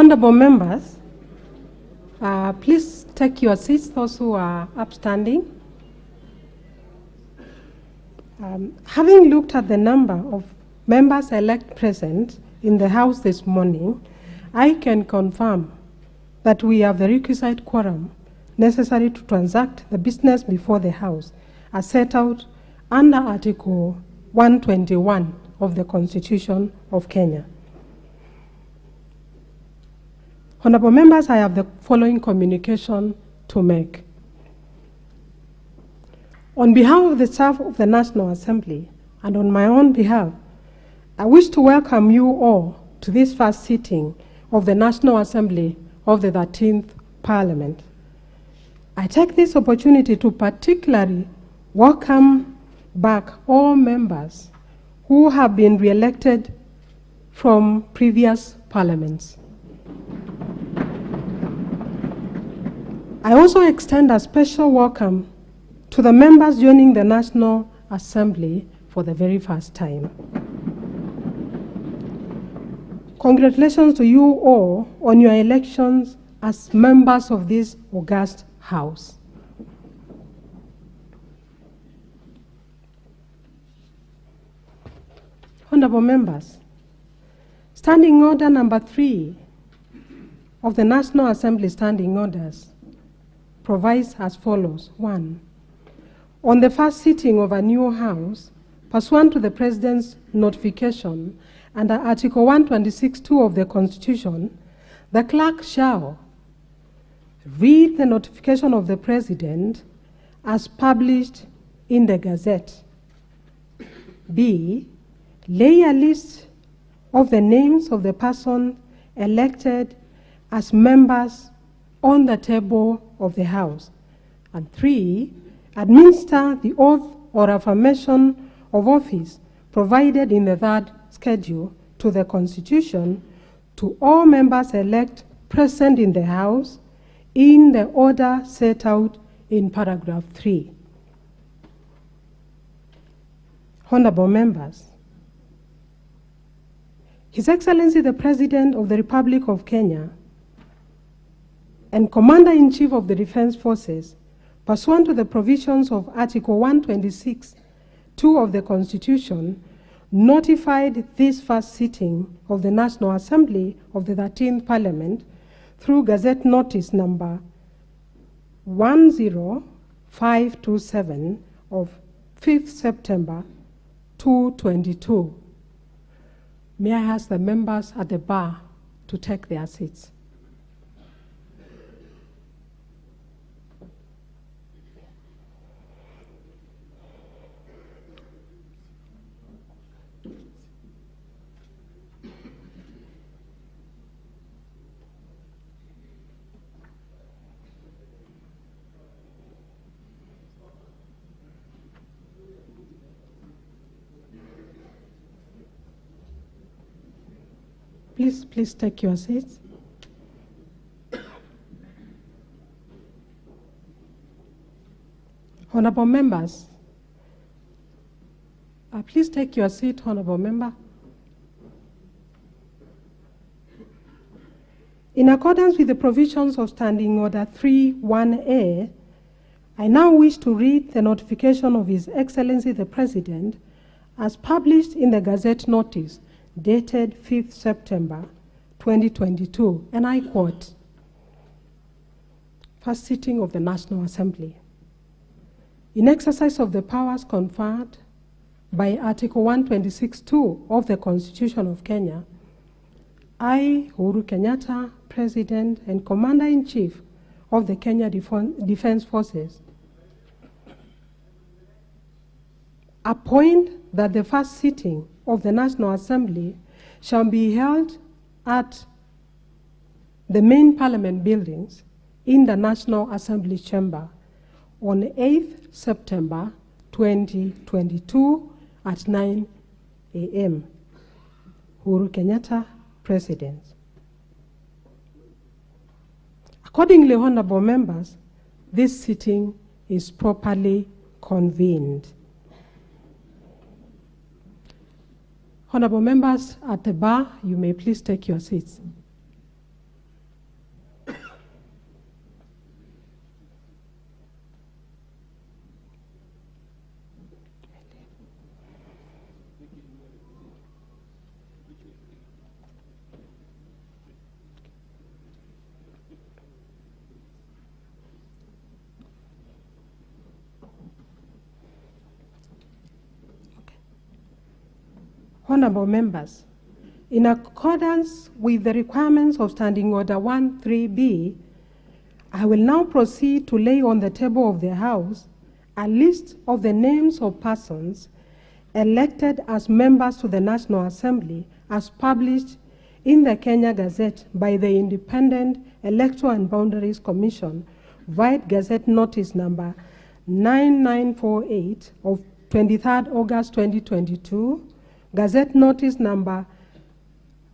Honorable members, please take your seats, those who are upstanding. Having looked at the number of members-elect present in the House this morning, I can confirm that we have the requisite quorum necessary to transact the business before the House as set out under Article 121 of the Constitution of Kenya. Honorable members, I have the following communication to make. On behalf of the staff of the National Assembly and on my own behalf, I wish to welcome you all to this first sitting of the National Assembly of the 13th Parliament. I take this opportunity to particularly welcome back all members who have been re-elected from previous parliaments. I also extend a special welcome to the members joining the National Assembly for the very first time. Congratulations to you all on your elections as members of this august House. Honorable members, Standing Order number 3 of the National Assembly Standing Orders provides as follows. 1. On the first sitting of a new House, pursuant to the President's notification under Article 126(2) of the Constitution, the clerk shall read the notification of the President as published in the Gazette. B. Lay a list of the names of the persons elected as members on the table of the House. And 3. Administer the oath or affirmation of office provided in the third schedule to the Constitution to all members elect present in the House in the order set out in paragraph 3. Honorable members, His Excellency the President of the Republic of Kenya and Commander-in-Chief of the Defense Forces, pursuant to the provisions of Article 126(2) of the Constitution, notified this first sitting of the National Assembly of the 13th Parliament through Gazette Notice number 10527 of 5th September 2022. May I ask the members at the bar to take their seats. Please take your seats. Honorable members, please take your seat, honorable member. In accordance with the provisions of Standing Order 3.1a, I now wish to read the notification of His Excellency the President as published in the Gazette Notice dated 5th September 2022, and I quote, First sitting of the National Assembly. In exercise of the powers conferred by Article 126(2) of the Constitution of Kenya, I, Uhuru Kenyatta, President and Commander-in-Chief of the Kenya Defense Forces, appoint that the first sitting of the National Assembly shall be held at the main Parliament buildings in the National Assembly Chamber on 8th September 2022 at 9 a.m. Uhuru Kenyatta, President. Accordingly, honorable members, this sitting is properly convened. Honorable members at the bar, you may please take your seats. Honorable members, in accordance with the requirements of Standing Order 13B, I will now proceed to lay on the table of the House a list of the names of persons elected as members to the National Assembly as published in the Kenya Gazette by the Independent Electoral and Boundaries Commission, White Gazette Notice number 9948 of 23rd August 2022, Gazette Notice number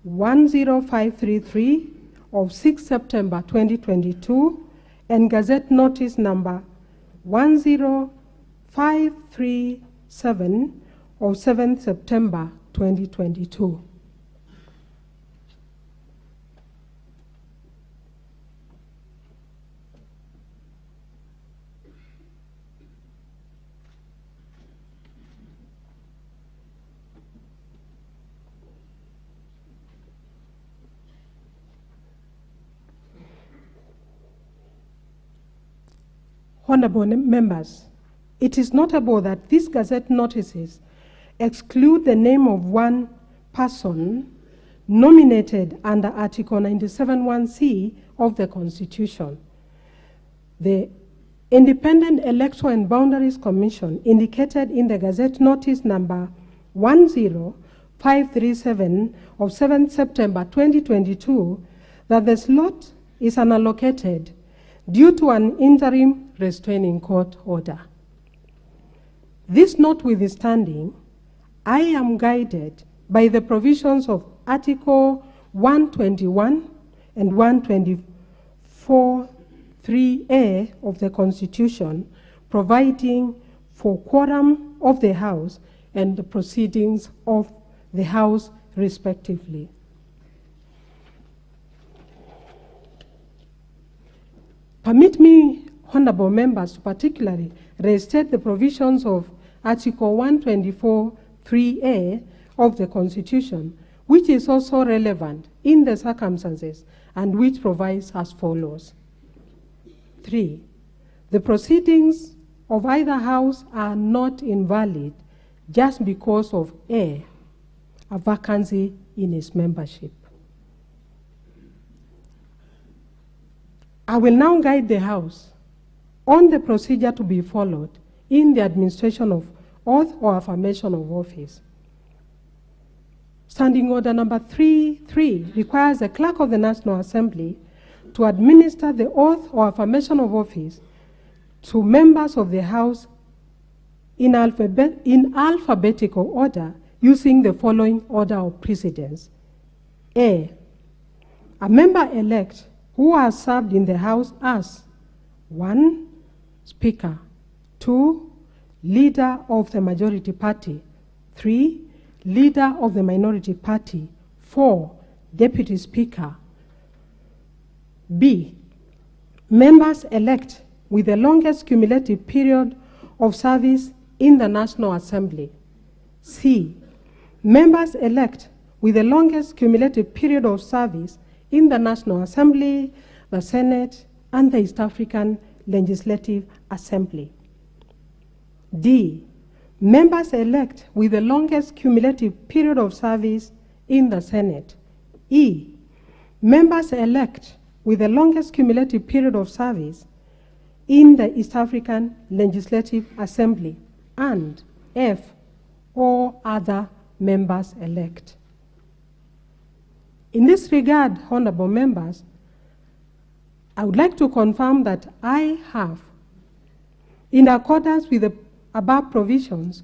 10533 of 6 September 2022, and Gazette Notice number 10537 of 7 September 2022. Honorable members, it is notable that these Gazette notices exclude the name of one person nominated under Article 97(1)(c) of the Constitution. The Independent Electoral and Boundaries Commission indicated in the Gazette Notice number 10537 of 7 September 2022 that the slot is unallocated due to an interim restraining court order. This notwithstanding, I am guided by the provisions of Article 121 and 124(3)(a) of the Constitution, providing for quorum of the House and the proceedings of the House respectively. Permit me, honorable members, to particularly restate the provisions of Article 124(3)(a) of the Constitution, which is also relevant in the circumstances and which provides as follows. 3. The proceedings of either House are not invalid just because of a vacancy in its membership. I will now guide the House on the procedure to be followed in the administration of oath or affirmation of office. Standing Order number 3.3 requires the Clerk of the National Assembly to administer the oath or affirmation of office to members of the House in alphabetical order using the following order of precedence. A member-elect who has served in the House as 1. Speaker, 2. Leader of the majority party, 3. Leader of the minority party, 4. Deputy Speaker. B. Members elect with the longest cumulative period of service in the National Assembly. C. Members elect with the longest cumulative period of service in the National Assembly, the Senate, and the East African Legislative Assembly. D. Members elect with the longest cumulative period of service in the Senate. E. Members elect with the longest cumulative period of service in the East African Legislative Assembly. And F. All other members elect. In this regard, honorable members, I would like to confirm that I have, in accordance with the above provisions,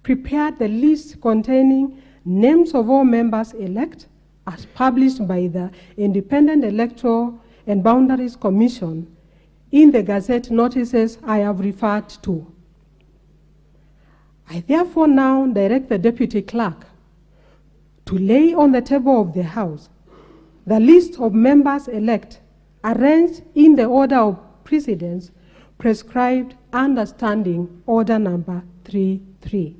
prepared the list containing names of all members elect as published by the Independent Electoral and Boundaries Commission in the Gazette notices I have referred to. I therefore now direct the Deputy Clerk to lay on the table of the House the list of members elect arranged in the order of precedence prescribed under Standing Order number 3.3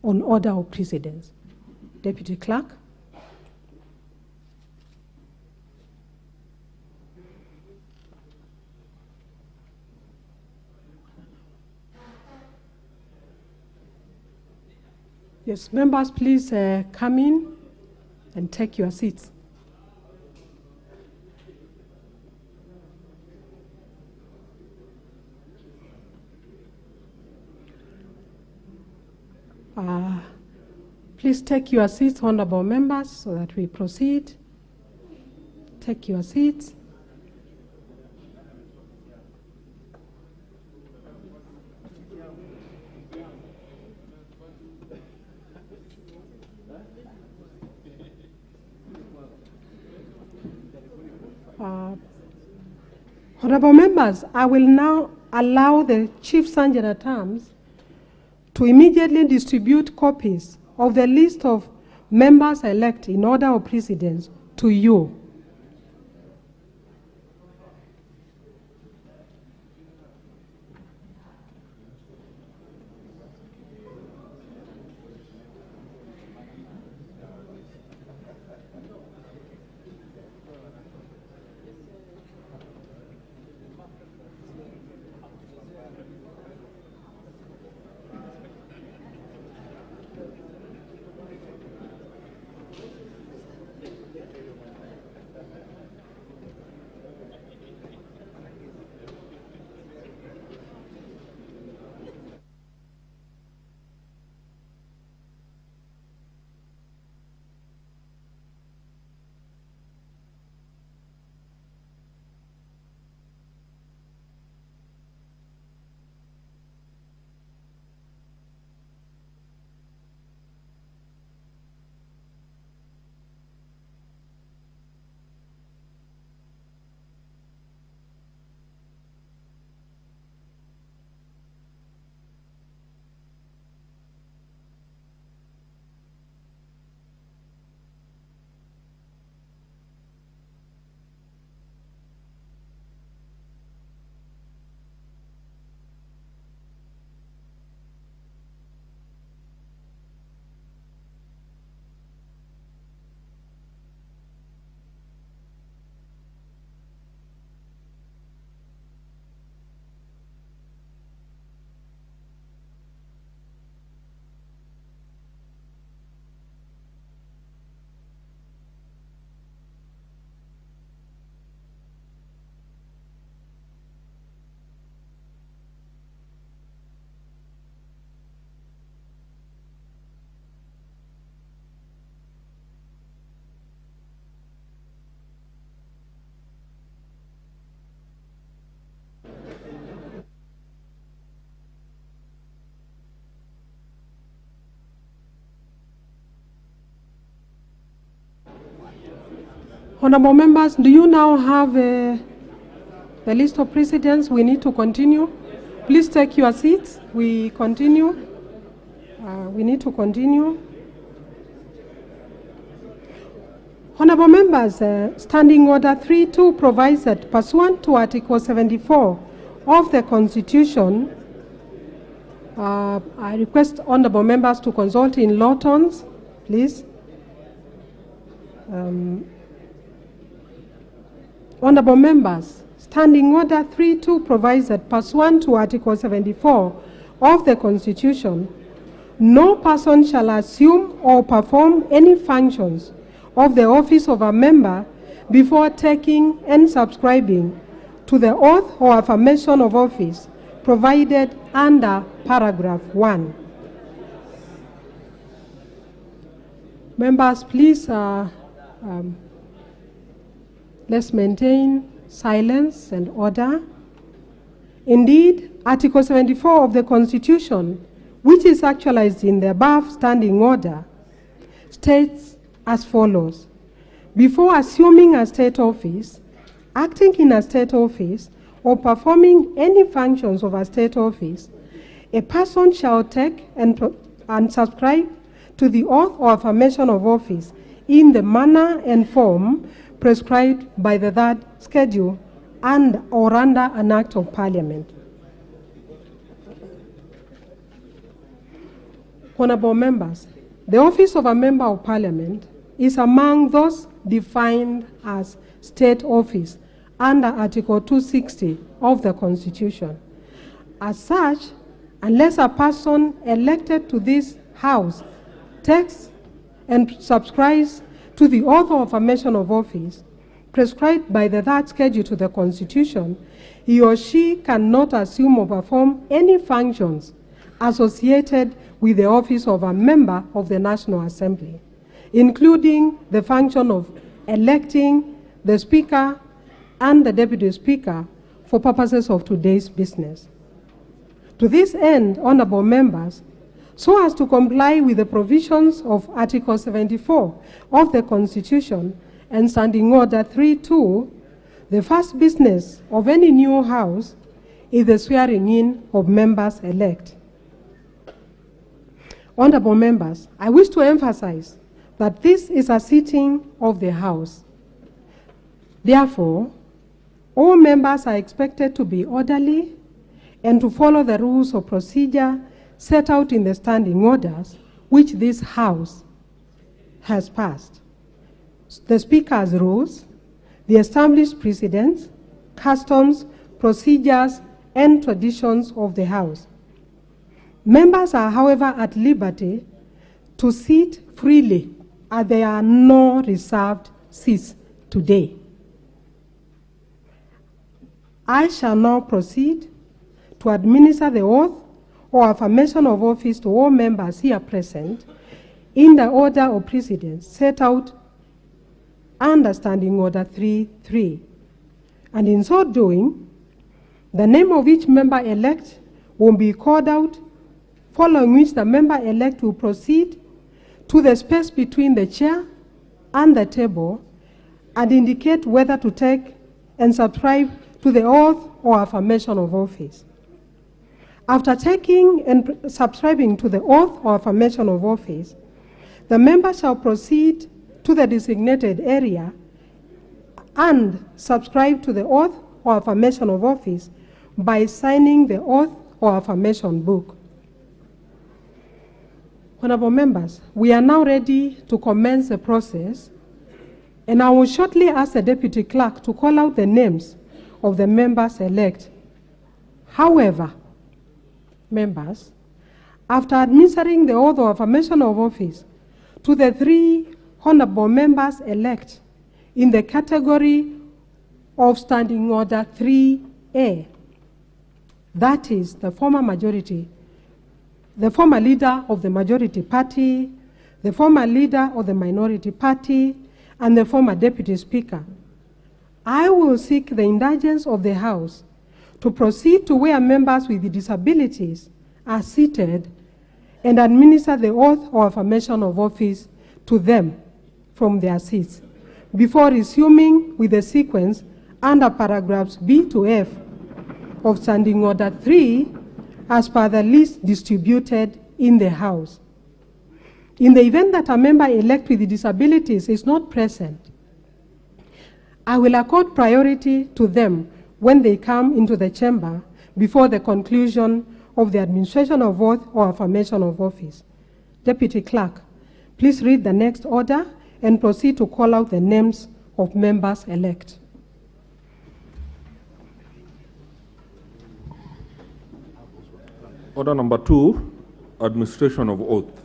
on order of precedence. Deputy Clerk. Yes, members, please come in and take your seats. Please take your seats, honorable members, so that we proceed. Take your seats. Honorable members, I will now allow the Chief Sergeant at Arms to immediately distribute copies of the list of members elect in order of precedence to you. Honorable members, do you now have the list of precedents? We need to continue. Please take your seats. We continue. We need to continue. Honorable members, Standing Order 3.2 provides that pursuant to Article 74 of the Constitution, I request honorable members to consult in law terms, please. Honorable members, Standing Order 3.2 provides that pursuant to Article 74 of the Constitution, no person shall assume or perform any functions of the office of a member before taking and subscribing to the oath or affirmation of office provided under paragraph 1. Members, please let's maintain silence and order. Indeed, Article 74 of the Constitution, which is actualized in the above standing order, states as follows: before assuming a state office, acting in a state office, or performing any functions of a state office, a person shall take and subscribe to the oath or affirmation of office in the manner and form prescribed by the third schedule and or under an act of parliament. Honorable members, the office of a member of parliament is among those defined as state office under Article 260 of the Constitution. As such, unless a person elected to this House takes and subscribes to the oath of affirmation of office prescribed by the third schedule to the Constitution, he or she cannot assume or perform any functions associated with the office of a member of the National Assembly, including the function of electing the Speaker and the Deputy Speaker for purposes of today's business. To this end, honorable members, so as to comply with the provisions of Article 74 of the Constitution and Standing Order 3.2, the first business of any new House is the swearing in of members-elect. Honorable members, I wish to emphasize that this is a sitting of the House. Therefore, all members are expected to be orderly and to follow the rules of procedure set out in the standing orders which this House has passed. The Speaker's rules, the established precedents, customs, procedures, and traditions of the House. Members are, however, at liberty to sit freely, as there are no reserved seats today. I shall now proceed to administer the oath or affirmation of office to all members here present in the order of precedence set out under Standing Order 3.3. And in so doing, the name of each member-elect will be called out, following which the member-elect will proceed to the space between the chair and the table and indicate whether to take and subscribe to the oath or affirmation of office. After taking and subscribing to the oath or affirmation of office, the member shall proceed to the designated area and subscribe to the oath or affirmation of office by signing the oath or affirmation book. Honorable members, we are now ready to commence the process, and I will shortly ask the Deputy Clerk to call out the names of the members-elect. However, members, after administering the oath or affirmation of office to the three honorable members-elect in the category of Standing Order 3A, that is the former leader of the majority party, the former leader of the minority party, and the former deputy speaker, I will seek the indulgence of the House to proceed to where members with disabilities are seated and administer the oath or affirmation of office to them from their seats, before resuming with the sequence under paragraphs B to F of Standing Order 3 as per the list distributed in the House. In the event that a member-elect with disabilities is not present, I will accord priority to them when they come into the chamber before the conclusion of the administration of oath or affirmation of office. Deputy Clerk, please read the next order and proceed to call out the names of members-elect. Order number 2, administration of oath.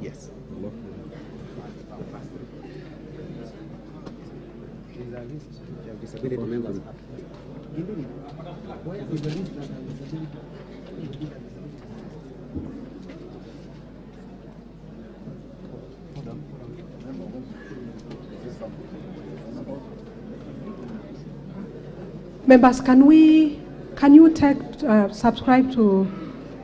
Yes. Disability members. Members, can you subscribe to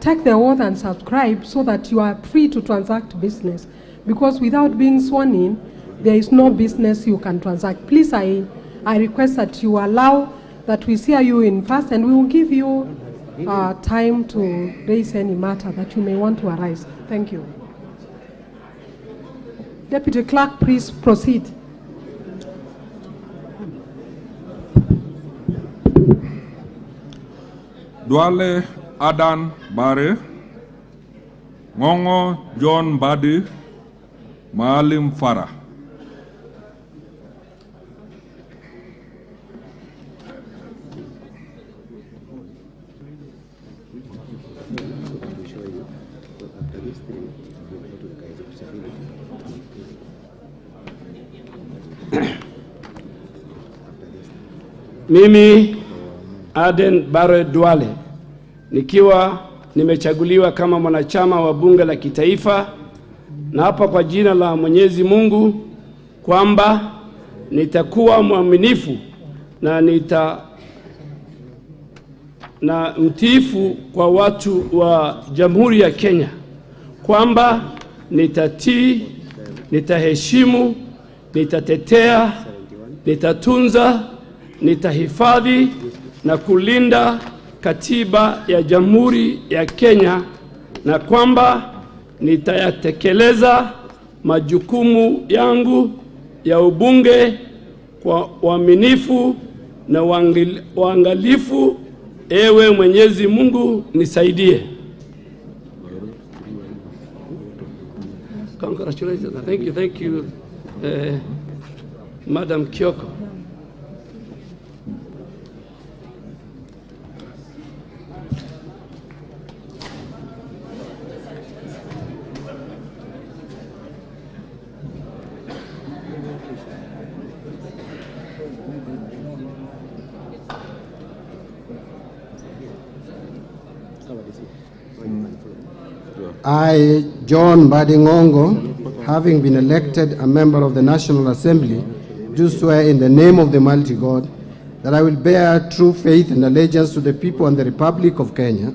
take the oath and subscribe so that you are free to transact business? Because without being sworn in, there is no business you can transact. Please, I request that you allow that we see you in first, and we will give you time to raise any matter that you may want to arise. Thank you. Deputy Clerk, please proceed. Duale Adan Bare, Ngongo John Badi, Maalim Farah. Mimi Aden Bare Duale nikiwa nimechaguliwa kama mwanachama wa bunge la kitaifa, na hapa kwa jina la Mwenyezi Mungu kwamba nitakuwa mwaminifu na mtiifu kwa watu wa Jamhuri ya Kenya, kwamba nitatii, nitaheshimu, nitatetea, nitatunza, nitahifadhi na kulinda katiba ya Jamhuri ya Kenya, na kwamba nitayatekeleza majukumu yangu ya ubunge kwa uaminifu na uangalifu. Ewe Mwenyezi Mungu nisaidie. Congratulations. Thank you, Madam Kioko. I, John Badingongo, having been elected a member of the National Assembly, do swear in the name of the Almighty God that I will bear true faith and allegiance to the people and the Republic of Kenya,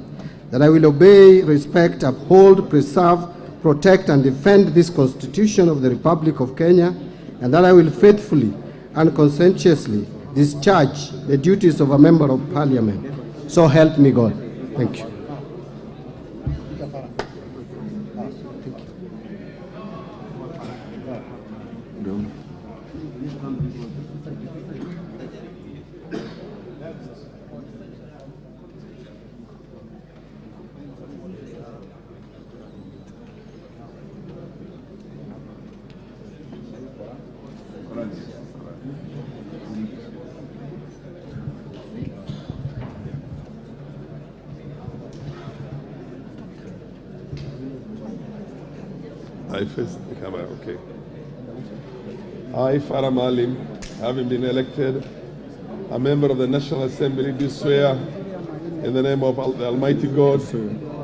that I will obey, respect, uphold, preserve, protect, and defend this Constitution of the Republic of Kenya, and that I will faithfully and conscientiously discharge the duties of a member of Parliament. So help me God. Thank you. I face the camera, okay. I, Farah Maalim, having been elected a member of the National Assembly, do swear in the name of the Almighty God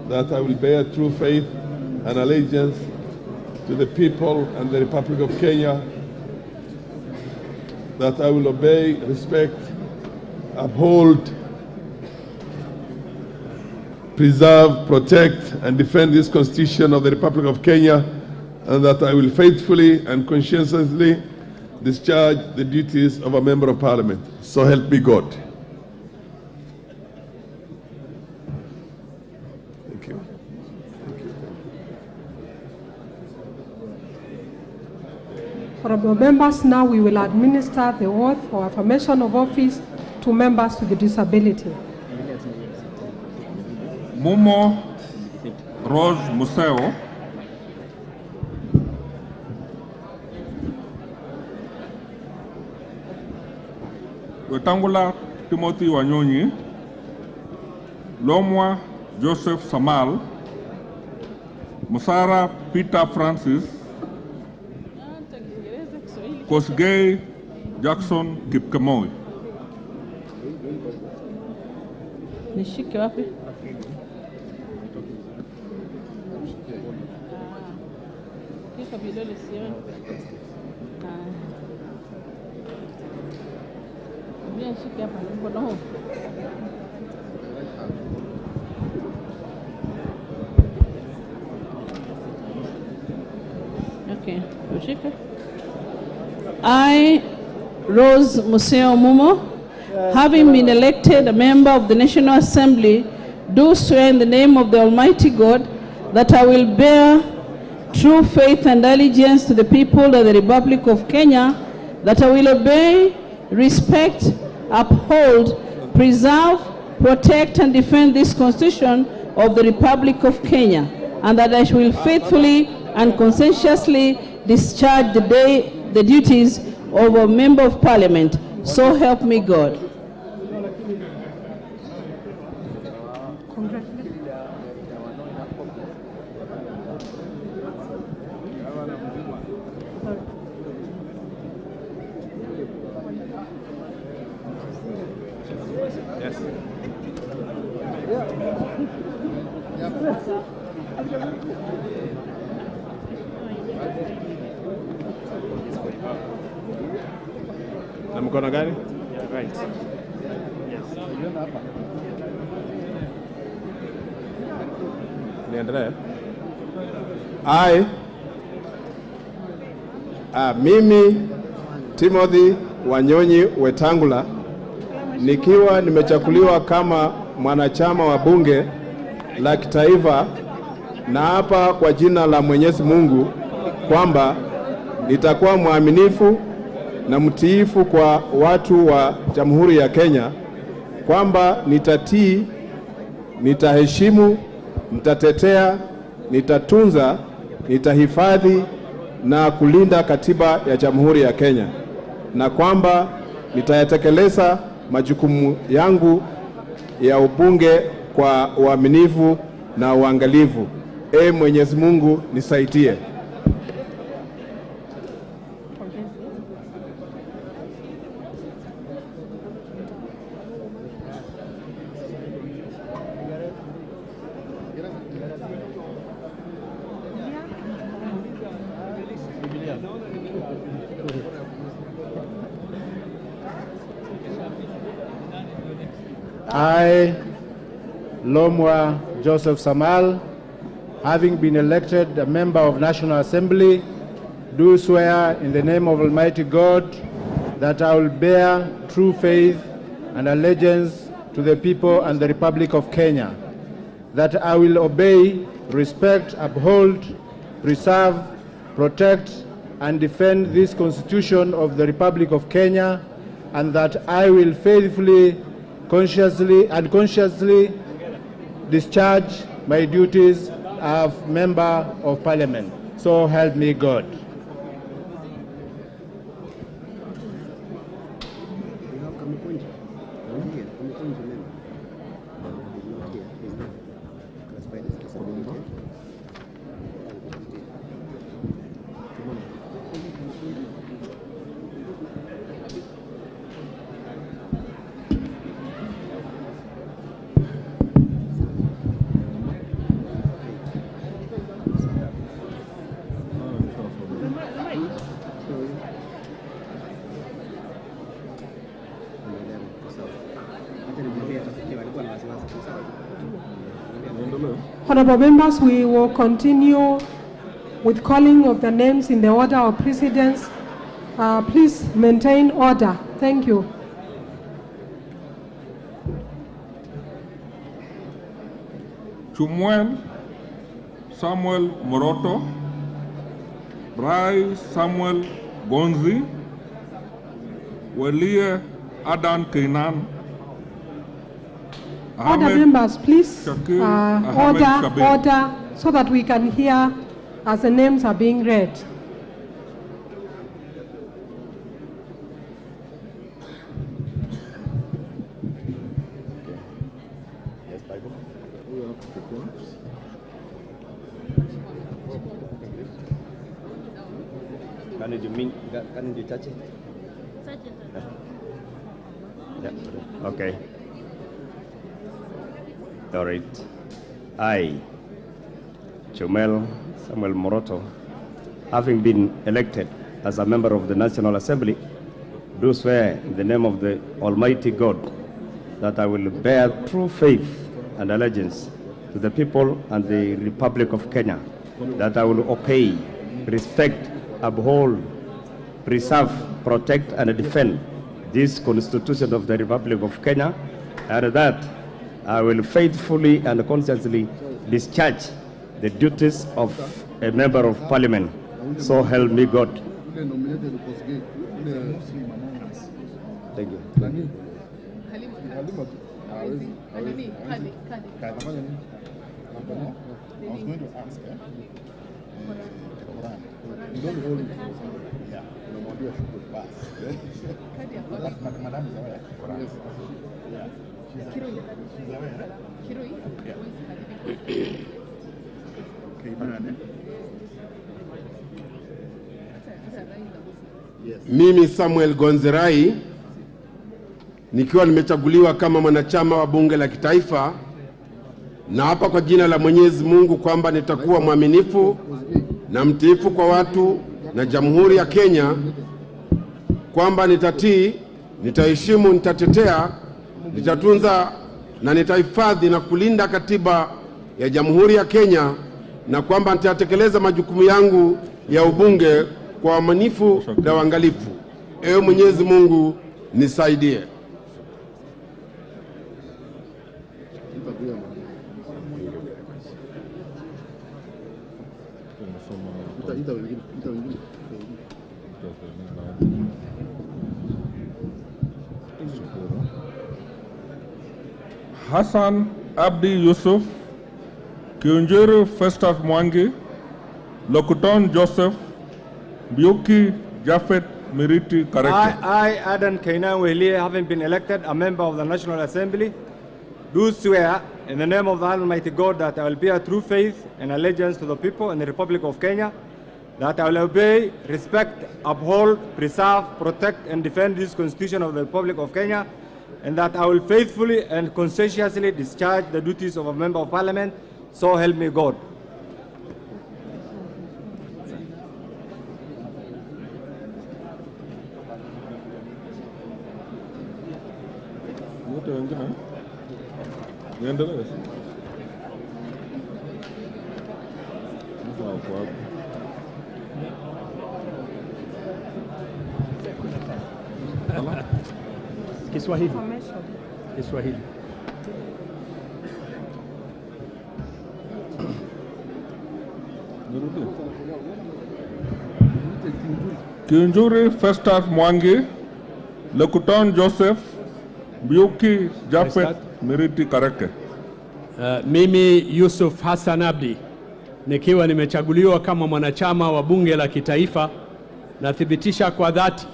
that I will bear true faith and allegiance to the people and the Republic of Kenya, that I will obey, respect, uphold, preserve, protect, and defend this Constitution of the Republic of Kenya, and that I will faithfully and conscientiously discharge the duties of a member of Parliament. So help me God. Thank you. Honorable members, now we will administer the oath for affirmation of office to members with disability. Mumo Rose Museo, Wetangula Timothy Wanyonyi, Lomwa Joseph Samal, Musara Peter Francis, Kosgei Jackson Kipkemoi. Nishike wapi? Kika vidole sioni. Nishike hapa mkono. Okay, ushike. I, Rose Museo Mumo, having been elected a member of the National Assembly, do swear in the name of the Almighty God that I will bear true faith and allegiance to the people of the Republic of Kenya, that I will obey, respect, uphold, preserve, protect, and defend this Constitution of the Republic of Kenya, and that I will faithfully and conscientiously discharge the duties of a Member of Parliament. So help me God. Na mkono gani? Right. Niendelee. Mimi Timothy Wanyonyi Wetangula nikiwa nimechakuliwa kama mwanachama wa bunge la kitaifa, na hapa kwa jina la Mwenyezi Mungu kwamba nitakuwa mwaminifu na mtiifu kwa watu wa Jamhuri ya Kenya, kwamba nitatii, nitaheshimu, nitatetea, nitatunza, nitahifadhi na kulinda katiba ya Jamhuri ya Kenya, na kwamba nitayatekeleza majukumu yangu ya ubunge kwa uaminifu na uangalifu. Mwenyezi Mungu nisaidie. I, Lomwa Joseph Samal, having been elected a member of National Assembly, do swear in the name of Almighty God that I will bear true faith and allegiance to the people and the Republic of Kenya, that I will obey, respect, uphold, preserve, protect, and defend this Constitution of the Republic of Kenya, and that I will faithfully, consciously discharge my duties as Member of Parliament. So help me God. Honorable members, we will continue with calling of the names in the order of precedence. Please maintain order. Thank you. Chumuel Samuel Moroto, Rai Samuel Gonzi, Welie Adan Keinan. Order, members, please. Order, so that we can hear as the names are being read. Can you touch it? Yeah. Okay. All right. I, Chumel Samuel Moroto, having been elected as a member of the National Assembly, do swear in the name of the Almighty God that I will bear true faith and allegiance to the people and the Republic of Kenya, that I will obey, respect, uphold, preserve, protect, and defend this Constitution of the Republic of Kenya, and that I will faithfully and conscientiously discharge the duties of a member of parliament. So help me God. Thank you. I was going to ask, you don't hold it. Yeah. Nobody should go pass. But Madam is aware. Yes. Yeah. She's aware. Yeah. Okay, Madam. Yes. Mimi Samuel Gonzerai nikiwa nimechaguliwa kama mwanachama wa bunge la kitaifa, na hapa kwa jina la Mwenyezi Mungu kwamba nitakuwa mwaminifu na mtiifu kwa watu na Jamhuri ya Kenya, kwamba nitatii, nitaheshimu, nitatetea, nitatunza na nitahifadhi na kulinda katiba ya Jamhuri ya Kenya, na kwamba nitatekeleza majukumu yangu ya ubunge kwa uaminifu na uangalifu. Ewe Mwenyezi Mungu nisaidie. Hassan Abdi Yusuf, Kiunjuru Festus Mwangi, Lokuton Joseph, Biuki Jafet Miriti Kareke. I, Adan Kainan Wehlie, having been elected a member of the National Assembly, do swear in the name of the Almighty God that I will bear true faith and allegiance to the people and the Republic of Kenya, that I will obey, respect, uphold, preserve, protect, and defend this Constitution of the Republic of Kenya, and that I will faithfully and conscientiously discharge the duties of a member of Parliament. So help me God. Kiswahili. Kiswahili. Kiunjuri Festus Mwangi, Lokuton Joseph, Biuki Jafet Miriti Kareke. Mimi Yusuf Hassan Abdi, nikiwa nimechaguliwa kama mwanachama wa bunge la kitaifa, nathibitisha kwa dhati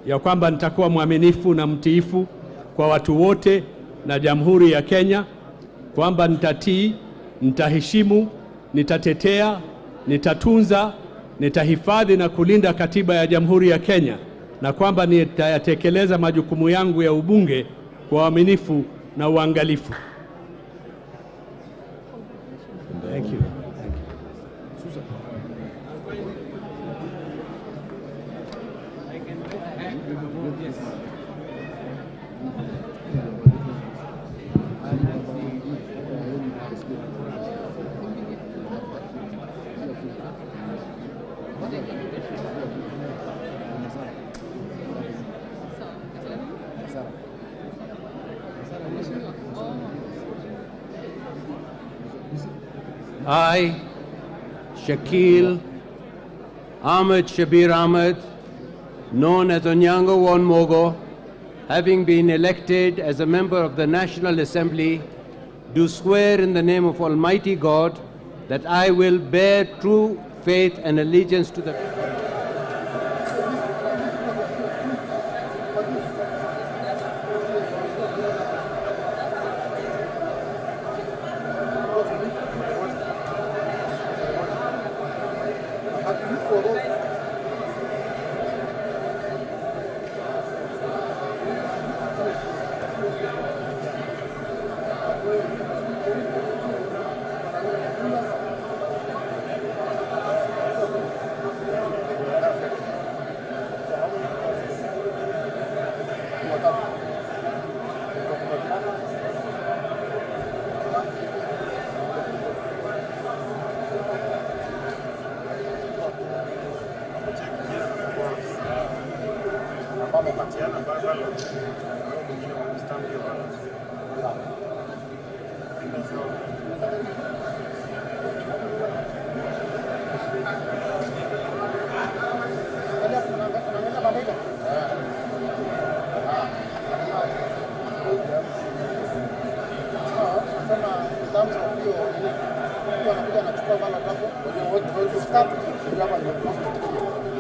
ya kwamba nitakuwa mwaminifu na mtiifu kwa watu wote na Jamhuri ya Kenya, kwamba nitatii, nitaheshimu, nitatetea, nitatunza, nitahifadhi na kulinda katiba ya Jamhuri ya Kenya, na kwamba nitayatekeleza majukumu yangu ya ubunge kwa uaminifu na uangalifu. Thank you. I, Shakil Ahmed Shabir Ahmed, known as Onyango Wonmogo, having been elected as a member of the National Assembly, do swear in the name of Almighty God that I will bear true faith and allegiance to the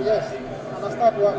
Yes, understand what?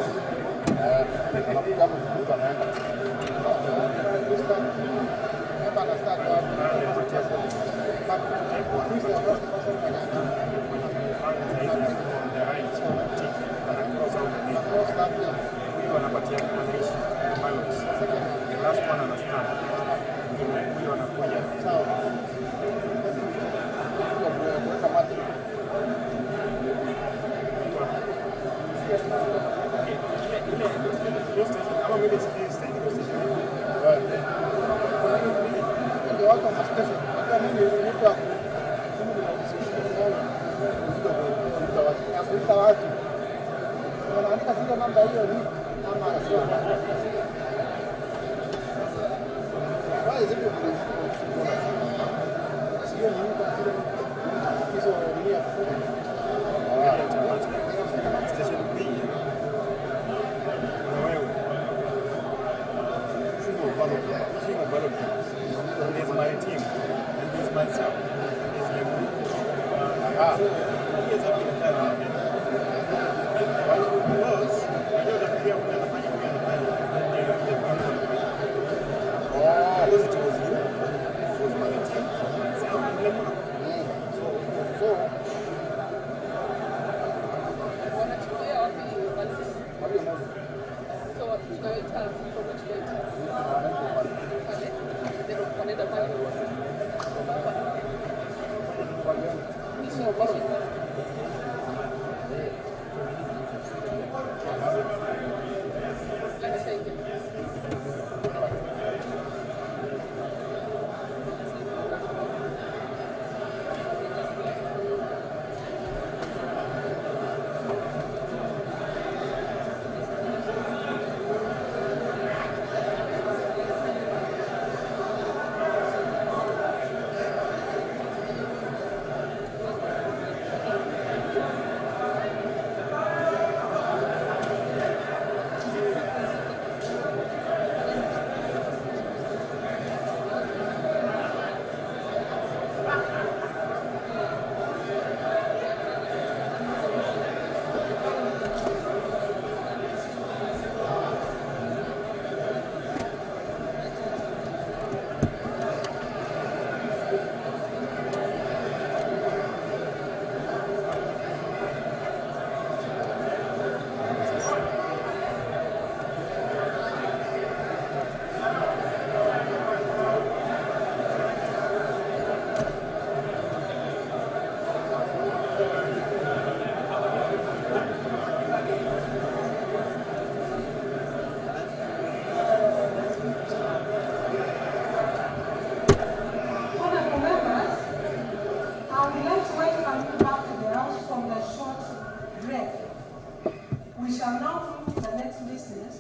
We shall now move to the next business.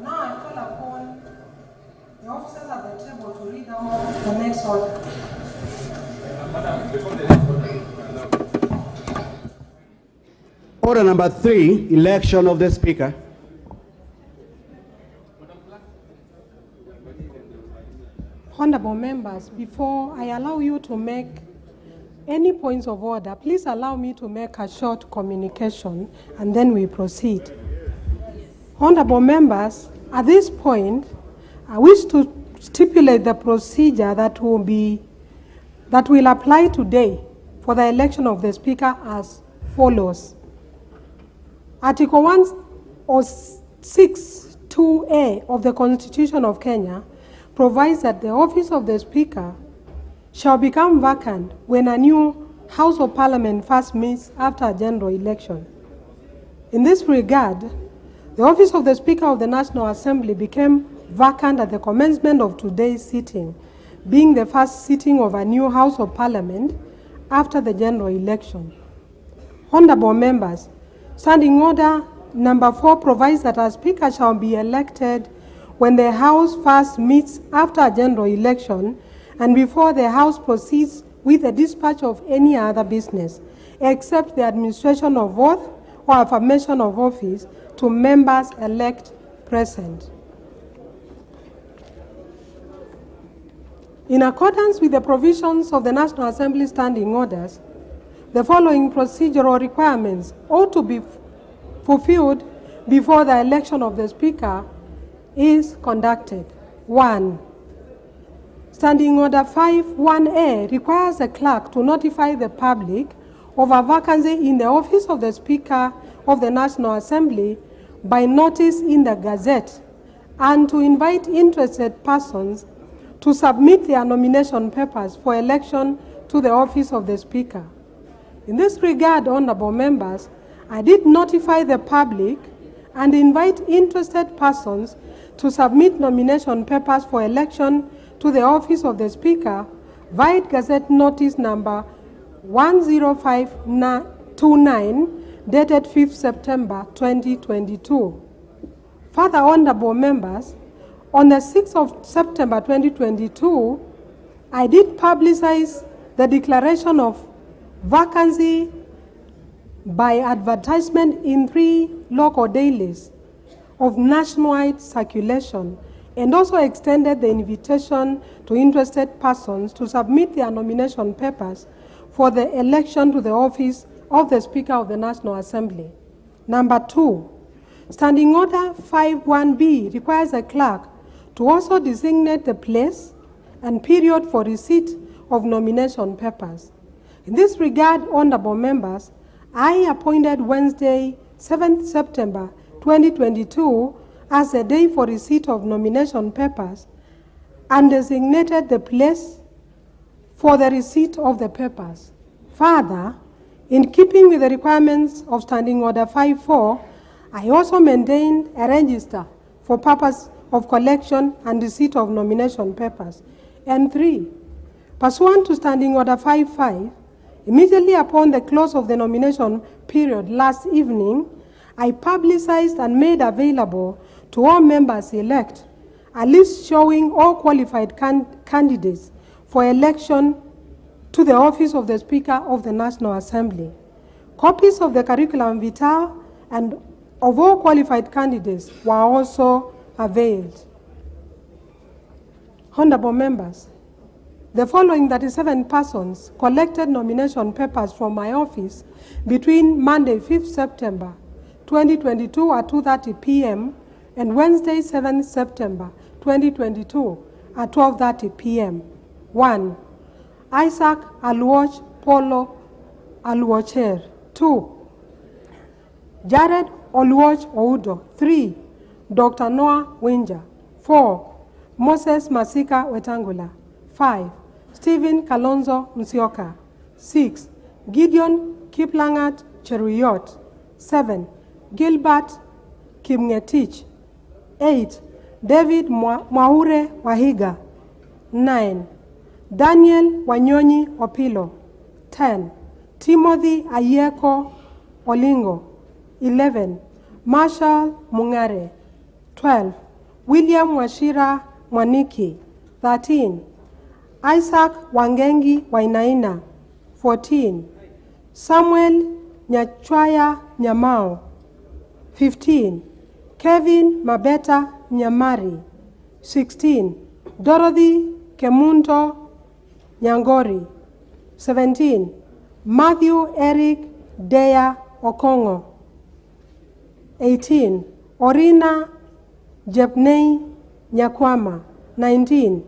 Now I call upon the officers at the table to read out the next order. Order number 3, election of the Speaker. Honorable members, before I allow you to make any points of order, please allow me to make a short communication and then we proceed. Honorable members, at this point, I wish to stipulate the procedure that will apply today for the election of the Speaker as follows. Article 106(2)(a) of the Constitution of Kenya provides that the office of the Speaker shall become vacant when a new House of Parliament first meets after a general election. In this regard, the office of the Speaker of the National Assembly became vacant at the commencement of today's sitting, being the first sitting of a new House of Parliament after the general election. Honorable members, Standing Order number 4 provides that a Speaker shall be elected when the House first meets after a general election, and before the House proceeds with the dispatch of any other business, except the administration of oath or affirmation of office to members elect present. In accordance with the provisions of the National Assembly Standing Orders, the following procedural requirements ought to be fulfilled before the election of the Speaker is conducted. 1. Standing Order 5.1a requires the clerk to notify the public of a vacancy in the office of the Speaker of the National Assembly by notice in the Gazette and to invite interested persons to submit their nomination papers for election to the office of the Speaker. In this regard, honorable members, I did notify the public and invite interested persons to submit nomination papers for election to the office of the Speaker via Gazette Notice number 10529 dated 5th September 2022. Further, honorable members, on the 6th of September 2022, I did publicize the declaration of vacancy by advertisement in 3 local dailies of nationwide circulation and also extended the invitation to interested persons to submit their nomination papers for the election to the office of the Speaker of the National Assembly. Number 2, Standing Order 5.1b requires the clerk to also designate the place and period for receipt of nomination papers. In this regard, honorable members, I appointed Wednesday, 7th September 2022 as the day for receipt of nomination papers and designated the place for the receipt of the papers. Further, in keeping with the requirements of Standing Order 5.4, I also maintained a register for purpose of collection and receipt of nomination papers. And 3, pursuant to Standing Order 5.5, immediately upon the close of the nomination period last evening, I publicized and made available to all members elect a list showing all qualified candidates for election to the office of the Speaker of the National Assembly. Copies of the curriculum vitae and of all qualified candidates were also availed. Honorable members, the following 37 persons collected nomination papers from my office between Monday, 5th September 2022 at 2:30 p.m. and Wednesday, 7th September 2022 at 12:30 p.m. 1. Isaac Aluoch Polo Aluocher. 2. Jared Oluoch Oudo. 3. Dr. Noah Winja. 4. Moses Masika Wetangula. 5. Stephen Kalonzo Musyoka. 6. Gideon Kiplangat Cheruyot. 7. Gilbert Kimngetich. 8. David Mwaure Wahiga. 9. Daniel Wanyonyi Opilo. 10. Timothy Ayeko Olingo. 11. Marshall Mungare. 12. William Washira Mwaniki. 13. Isaac Wangengi Wainaina. 14. Samuel Nyachwaya Nyamao. 15. Kevin Mabeta Nyamari. 16. Dorothy Kemunto Nyangori. 17. Matthew Eric Deya Okongo. 18. Orina Jepnei Nyakwama. 19.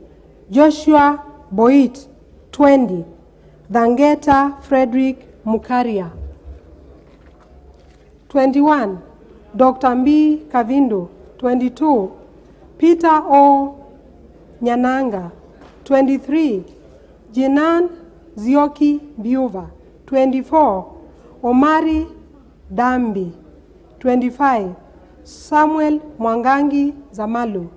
Joshua Boit. 20. Dhangeta Frederick Mukaria. 21. Dr. Mbi Kavindu. 22. Peter O. Nyananga. 23. Jinan Zioki Biuva. 24. Omari Dambi. 25. Samuel Mwangangi Zamalu.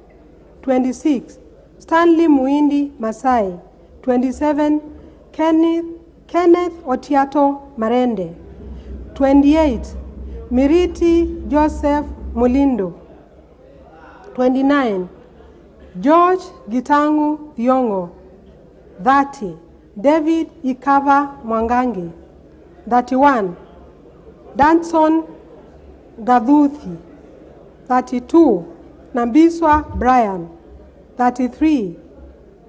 26. Stanley Muindi Masai. 27. Kenneth Otiato Marende. 28. Miriti Joseph Mulindo. 29. George Gitangu Thiongo. 30, David Ikava Mwangangi. 31, Danson Gadhuthi. 32, Nambiswa Brian. 33,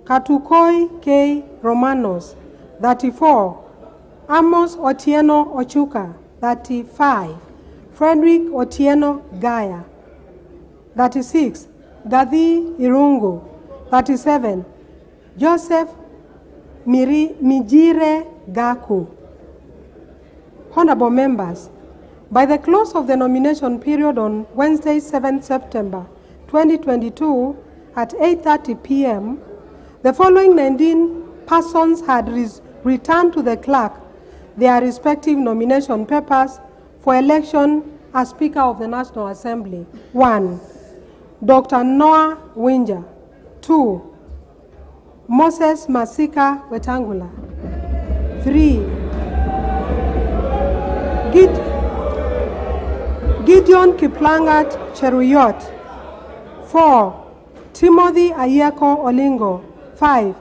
Katukoi K. Romanos. 34, Amos Otieno Ochuka. 35, Frederick Otieno Gaya. 36, Gadhi Irungu. 37, Joseph Mijire Gaku. Honorable members, by the close of the nomination period on Wednesday, 7 September 2022 at 8:30 p.m., the following 19 persons had returned to the clerk their respective nomination papers for election as Speaker of the National Assembly. 1, Dr. Noah Winja. 2, Moses Masika Wetangula. 3, Gideon Kiplangat Cheruyot. 4, Timothy Ayeko Olingo. 5,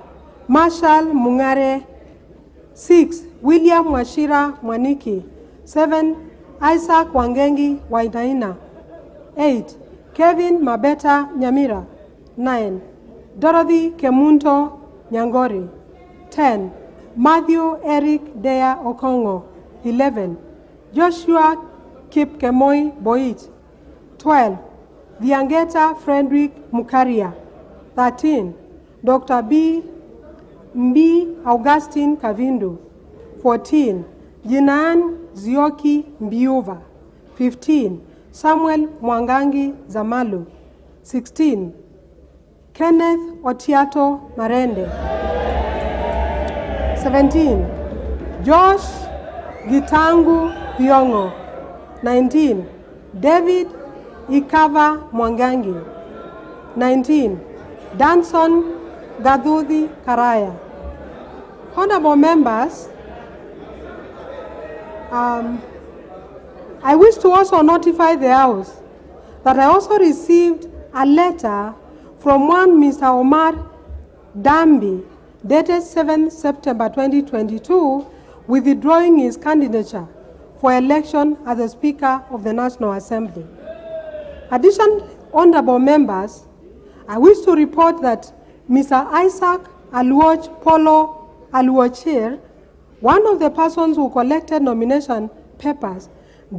Marshall Mungare. 6, William Washira Mwaniki. 7, Isaac Wangengi Wainaina. 8, Kevin Mabeta Nyamira. 9, Dorothy Kemunto Nyangori. 10, Matthew Eric Dea Okongo. 11, Joshua Kipkemoi Boit. 12, Viangeta Frederick Mukaria. 13, Dr. Mbi Augustine Kavindu. 14, Jinan Zioki Mbiuva. 15, Samuel Mwangangi Zamalu. 16, Kenneth Otiato Marende. 17, Josh Gitangu Thiongo. 19, David Ikava Mwangangi. 19, Danson Gadhuthi Karaya. Honorable members, I wish to also notify the House that I also received a letter from one Mr. Omar Dambi, dated 7 September 2022, withdrawing his candidature for election as the Speaker of the National Assembly. Additionally, honorable members, I wish to report that Mr. Isaac Aluoch Polo Aluochir, one of the persons who collected nomination papers,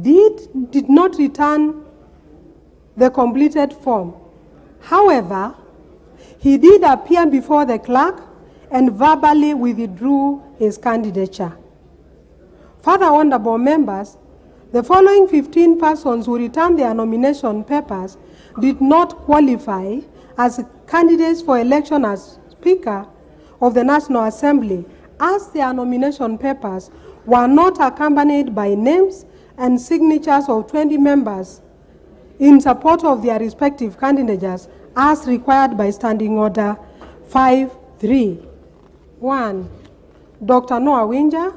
did not return the completed form. However, he did appear before the clerk and verbally withdrew his candidature. Further, honorable members, the following 15 persons who returned their nomination papers did not qualify as candidates for election as Speaker of the National Assembly, as their nomination papers were not accompanied by names and signatures of 20 members in support of their respective candidates as required by Standing Order 5-3. 1, Dr. Noah Winja.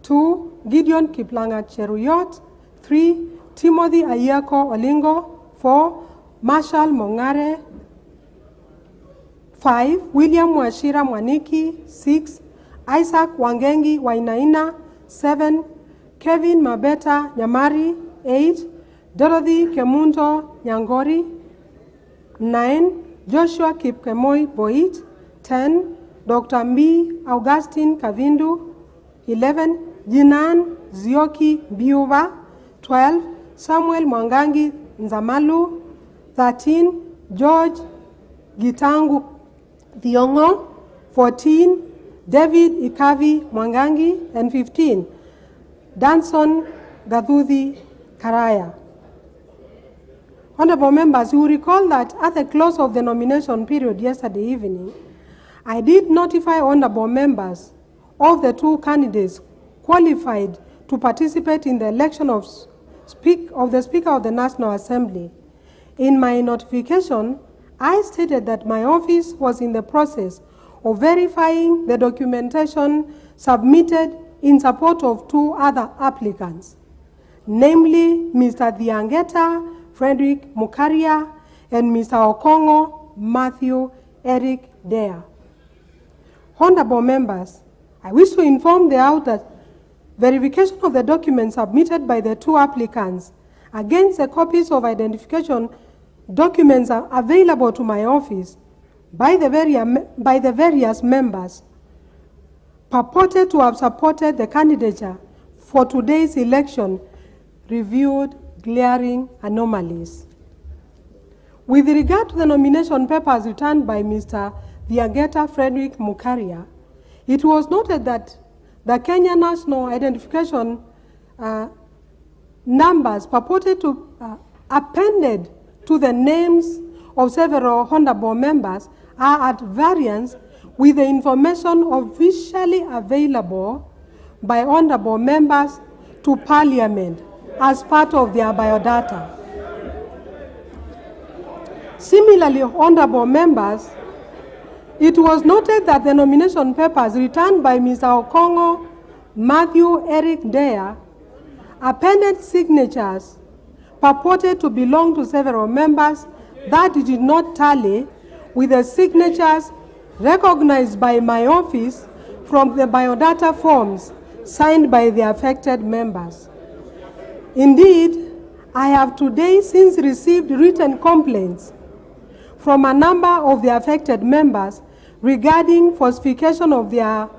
2, Gideon Kiplangat Cheruyot. 3, Timothy Ayeko Olingo. 4, Marshall Mongare. 5, William Washira Mwaniki. 6, Isaac Wangengi Wainaina. 7, Kevin Mabeta Nyamari. 8, Dorothy Kemunto Nyangori. 9, Joshua Kipkemoi Boit. 10, Dr. Mbi Augustine Kavindu. 11, Jinan Zioki Biuva. 12, Samuel Mwangangi Nzamalu. 13, George Gitangu Thiongo. 14, David Ikavi Mwangangi. And 15, Danson Gadhuthi Karaya. Honorable members, you will recall that at the close of the nomination period yesterday evening, I did notify honorable members of the 2 candidates qualified to participate in the election of the Speaker of the National Assembly. In my notification, I stated that my office was in the process of verifying the documentation submitted in support of 2 other applicants, namely Mr. Dhiangeta Frederick Mukaria and Mr. Okongo Matthew Eric Dea. Honorable members, I wish to inform the House that verification of the documents submitted by the two applicants against the copies of identification documents are available to my office by the various members purported to have supported the candidature for today's election reviewed glaring anomalies. With regard to the nomination papers returned by Mr. Viageta Frederick Mukaria, it was noted that the Kenya National Identification numbers purported to appended to the names of several honorable members are at variance with the information officially available by honorable members to Parliament as part of their biodata. Similarly, honorable members, it was noted that the nomination papers returned by Mr. Okongo Matthew Eric Dare appended signatures purported to belong to several members that did not tally with the signatures recognized by my office from the biodata forms signed by the affected members. Indeed, I have today since received written complaints from a number of the affected members regarding falsification of their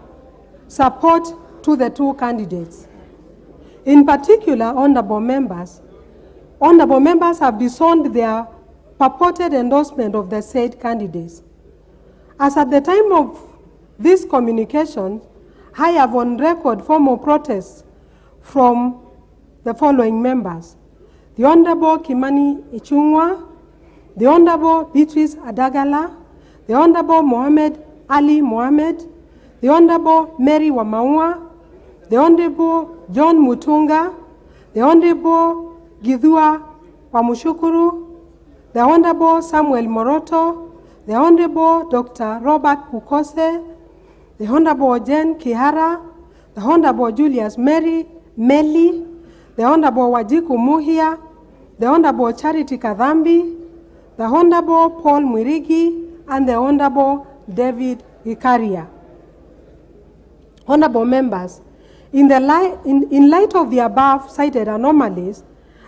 support to the two candidates. In particular, honorable members have disowned their purported endorsement of the said candidates. As at the time of this communication, I have on record formal protests from the following members: the Honorable Kimani Ichung'wa, the Honorable Beatrice Adagala, the Honorable Mohammed Ali Mohammed, the Honorable Mary Wamaua, the Honorable John Mutunga, the Honorable Githua Wamushukuru, the Honorable Samuel Moroto, the Honorable Dr. Robert Pukose, the Honorable Jen Kihara, the Honorable Julius Meli, the Honorable Wajiku Muhia, the Honorable Charity Kadhambi, the Honorable Paul Mwirigi, and the Honorable David Ikaria. Honorable members, in light of the above cited anomalies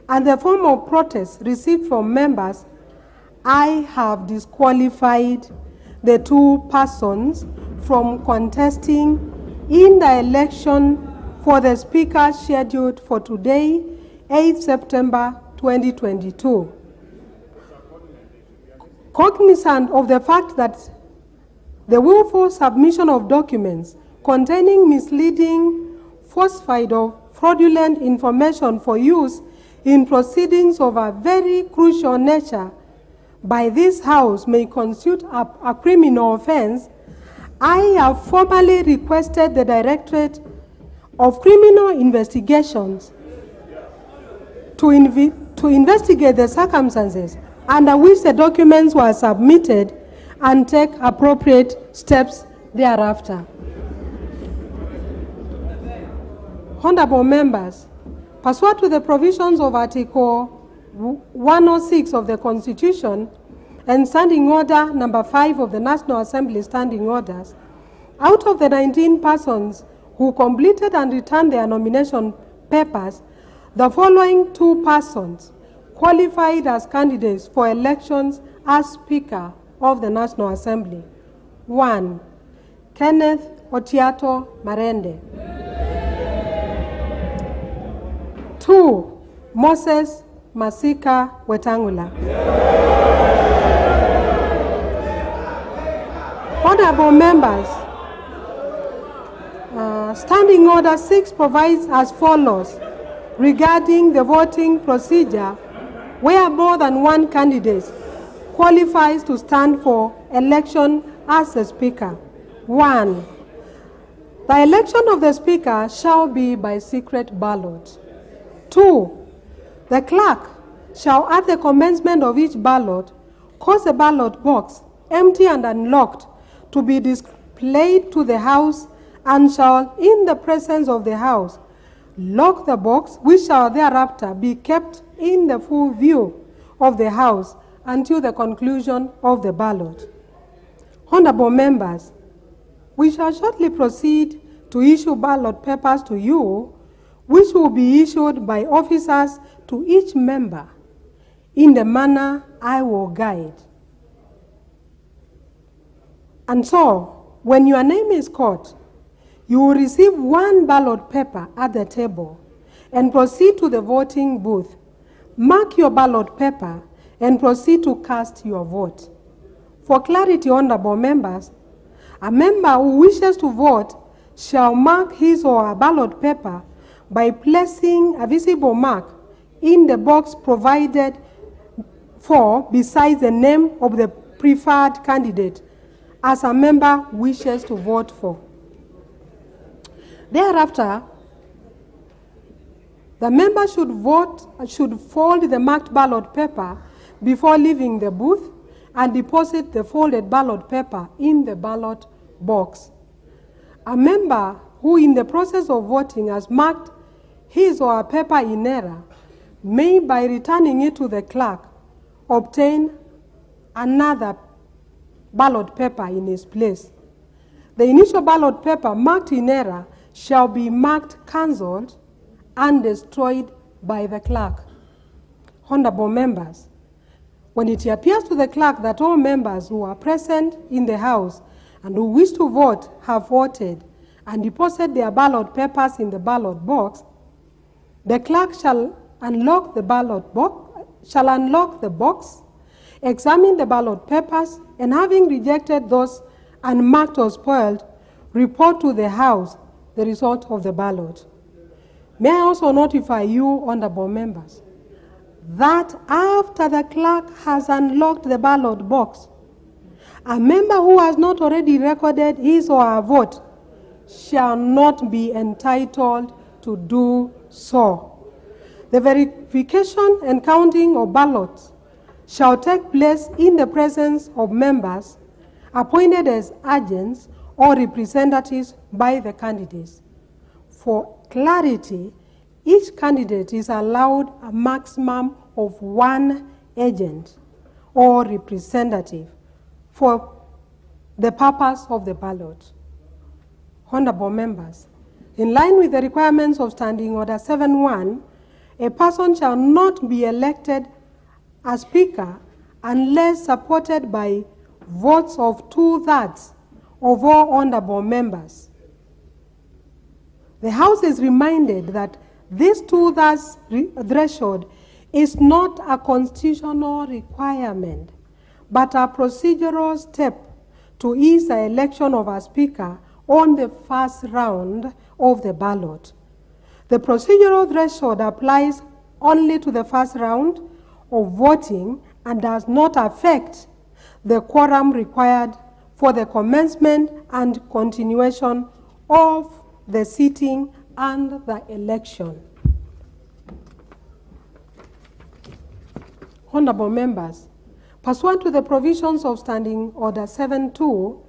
and the formal protests received from members, I have disqualified the two persons from contesting in the election for the Speaker scheduled for today, 8th September 2022. Cognizant of the fact that the willful submission of documents containing misleading, falsified or fraudulent information for use in proceedings of a very crucial nature by this House may constitute a criminal offense, I have formally requested the Directorate of Criminal Investigations to investigate the circumstances under which the documents were submitted and take appropriate steps thereafter. Honorable members, pursuant to the provisions of Article 106 of the Constitution and Standing Order number 5 of the National Assembly Standing Orders, out of the 19 persons who completed and returned their nomination papers, the following two persons qualified as candidates for elections as Speaker of the National Assembly. 1. Kenneth Otiato Marende. 2. Moses Masika Wetangula. Honorable members, Standing Order 6 provides as follows regarding the voting procedure where more than one candidate qualifies to stand for election as a Speaker. 1. The election of the Speaker shall be by secret ballot. 2. The clerk shall at the commencement of each ballot cause the ballot box, empty and unlocked, to be displayed to the House and shall, in the presence of the House, lock the box, which shall thereafter be kept in the full view of the House until the conclusion of the ballot. Honorable members, We shall shortly proceed to issue ballot papers to you, which will be issued by officers to each member in the manner I will guide. And so, when your name is called, you will receive one ballot paper at the table and proceed to the voting booth. Mark your ballot paper and proceed to cast your vote. For clarity, honorable members, a member who wishes to vote shall mark his or her ballot paper by placing a visible mark in the box provided for beside the name of the preferred candidate as a member wishes to vote for. Thereafter, the member should fold the marked ballot paper before leaving the booth and deposit the folded ballot paper in the ballot box. A member who in the process of voting has marked his or her paper in error may, by returning it to the clerk, obtain another ballot paper in its place. The initial ballot paper marked in error shall be marked cancelled and destroyed by the clerk. Honorable members, when it appears to the clerk that all members who are present in the House and who wish to vote have voted and deposited their ballot papers in the ballot box, the clerk shall unlock the box, examine the ballot papers, and having rejected those unmarked or spoiled, report to the House the result of the ballot. May I also notify you, honorable members, that after the clerk has unlocked the ballot box, a member who has not already recorded his or her vote shall not be entitled to do so. The verification and counting of ballots shall take place in the presence of members appointed as agents or representatives by the candidates. For clarity, each candidate is allowed a maximum of one agent or representative for the purpose of the ballot. Honorable members, in line with the requirements of Standing Order 7.1, a person shall not be elected as Speaker unless supported by votes of 2/3 of all honorable members. The House is reminded that this 2/3 threshold is not a constitutional requirement, but a procedural step to ease the election of a Speaker on the first round of the ballot. The procedural threshold applies only to the first round of voting and does not affect the quorum required for the commencement and continuation of the sitting and the election. Honorable members, pursuant to the provisions of Standing Order 7.2,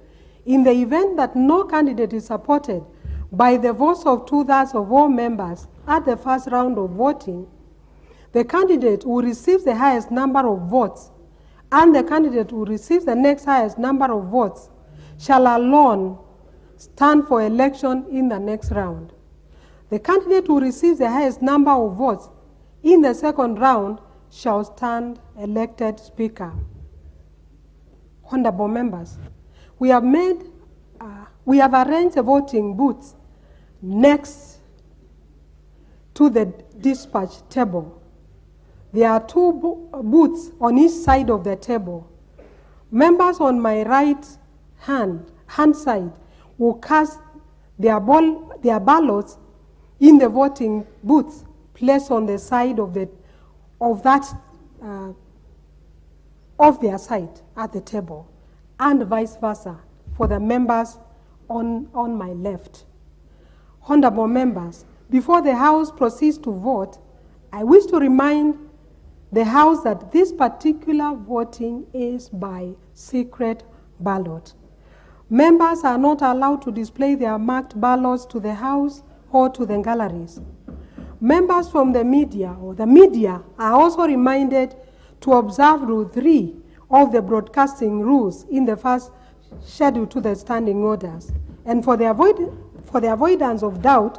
in the event that no candidate is supported by the votes of 2/3 of all members at the first round of voting, the candidate who receives the highest number of votes and the candidate who receives the next highest number of votes shall alone stand for election in the next round. The candidate who receives the highest number of votes in the second round shall stand elected Speaker. Honorable members, we have arranged the voting booths next to the dispatch table. There are 2 booths on each side of the table. Members on my right hand side will cast their ballots in the voting booth placed on the side of their side at the table, and vice versa for the members on my left. Honorable members, before the House proceeds to vote, I wish to remind the House that this particular voting is by secret ballot. Members are not allowed to display their marked ballots to the House or to the galleries. Members from the media are also reminded to observe Rule 3 of the broadcasting rules in the first schedule to the standing orders. And for the avoidance of doubt,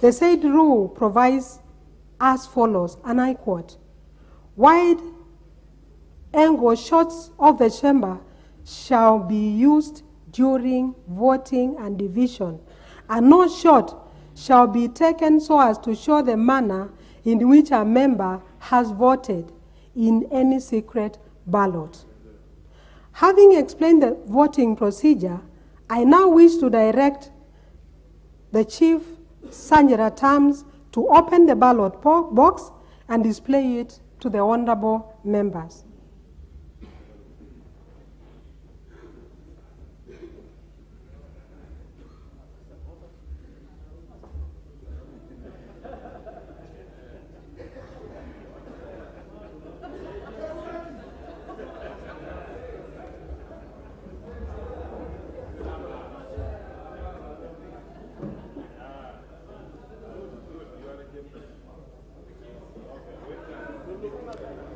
the said rule provides as follows, and I quote, "Wide angle shots of the chamber shall be used during voting and division, and no shot shall be taken so as to show the manner in which a member has voted in any secret ballot." Having explained the voting procedure, I now wish to direct the Chief Sanjara Terms to open the ballot box and display it to the honorable members.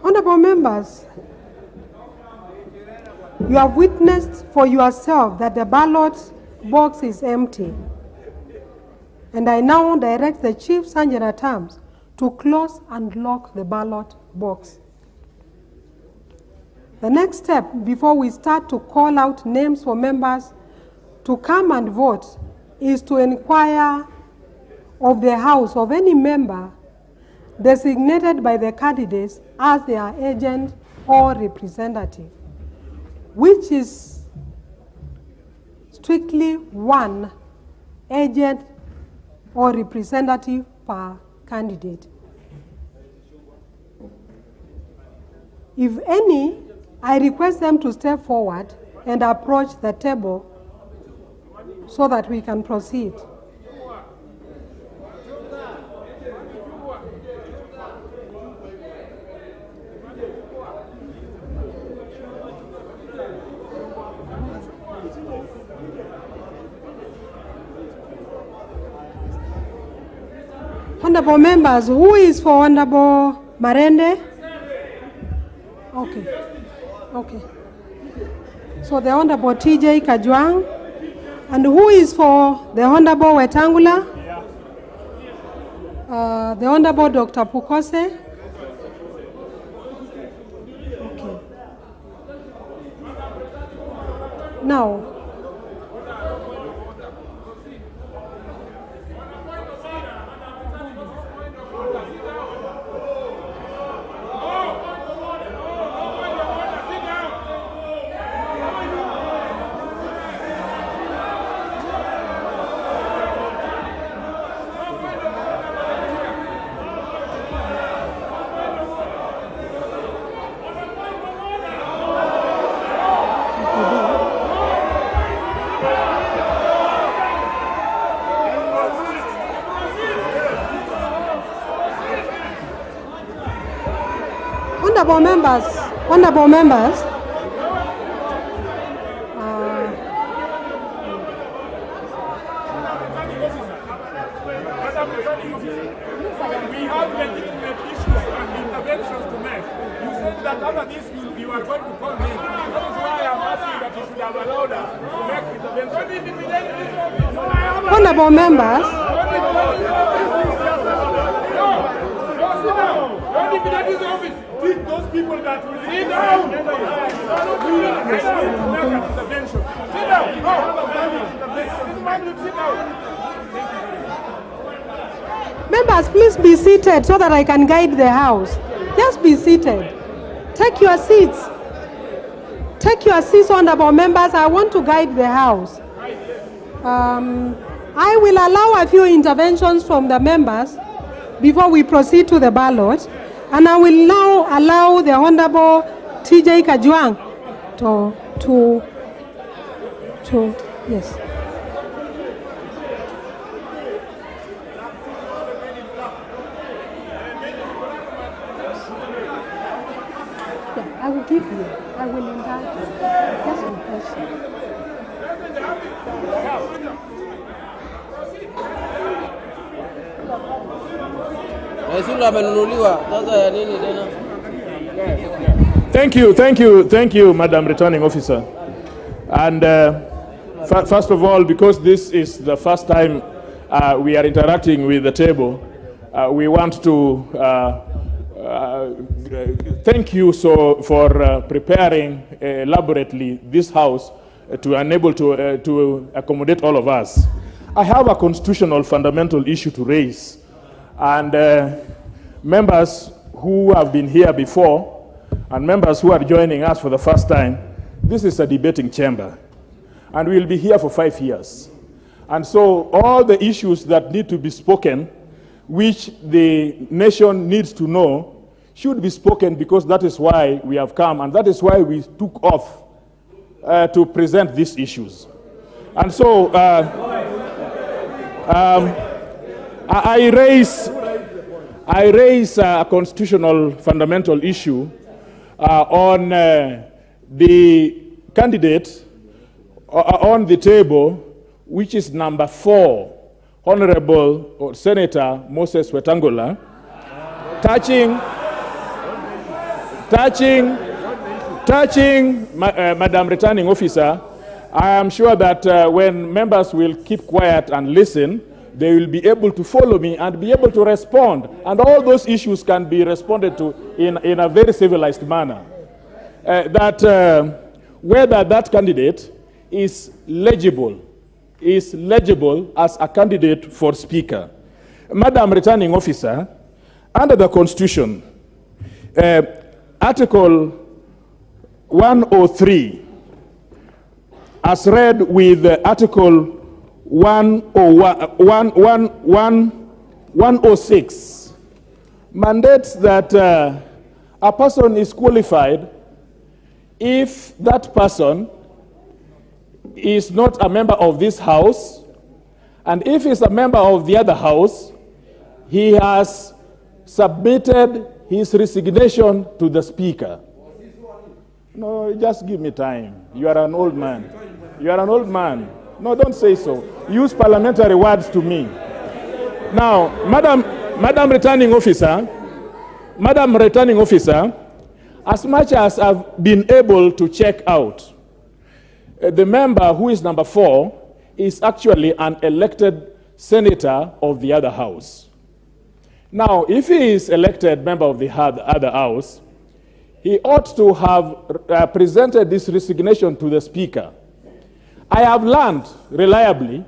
Honorable members, you have witnessed for yourself that the ballot box is empty. And I now direct the Chief Sanjara Terms to close and lock the ballot box. The next step before we start to call out names for members to come and vote is to inquire of the House of any member designated by the candidates as their agent or representative, which is strictly one agent or representative per candidate. If any, I request them to step forward and approach the table so that we can proceed. Honorable members, who is for Honorable Marende? Okay. Okay. So the Honorable TJ Kajwang. And who is for the Honorable Wetangula? The Honorable Dr. Pukose. Okay. Now, honorable members, we have legitimate issues and interventions to make. You said that after this you are going to call me. That is why I'm asking that you should have allowed us to make interventions. honorable members, those people that will sit down. Sit down. members, please be seated so that I can guide the House. Just be seated. Take your seats. Take your seats, honorable members. I want to guide the House. I will allow a few interventions from the members before we proceed to the ballot. And I will now allow the Honorable TJ Kajwang to yes. Yeah, I will give you. I will invite you. Just one question. Thank you, Madam Returning Officer. And First of all, because this is the first time we are interacting with the table, we want to thank you for preparing elaborately this house to enable to accommodate all of us. I have a constitutional fundamental issue to raise, and members who have been here before and members who are joining us for the first time, this is a debating chamber, and we will be here for 5 years. And so all the issues that need to be spoken, which the nation needs to know, should be spoken, because that is why we have come, and that is why we took off to present these issues. And so I raise a constitutional fundamental issue on the candidate on the table, which is number 4, Honorable Senator Moses Wetangula, touching Madam Returning Officer. I am sure that when members will keep quiet and listen, they will be able to follow me and be able to respond. And all those issues can be responded to in a very civilized manner. Whether that candidate is legible as a candidate for Speaker. Madam Returning Officer, under the Constitution, Article 103, as read with Article 106, mandates that a person is qualified if that person is not a member of this house, and if he's a member of the other house, he has submitted his resignation to the Speaker. No, just give me time. You are an old man. You are an old man. No, don't say so. Use parliamentary words to me. Now, Madam Returning Officer, as much as I've been able to check out, the member who is number 4 is actually an elected senator of the other house. Now, if he is elected member of the other house, he ought to have presented this resignation to the Speaker. I have learned reliably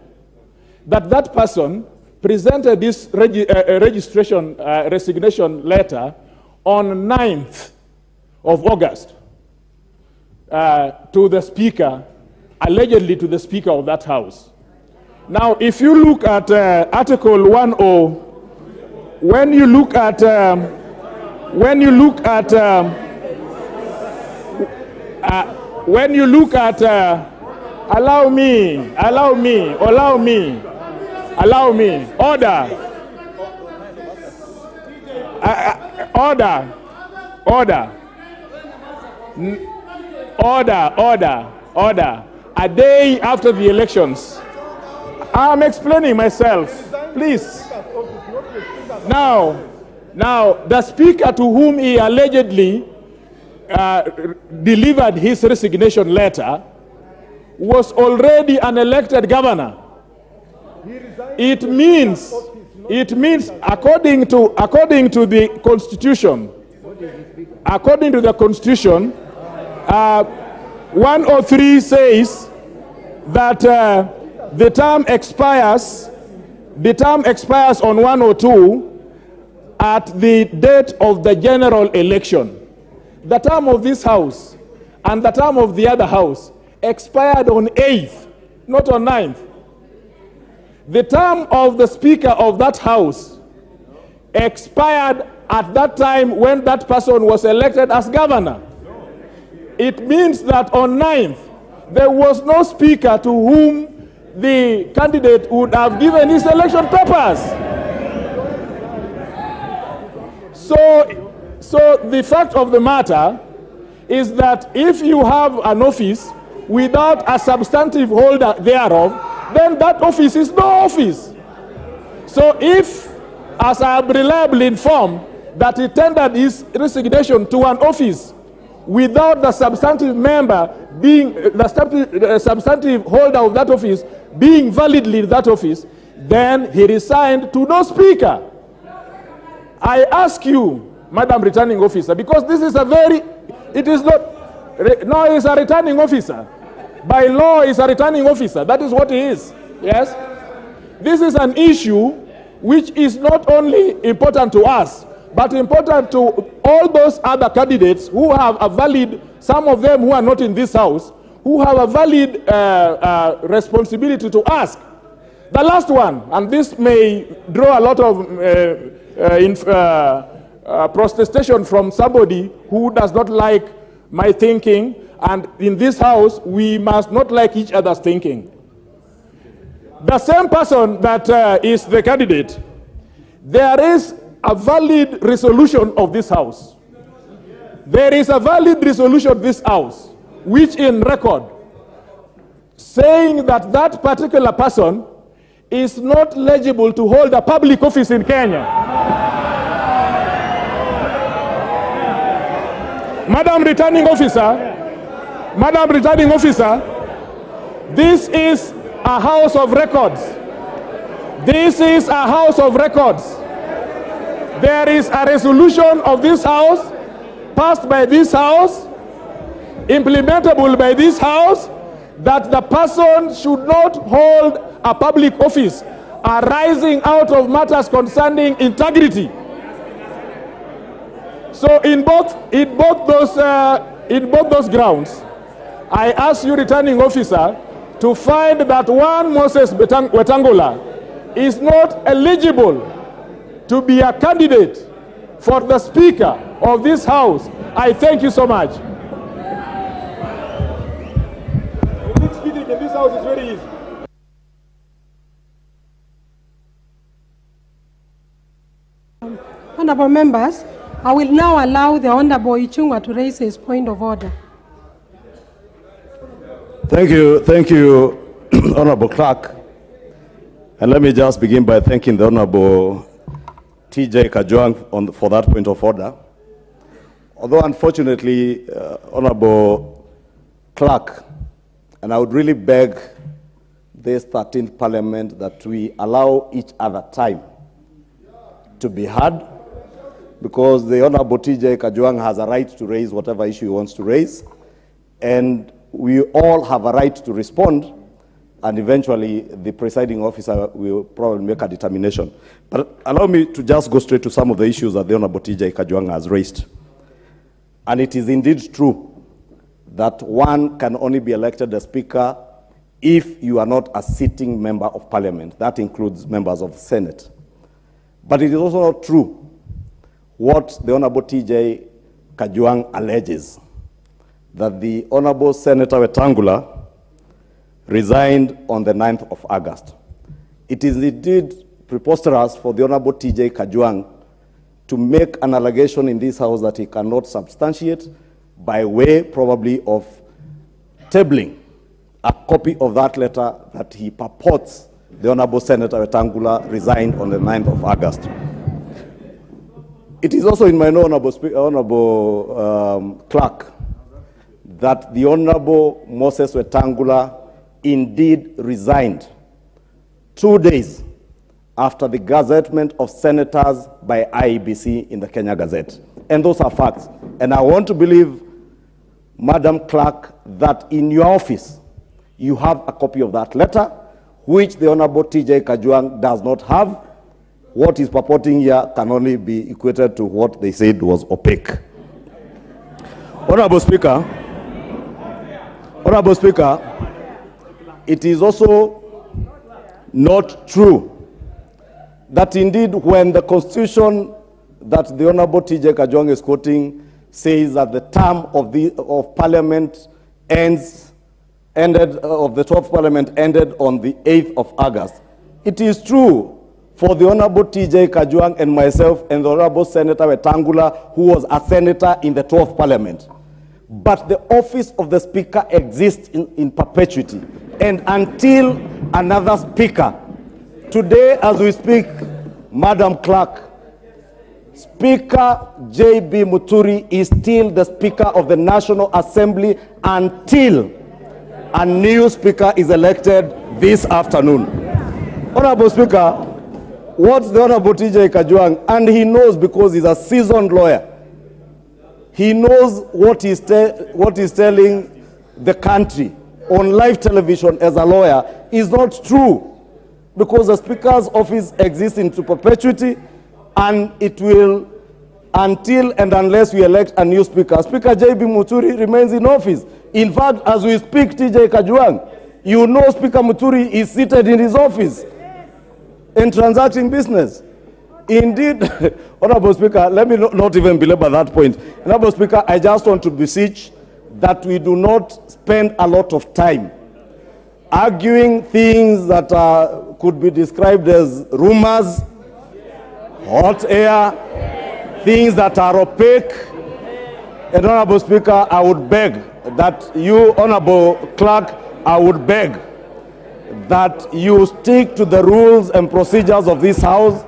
that that person presented this resignation letter on 9th of August to the Speaker, allegedly to the Speaker of that house. Now, if you look at Article 10, when you look at allow me, order. Order. A day after the elections. I'm explaining myself, please. Now, the Speaker to whom he allegedly delivered his resignation letter was already an elected governor. It means according to the Constitution, 103 says that the term expires on 102 at the date of the general election. The term of this house and the term of the other house expired on 8th, not on 9th. The term of the Speaker of that house expired at that time when that person was elected as governor. It means that on 9th, there was no Speaker to whom the candidate would have given his election papers. So the fact of the matter is that if you have an office without a substantive holder thereof, then that office is no office. So if, as I am reliably informed, that he tendered his resignation to an office without the substantive member being, the substantive holder of that office being validly in that office, then he resigned to no speaker. I ask you, Madam Returning Officer, because this is a very, it is not, no, he's a returning officer. By law, he's a returning officer. That is what he is. Yes? This is an issue which is not only important to us, but important to all those other candidates who have a valid, some of them who are not in this house, who have a valid responsibility to ask. The last one, and this may draw a lot of protestation from somebody who does not like my thinking, and in this house, we must not like each other's thinking. The same person that is the candidate, there is a valid resolution of this house. There is a valid resolution of this house, which in record, saying that that particular person is not eligible to hold a public office in Kenya. Madam Returning Officer, this is a house of records. This is a house of records. There is a resolution of this house, passed by this house, implementable by this house, that the person should not hold a public office arising out of matters concerning integrity. So in both those grounds, I ask you, Returning Officer, to find that one Moses Wetangula is not eligible to be a candidate for the Speaker of this House. I thank you so much. Speaking in this House is very easy. Honorable members, I will now allow the Honorable Ichung'wah to raise his point of order. Thank you, Honorable Clerk. And let me just begin by thanking the Honorable TJ Kajwang for that point of order. Although unfortunately, Honorable Clerk, and I would really beg this 13th Parliament that we allow each other time to be heard, because the Honorable TJ Kajwang has a right to raise whatever issue he wants to raise, and we all have a right to respond, and eventually the presiding officer will probably make a determination. But allow me to just go straight to some of the issues that the Honorable TJ Kajwang has raised. And it is indeed true that one can only be elected a speaker if you are not a sitting member of parliament. That includes members of the Senate. But it is also not true what the Honorable TJ Kajwang alleges, that the Honorable Senator Wetangula resigned on the 9th of August. It is indeed preposterous for the Honorable TJ Kajwang to make an allegation in this House that he cannot substantiate by way probably of tabling a copy of that letter that he purports the Honorable Senator Wetangula resigned on the 9th of August. It is also in my know, Honorable Clerk, that the Honorable Moses Wetangula indeed resigned 2 days after the gazettement of senators by IEBC in the Kenya Gazette. And those are facts. And I want to believe, Madam Clerk, that in your office you have a copy of that letter, which the Honorable TJ Kajwang does not have. What is purporting here can only be equated to what they said was opaque. Honorable Speaker, it is also not true that indeed when the Constitution that the Honorable TJ Kajwang is quoting says that the term of the Parliament of the 12th Parliament ended on the 8th of August. It is true for the Honorable TJ Kajwang and myself and the Honorable Senator Wetangula, who was a senator in the 12th Parliament. But the office of the Speaker exists in perpetuity. And until another Speaker, today as we speak, Madam Clerk, Speaker J.B. Muturi is still the Speaker of the National Assembly until a new Speaker is elected this afternoon. Honorable Speaker, what's the Honorable TJ Kajwang, and he knows because he's a seasoned lawyer, he knows what he's telling the country on live television as a lawyer is not true, because the Speaker's office exists into perpetuity, and it will until and unless we elect a new Speaker. Speaker J.B. Muturi remains in office. In fact, as we speak, TJ Kajwang, you know Speaker Muturi is seated in his office and transacting business. Indeed, Honorable Speaker, let me not even belabor that point. Honorable Speaker, I just want to beseech that we do not spend a lot of time arguing things that could be described as rumors, hot air, things that are opaque. And Honorable Speaker, I would beg that you, Honorable Clerk, I would beg that you stick to the rules and procedures of this House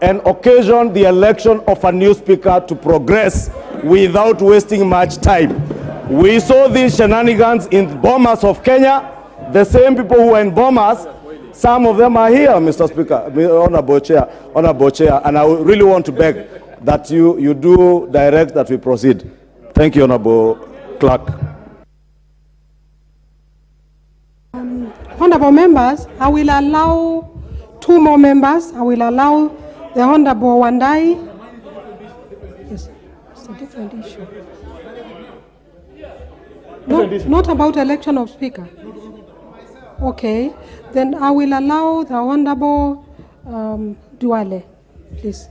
and occasion the election of a new Speaker to progress without wasting much time. We saw these shenanigans in Bomas of Kenya. The same people who are in Bomas, some of them are here, Mr. Speaker, Honorable Chair, and I really want to beg that you do direct that we proceed. Thank you, Honorable Clerk. Honorable members, I will allow two more members. I will allow the Honorable Wandai. Yes, it's a different issue. Not about election of Speaker. Okay, then I will allow the Honorable Duale, please.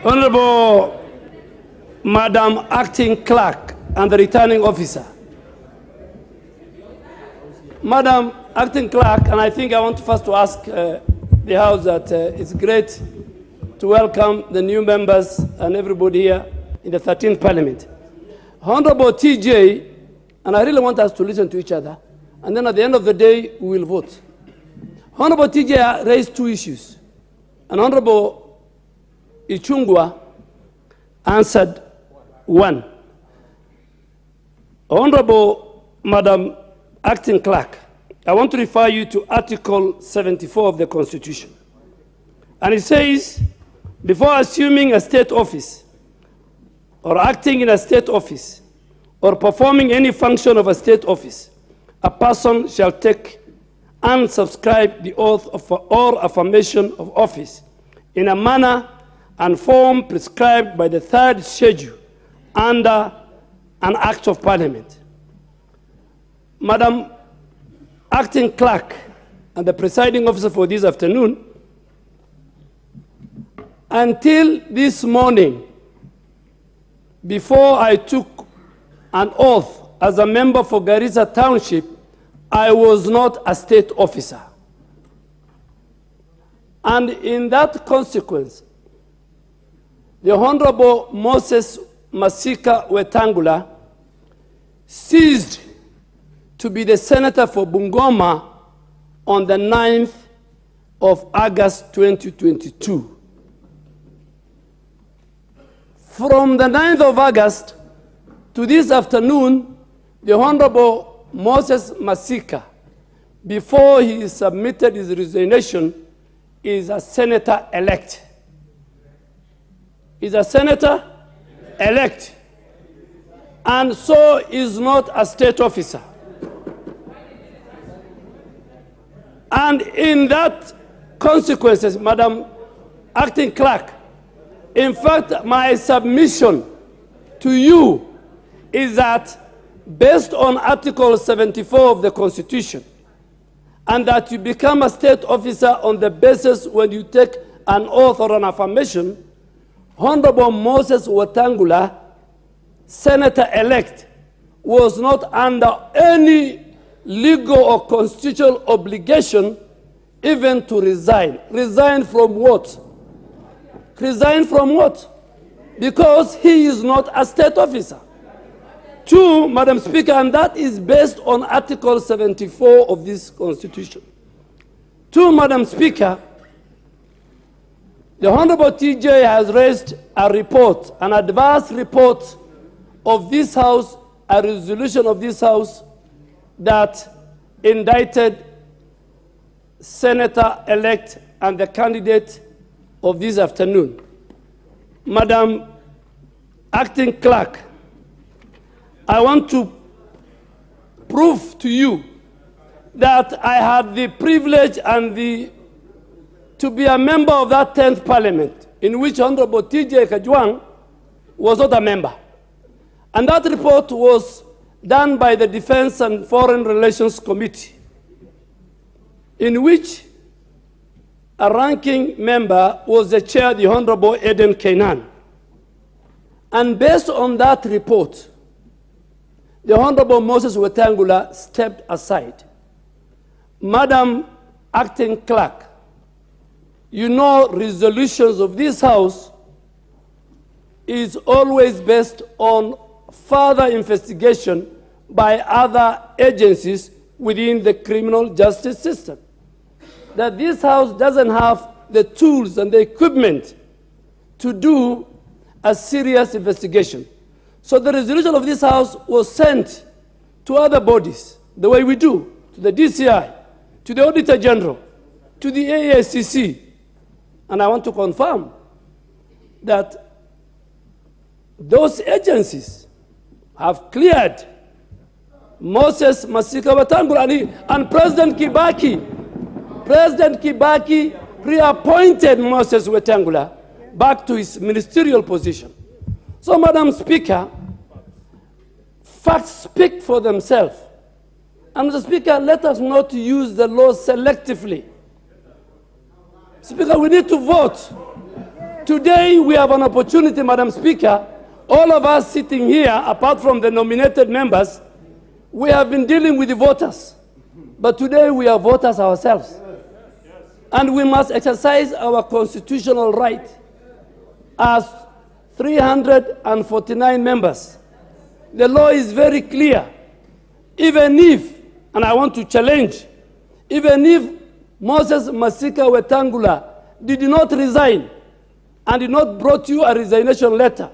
Honorable Madam Acting Clerk and the Returning Officer. Madam Acting Clerk, and I think I want first to ask the House that it's great to welcome the new members and everybody here in the 13th Parliament. Honorable TJ, and I really want us to listen to each other, and then at the end of the day, we will vote. Honorable TJ raised two issues, and Honorable Ichungwa answered one. Honorable Madam Acting Clerk, I want to refer you to Article 74 of the Constitution. And it says, before assuming a state office, or acting in a state office, or performing any function of a state office, a person shall take and subscribe the oath of or affirmation of office in a manner and form prescribed by the third schedule under an Act of Parliament. Madam Acting Clerk and the presiding officer for this afternoon, until this morning, before I took an oath as a member for Garissa Township, I was not a state officer. And in that consequence, the Honorable Moses Masika Wetangula ceased to be the senator for Bungoma on the 9th of August 2022. From the 9th of August to this afternoon, the Honorable Moses Masika, before he submitted his resignation, is a senator-elect. Is a senator-elect, and so is not a state officer. And in that consequences, Madam Acting Clerk, in fact, my submission to you is that based on Article 74 of the Constitution, and that you become a state officer on the basis when you take an oath or an affirmation, Honorable Moses Wetangula, senator-elect, was not under any legal or constitutional obligation even to resign. Resign from what? Resign from what? Because he is not a state officer. Two, Madam Speaker, and that is based on Article 74 of this Constitution. Two, Madam Speaker, the Honorable TJ has raised a report, an adverse report of this House, a resolution of this House that indicted Senator-elect and the candidate of this afternoon. Madam Acting Clerk, I want to prove to you that I had the privilege and to be a member of that 10th Parliament, in which Honorable TJ Kajwang was not a member. And that report was done by the Defense and Foreign Relations Committee, in which a ranking member was the chair, the Honorable Eden Kainan. And based on that report, the Honorable Moses Wetangula stepped aside. Madam Acting Clerk, you know resolutions of this House is always based on further investigation by other agencies within the criminal justice system. That this House doesn't have the tools and the equipment to do a serious investigation. So the resolution of this House was sent to other bodies, the way we do, to the DCI, to the Auditor General, to the AACC. And I want to confirm that those agencies have cleared Moses Masika Wetangula and President Kibaki reappointed Moses Wetangula back to his ministerial position. So, Madam Speaker, facts speak for themselves. And Mr. Speaker, let us not use the law selectively. Speaker, we need to vote. Today, we have an opportunity, Madam Speaker. All of us sitting here, apart from the nominated members, we have been dealing with the voters. But today, we are voters ourselves. And we must exercise our constitutional right as 349 members. The law is very clear. Even if, and I want to challenge, even if Moses Masika Wetangula did not resign and did not brought you a resignation letter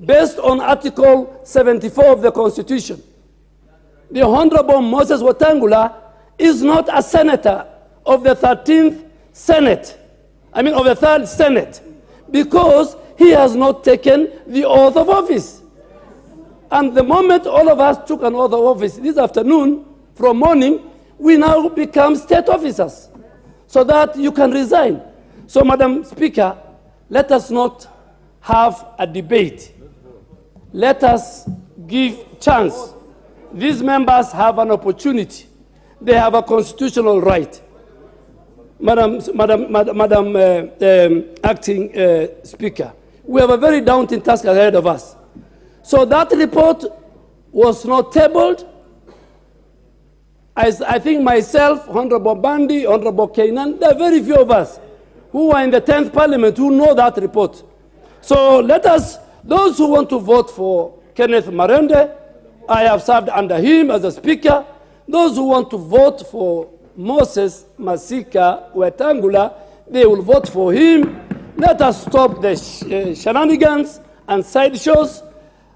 based on Article 74 of the Constitution, the Honorable Moses Wetangula is not a senator of the 13th Senate, of the 3rd Senate, because he has not taken the oath of office. And the moment all of us took an oath of office this afternoon, from morning, we now become state officers, so that you can resign. So, Madam Speaker, let us not have a debate. Let us give chance. These members have an opportunity. They have a constitutional right. Madam Acting Speaker, we have a very daunting task ahead of us. So that report was not tabled. I think myself, Honorable Bandi, Honorable Kainan, there are very few of us who are in the 10th Parliament who know that report. So let us, those who want to vote for Kenneth Marende, I have served under him as a speaker. Those who want to vote for Moses Masika Wetangula, they will vote for him. Let us stop the shenanigans and sideshows.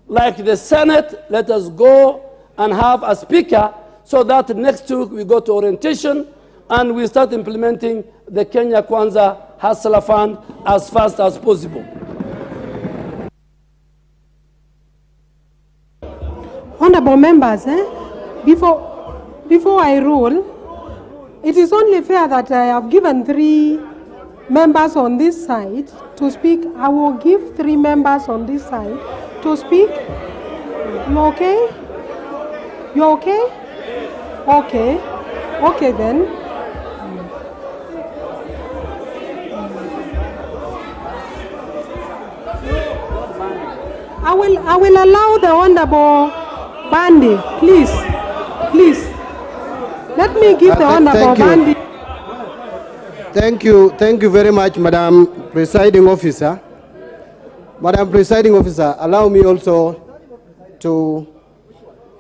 Like the Senate, let us go and have a speaker so that next week we go to orientation and we start implementing the Kenya Kwanza Hustler Fund as fast as possible. Honorable members, before I rule, it is only fair that I have given 3 members on this side to speak. I will give 3 members on this side to speak. You okay? You okay? Okay. Okay then. I will allow the Honorable Bandi, please. Let me give the Honorable Bandi. Thank you very much, Madam Presiding Officer. Madam Presiding Officer, allow me also to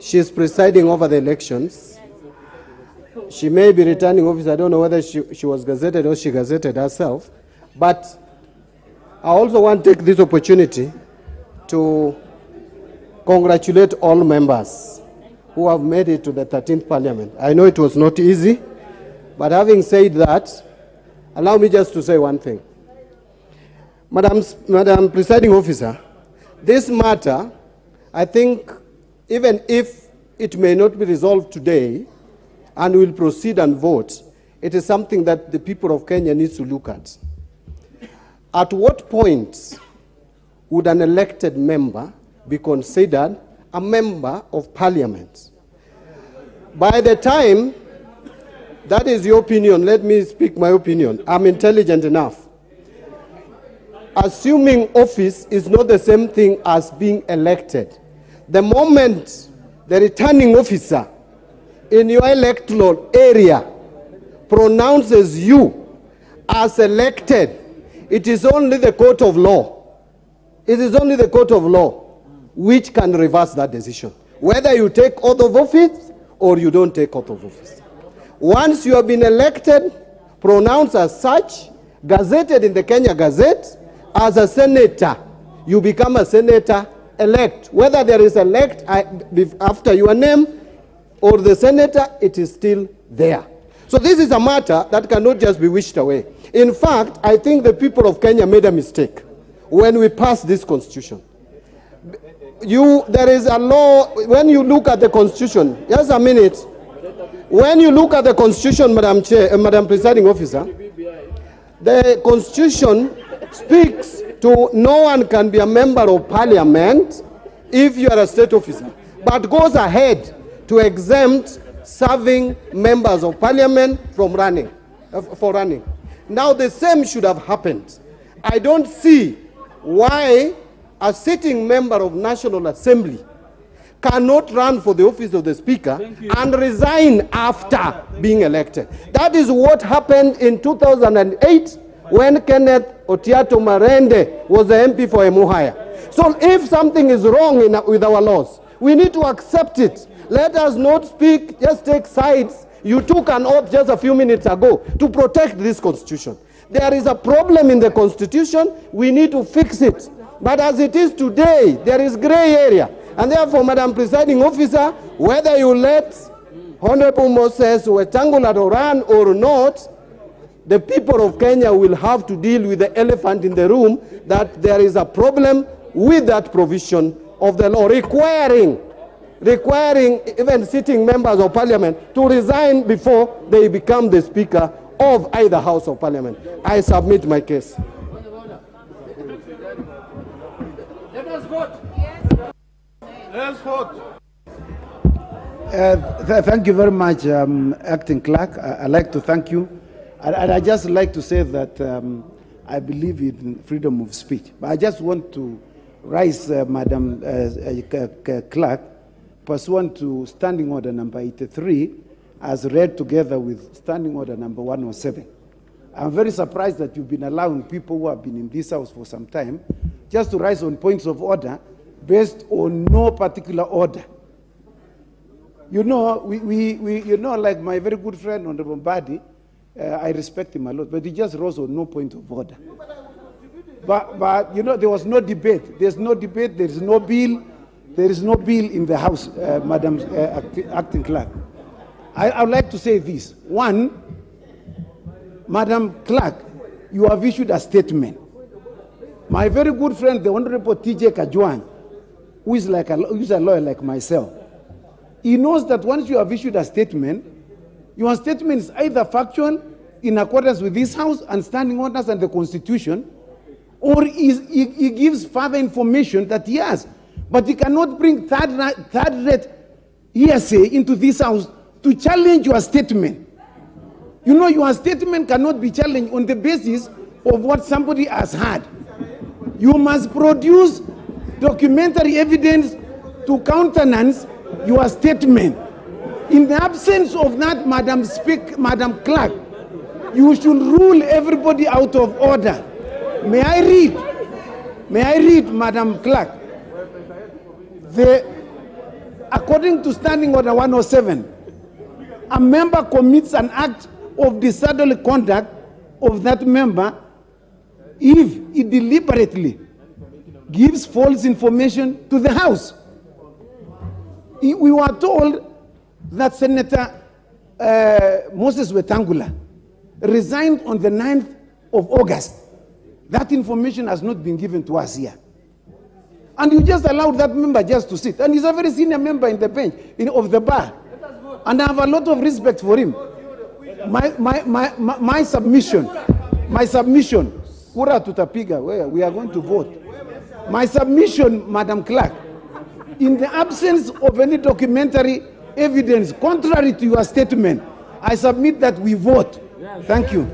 She's presiding over the elections. She may be returning officer. I don't know whether she was gazetted or she gazetted herself. But I also want to take this opportunity to congratulate all members who have made it to the 13th Parliament. I know it was not easy, but having said that, allow me just to say one thing. Madam Presiding Officer, this matter, I think, even if it may not be resolved today, and we'll proceed and vote, it is something that the people of Kenya need to look at. At what point would an elected member be considered a member of Parliament? By the time, that is your opinion, let me speak my opinion. I'm intelligent enough. Assuming office is not the same thing as being elected. The moment the returning officer in your electoral area pronounces you as elected, it is only the court of law. It is only the court of law which can reverse that decision, whether you take oath of office or you don't take oath of office. Once you have been elected, pronounced as such, gazetted in the Kenya Gazette, as a senator, you become a senator-elect. Whether there is elect after your name or the senator, it is still there. So this is a matter that cannot just be wished away. In fact, I think the people of Kenya made a mistake when we passed this constitution. There is a law, when you look at the constitution, just a minute. When you look at the constitution, Madam Presiding Officer, the constitution speaks to no one can be a member of Parliament if you are a state officer, but goes ahead to exempt serving members of Parliament from running. Now the same should have happened. I don't see why a sitting member of National Assembly cannot run for the office of the Speaker and resign after being elected. That is what happened in 2008 when Kenneth Otiato Marende was the MP for Emuhaya. So if something is wrong with our laws, we need to accept it. Let us not speak, just take sides. You took an oath just a few minutes ago to protect this constitution. There is a problem in the constitution, we need to fix it. But as it is today, there is gray area. And therefore, Madam Presiding Officer, whether you let Honorable Moses Wetangula run or not, the people of Kenya will have to deal with the elephant in the room, that there is a problem with that provision of the law requiring even sitting members of Parliament to resign before they become the Speaker of either House of Parliament. I submit my case. Let us vote. Let's vote. Thank you very much, Acting Clerk. I'd like to thank you. And I just like to say that I believe in freedom of speech. But I just want to raise, Madam Clerk, pursuant to Standing Order number 83, as read together with Standing Order number 107. I'm very surprised that you've been allowing people who have been in this house for some time just to rise on points of order based on no particular order. You know, you know, like my very good friend, Honorable Mbadi, I respect him a lot, but he just rose on no point of order. But you know, there was no debate. There's no debate. There is no bill. There is no bill in the House, Madam Acting Clerk. I would like to say this. One, Madam Clerk, you have issued a statement. My very good friend, the Honorable TJ Kajwang, who is a lawyer like myself, he knows that once you have issued a statement, your statement is either factual, in accordance with this House and Standing Orders and the Constitution, or he gives further information that he has. But he cannot bring third-rate hearsay into this House to challenge your statement. You know, your statement cannot be challenged on the basis of what somebody has heard. You must produce documentary evidence to countenance your statement. In the absence of that, Madam Clerk, you should rule everybody out of order. May I read, Madam Clerk? according to Standing Order 107, a member commits an act of disorderly conduct of that member if he deliberately gives false information to the House. We were told that Senator Moses Wetangula resigned on the 9th of August. That information has not been given to us here. And you just allowed that member just to sit. And he's a very senior member in the bench, of the bar. And I have a lot of respect for him. My submission, kura tutapiga, where we are going to vote. My submission, Madam Clerk, in the absence of any documentary evidence contrary to your statement, I submit that we vote. Thank you.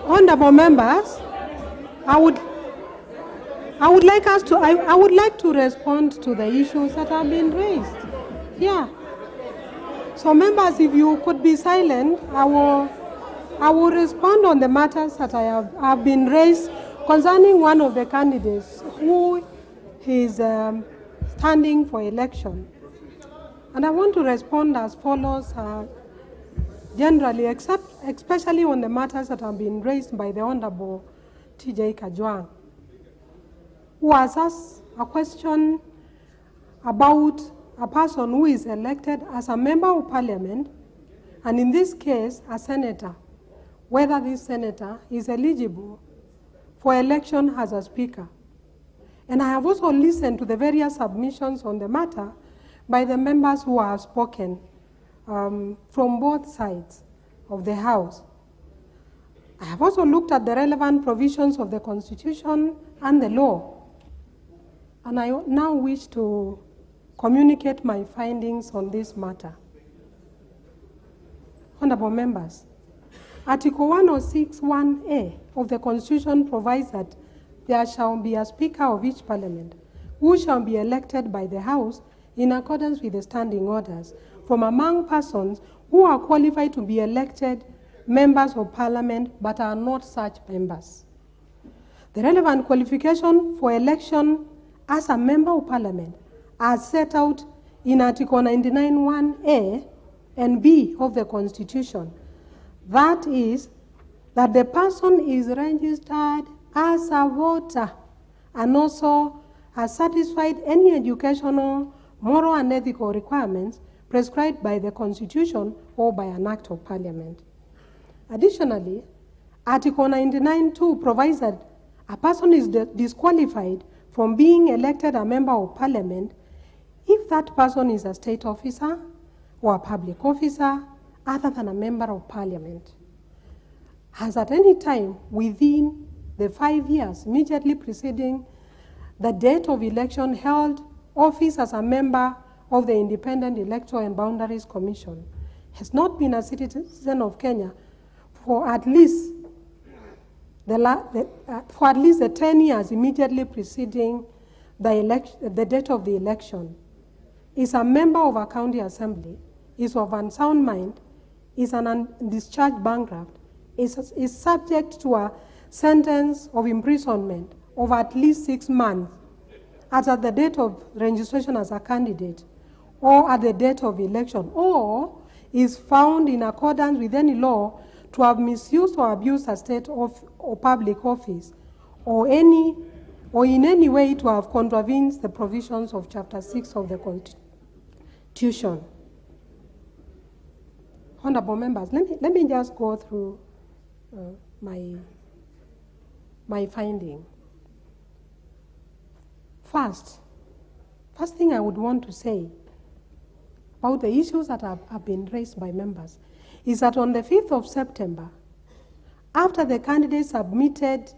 Honorable members, I would like to respond to the issues that have been raised. Yeah. So members, if you could be silent, I will respond on the matters that have been raised concerning one of the candidates who is standing for election. And I want to respond as follows, generally, especially on the matters that have been raised by the Honorable TJ Kajwang, who has asked a question about a person who is elected as a member of parliament, and in this case, a senator, whether this senator is eligible for election as a speaker. And I have also listened to the various submissions on the matter by the members who have spoken from both sides of the House. I have also looked at the relevant provisions of the Constitution and the law, and I now wish to communicate my findings on this matter. Honorable members, Article 106(1)(a) of the Constitution provides that there shall be a Speaker of each Parliament who shall be elected by the House in accordance with the standing orders from among persons who are qualified to be elected members of Parliament but are not such members. The relevant qualification for election as a member of Parliament as set out in Article 99(1)(a) and (b) of the Constitution. That is, that the person is registered as a voter and also has satisfied any educational, moral, and ethical requirements prescribed by the Constitution or by an Act of Parliament. Additionally, Article 99(2) provides that a person is disqualified from being elected a member of Parliament if that person is a state officer or a public officer other than a member of Parliament has at any time within the 5 years immediately preceding the date of election held office as a member of the Independent Electoral and Boundaries Commission, has not been a citizen of Kenya for at least the 10 years immediately preceding the date of the election, is a member of a county assembly, is of unsound mind, is an undischarged bankrupt, is subject to a sentence of imprisonment of at least 6 months as at the date of registration as a candidate or at the date of election, or is found in accordance with any law to have misused or abused a state or public office, or in any way to have contravened the provisions of Chapter 6 of the Constitution. Honorable members, let me just go through my finding. First thing I would want to say about the issues that have been raised by members is that on the 5th of September, after the candidate submitted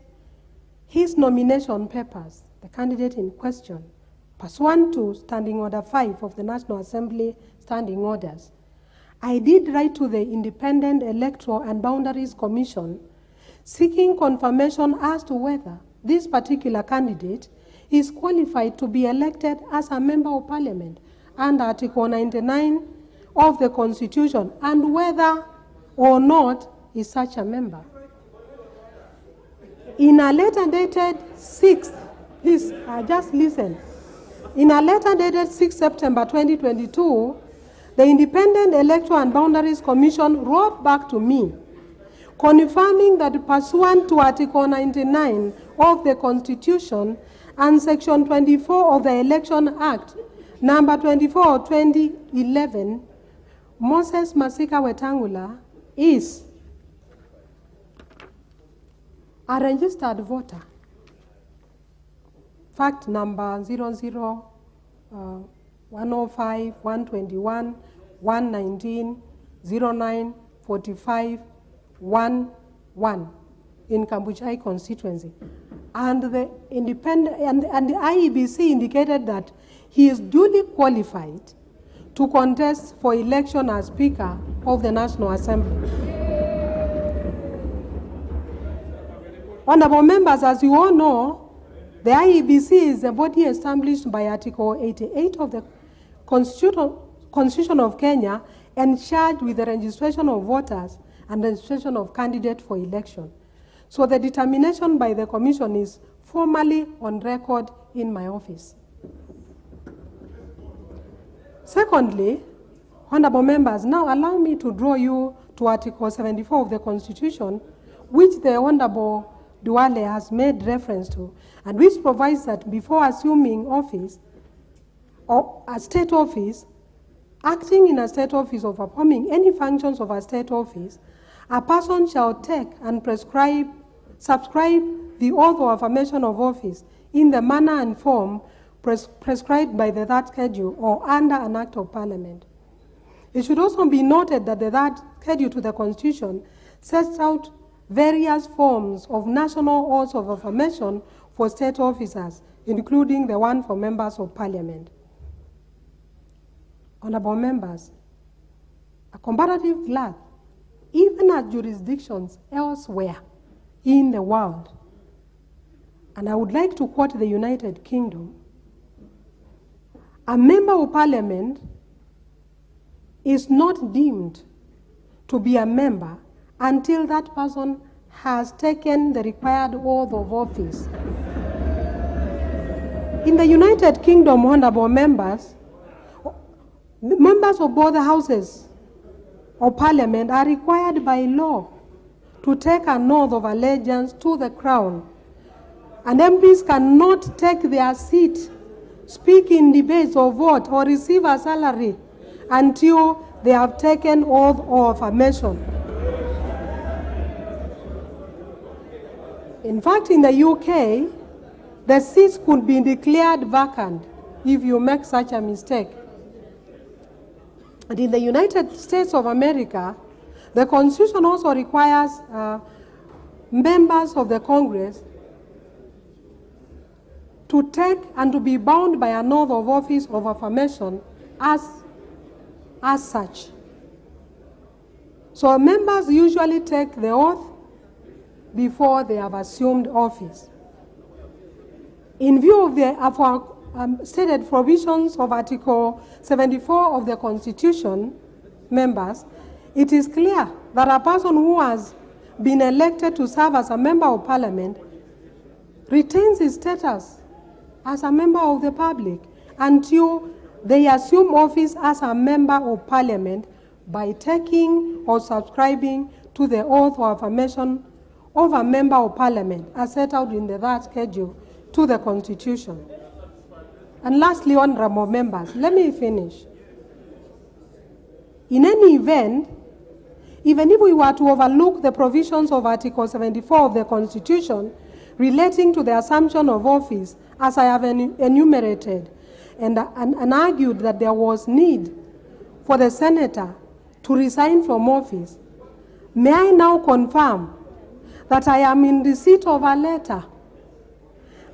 his nomination papers, the candidate in question, pursuant to Standing Order 5 of the National Assembly Standing Orders, I did write to the Independent Electoral and Boundaries Commission seeking confirmation as to whether this particular candidate is qualified to be elected as a member of Parliament under Article 99 of the Constitution, and whether or not is such a member. In a letter dated 6th, please just listen. In a letter dated 6 September 2022, the Independent Electoral and Boundaries Commission wrote back to me, confirming that pursuant to Article 99 of the Constitution and Section 24 of the Election Act, number 24 of 2011, Moses Masika Wetangula is a registered voter. Fact number 105, 121, 119, 09, 45, 11 in Kambuchai constituency. And the independent and the IEBC indicated that he is duly qualified to contest for election as Speaker of the National Assembly. Honorable members, as you all know, the IEBC is a body established by Article 88 of the Constitution of Kenya and charged with the registration of voters and registration of candidates for election. So the determination by the Commission is formally on record in my office. Secondly, honorable members, now allow me to draw you to Article 74 of the Constitution, which the Honorable Duale has made reference to, and which provides that before assuming office or a state office, acting in a state office or performing any functions of a state office, a person shall take and subscribe the oath or affirmation of office in the manner and form prescribed by the third schedule or under an act of parliament. It should also be noted that the third schedule to the Constitution sets out various forms of national oaths of affirmation for state officers, including the one for members of parliament. Honorable members, a comparative glance, even at jurisdictions elsewhere in the world, and I would like to quote the United Kingdom, a member of parliament is not deemed to be a member until that person has taken the required oath of office. In the United Kingdom, honorable members, members of both houses of parliament are required by law to take an oath of allegiance to the crown, and MPs cannot take their seat, speak in debates or vote or receive a salary until they have taken oath of affirmation. In fact, in the UK, the seats could be declared vacant if you make such a mistake. And in the United States of America, the Constitution also requires members of the Congress to take and to be bound by an oath of office of affirmation as such. So members usually take the oath before they have assumed office. In view of the stated provisions of Article 74 of the Constitution, members, it is clear that a person who has been elected to serve as a member of parliament retains his status as a member of the public until they assume office as a member of parliament by taking or subscribing to the oath or affirmation of a member of parliament as set out in the third schedule to the Constitution. And lastly, honorable members, let me finish. In any event, even if we were to overlook the provisions of Article 74 of the Constitution relating to the assumption of office, as I have enumerated, and argued that there was need for the senator to resign from office, may I now confirm that I am in receipt of a letter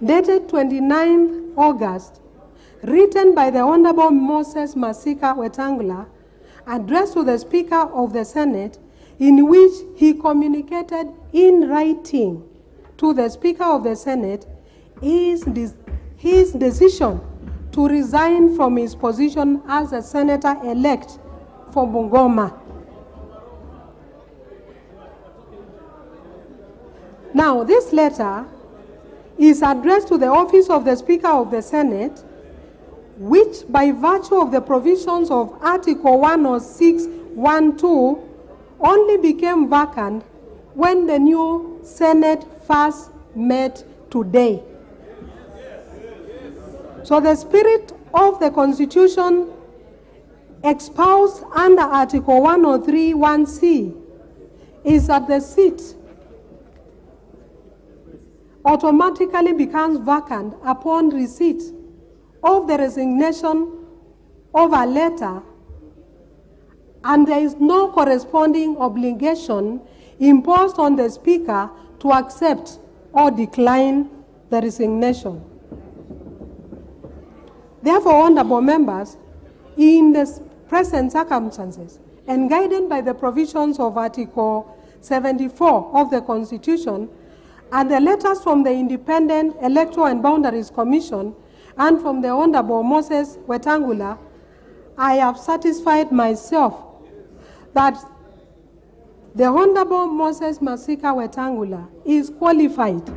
dated 29th August, written by the Honorable Moses Masika Wetangula, addressed to the Speaker of the Senate, in which he communicated in writing to the Speaker of the Senate his decision to resign from his position as a senator-elect for Bungoma. Now, this letter is addressed to the office of the Speaker of the Senate, which by virtue of the provisions of Article 106(1)(2) only became vacant when the new Senate first met today. So the spirit of the Constitution espoused under Article 103(1)(c) is that the seat automatically becomes vacant upon receipt of the resignation of a letter, and there is no corresponding obligation imposed on the Speaker to accept or decline the resignation. Therefore, honorable members, in the present circumstances and guided by the provisions of Article 74 of the Constitution and the letters from the Independent Electoral and Boundaries Commission and from the Honorable Moses Wetangula, I have satisfied myself that the Honorable Moses Masika Wetangula is qualified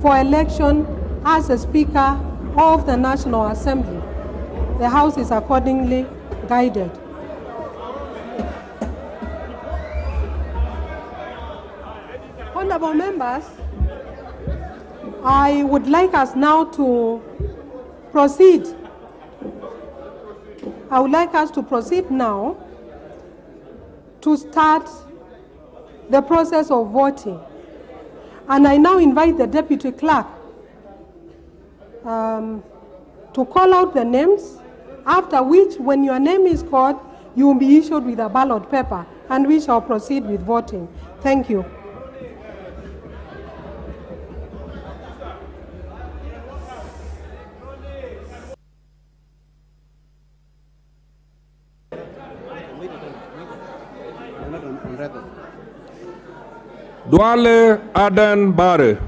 for election as a Speaker of the National Assembly. The House is accordingly guided. Honorable members, I would like us now to proceed. I would like us to proceed now to start the process of voting. And I now invite the Deputy Clerk to call out the names, after which, when your name is called, you will be issued with a ballot paper, and we shall proceed with voting. Thank you. Duale Aden Bare.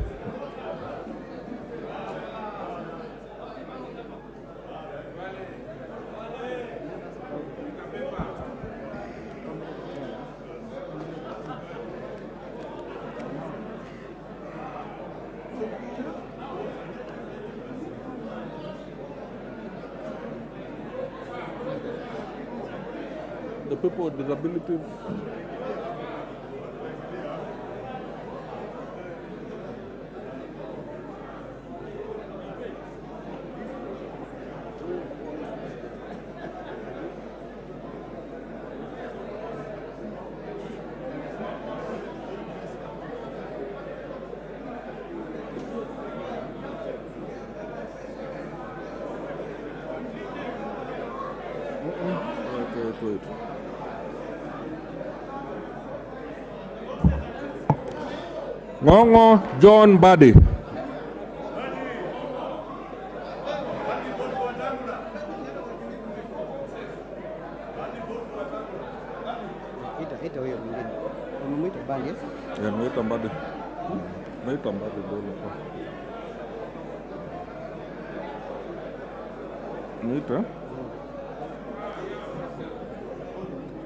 The people with disabilities. Wait. Ngongo John Buddy. Ita huyo mwingine. Umemwita Buddy? Mwita Buddy. Mwita Buddy dole. Mwita.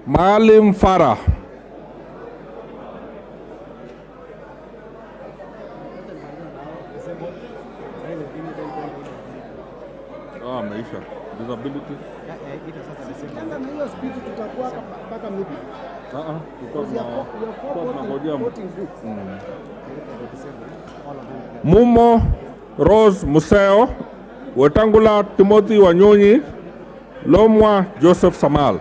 Maalim Farah. Maisha. Disability. Mumo Rose Museo, Wetangula Timothy Wanyonyi, Lomwa Joseph Samal.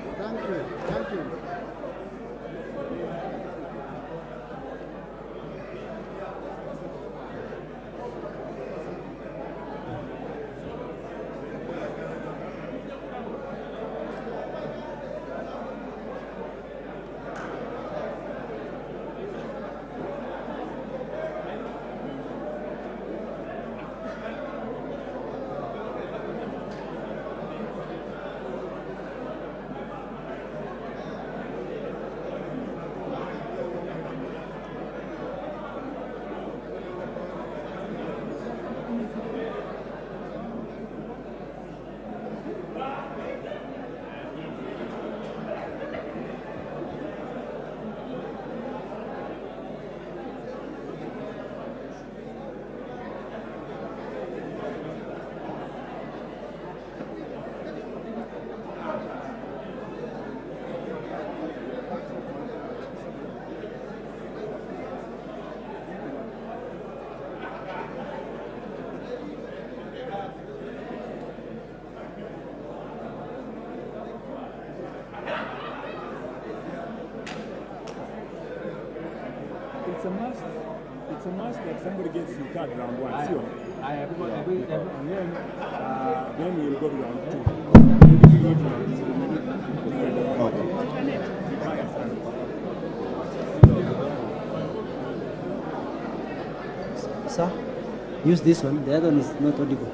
It's a must. It's a must that somebody gets the card round one. Sure. And then we'll go to round two. Sir, use this one. The other one is not audible.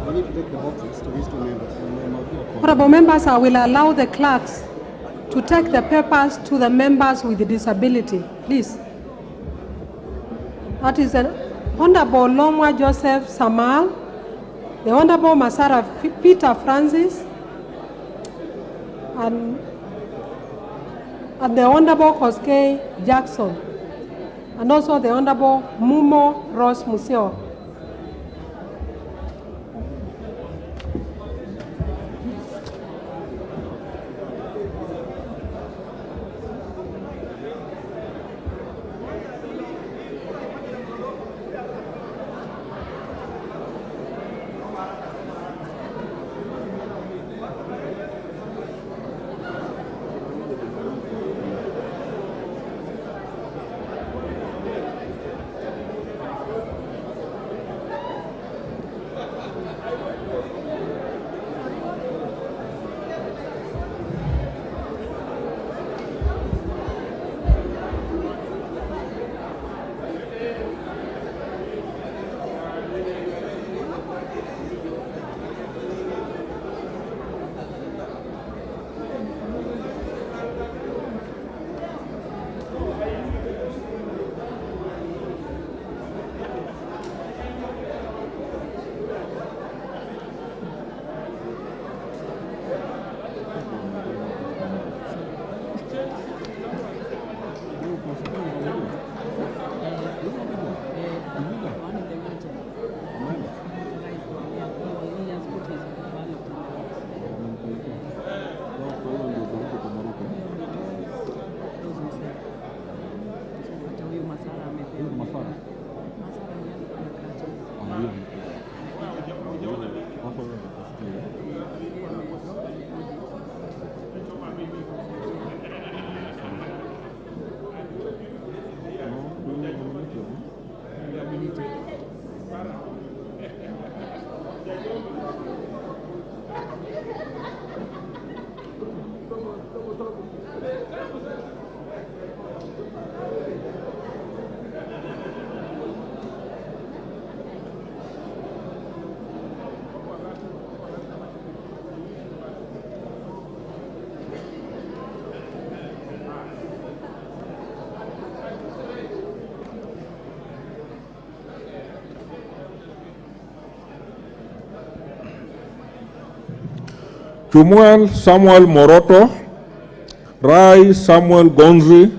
We need to take the boxes to these two members. Honorable members, I will allow the clerks to take the papers to the members with disability, please. That is the Honorable Lomwa Joseph Samal, the Honorable Masara Peter Francis, and the Honorable Koskei Jackson, and also the Honorable Mumo Ross Museo. Chumuel Samuel Moroto, Rai Samuel Gonzi,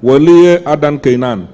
Walie Adan Keinan.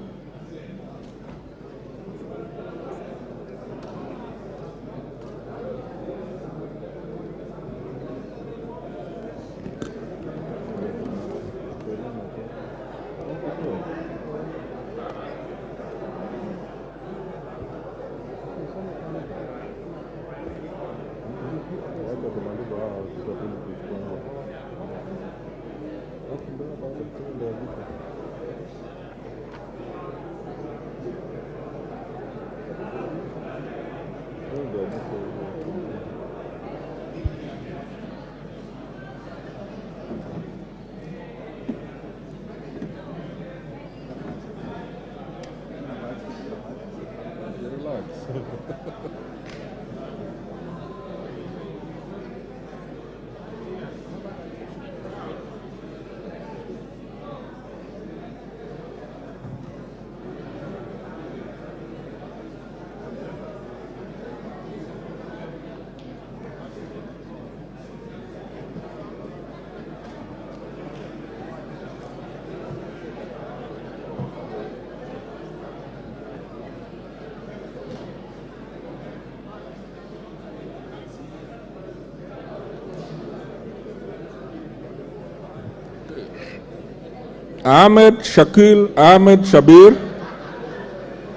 Ahmed Shakil Ahmed Shabir,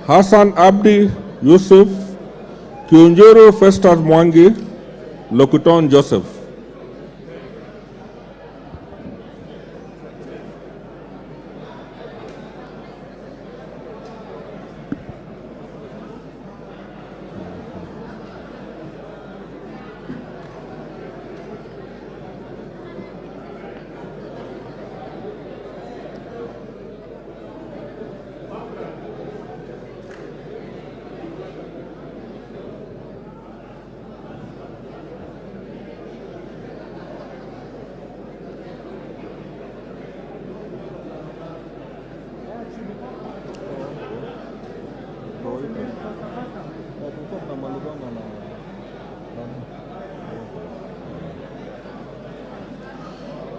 Hassan Abdi Yusuf, Kiunjuru Festus Mwangi, Lokuton Joseph.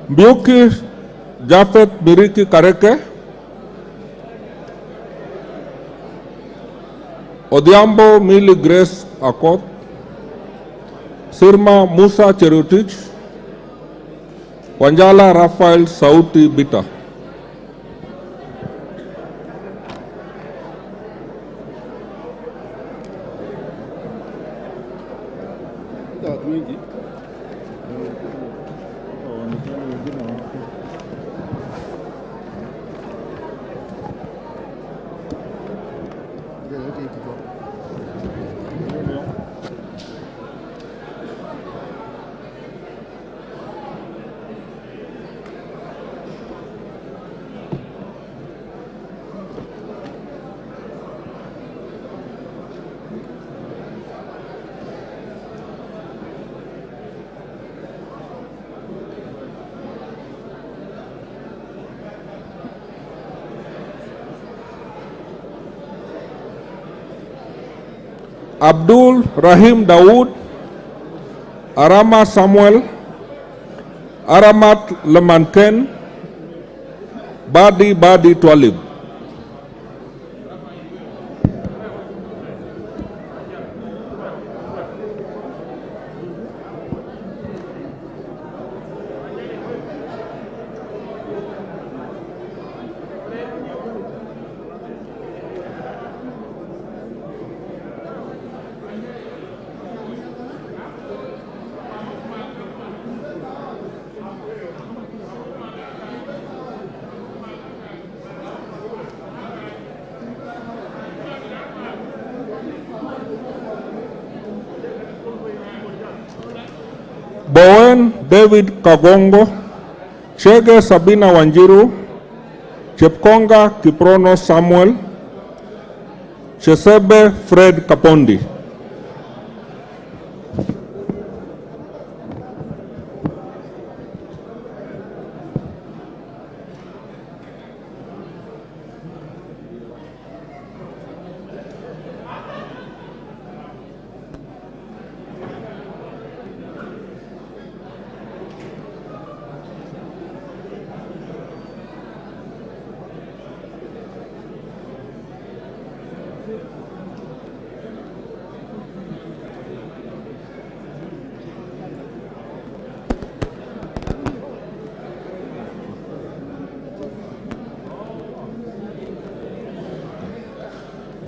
Mbiuki Jafet Miriki Kareke, Odhiambo Mili Grace Akot, Sirma Musa Cherutich, Wanjala Rafael Sauti Bita. Abdul Rahim Dawood, Arama Samuel, Aramat Lemanken, Badi Twalib. Bowen David Kagongo, Chege Sabina Wanjiru, Chepkonga Kiprono Samuel, Chesebe Fred Kapondi.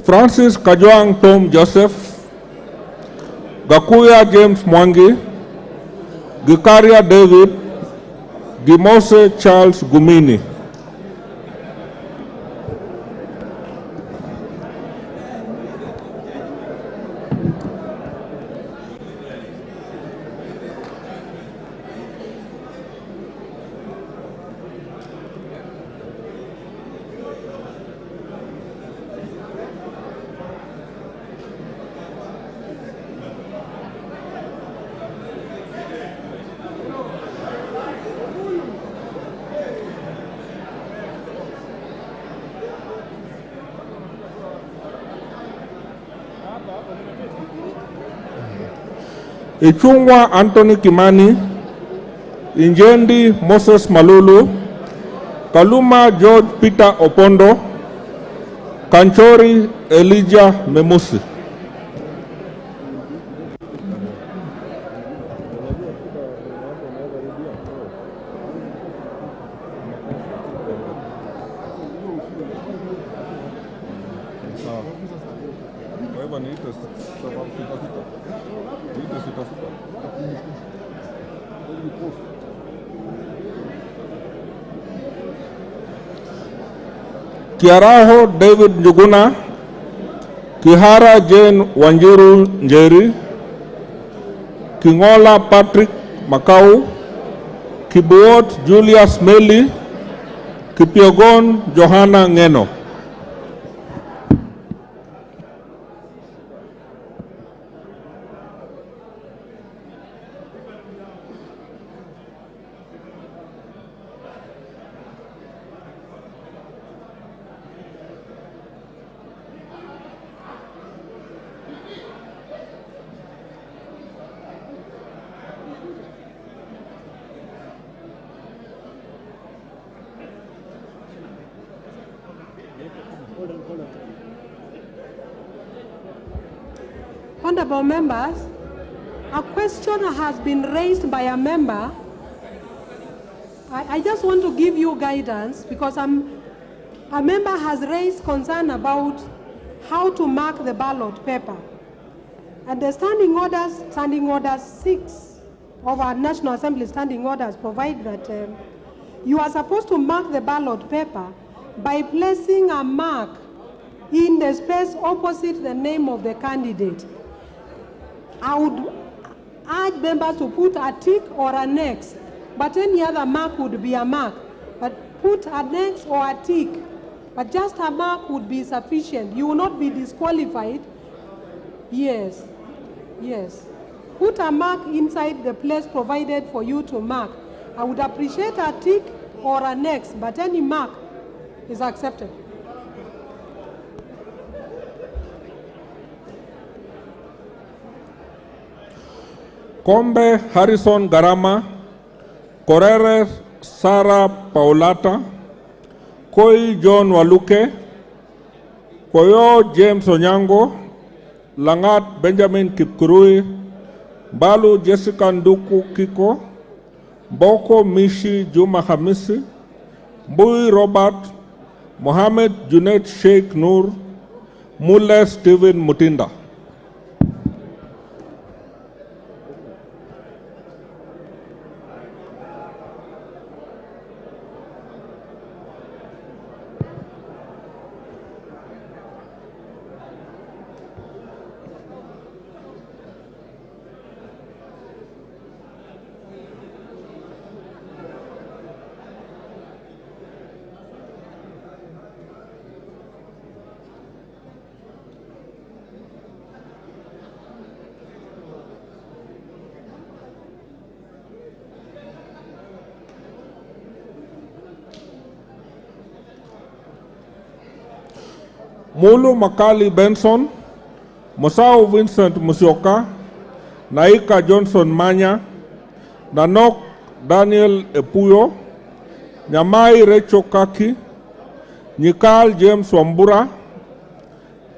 Francis Kajwang Tom Joseph, Gakuya James Mwangi, Gikaria David, Gimose Charles Gumini. Ichungwa Anthony Kimani, Injendi Moses Malulu, Kaluma George Peter Opondo, Kanchori Elijah Memusi. Sasa niite sita. Niite sita. Kiaraho David Njuguna, Kihara Jane Wanjiru Njeri, Kingola Patrick Makau, Kibuot Julius Meli, Kipiogon Johanna Ngeno. Honorable members, a question has been raised by a member. I just want to give you guidance because a member has raised concern about how to mark the ballot paper. And the standing orders 6 of our National Assembly standing orders provide that you are supposed to mark the ballot paper by placing a mark in the space opposite the name of the candidate. I would urge members to put a tick or an X, but any other mark would be a mark. But put an X or a tick, but just a mark would be sufficient. You will not be disqualified. Yes. Put a mark inside the place provided for you to mark. I would appreciate a tick or an X, but any mark is accepted. Kombe Harrison Garama, Korere Sara Paulata, Koi John Waluke, Koyo James Onyango, Langat Benjamin Kipkurui, Balu Jessica Nduku Kiko, Boko Mishi Juma Hamisi, Mbui Robert, Mohamed Junaid Sheikh Nur, Mule Stephen Mutinda. Mulu Makali Benson, Musau Vincent Musioka, Naika Johnson Manya, Nanok Daniel Epuyo, Nyamai Recho Kaki, Nyikal James Wambura,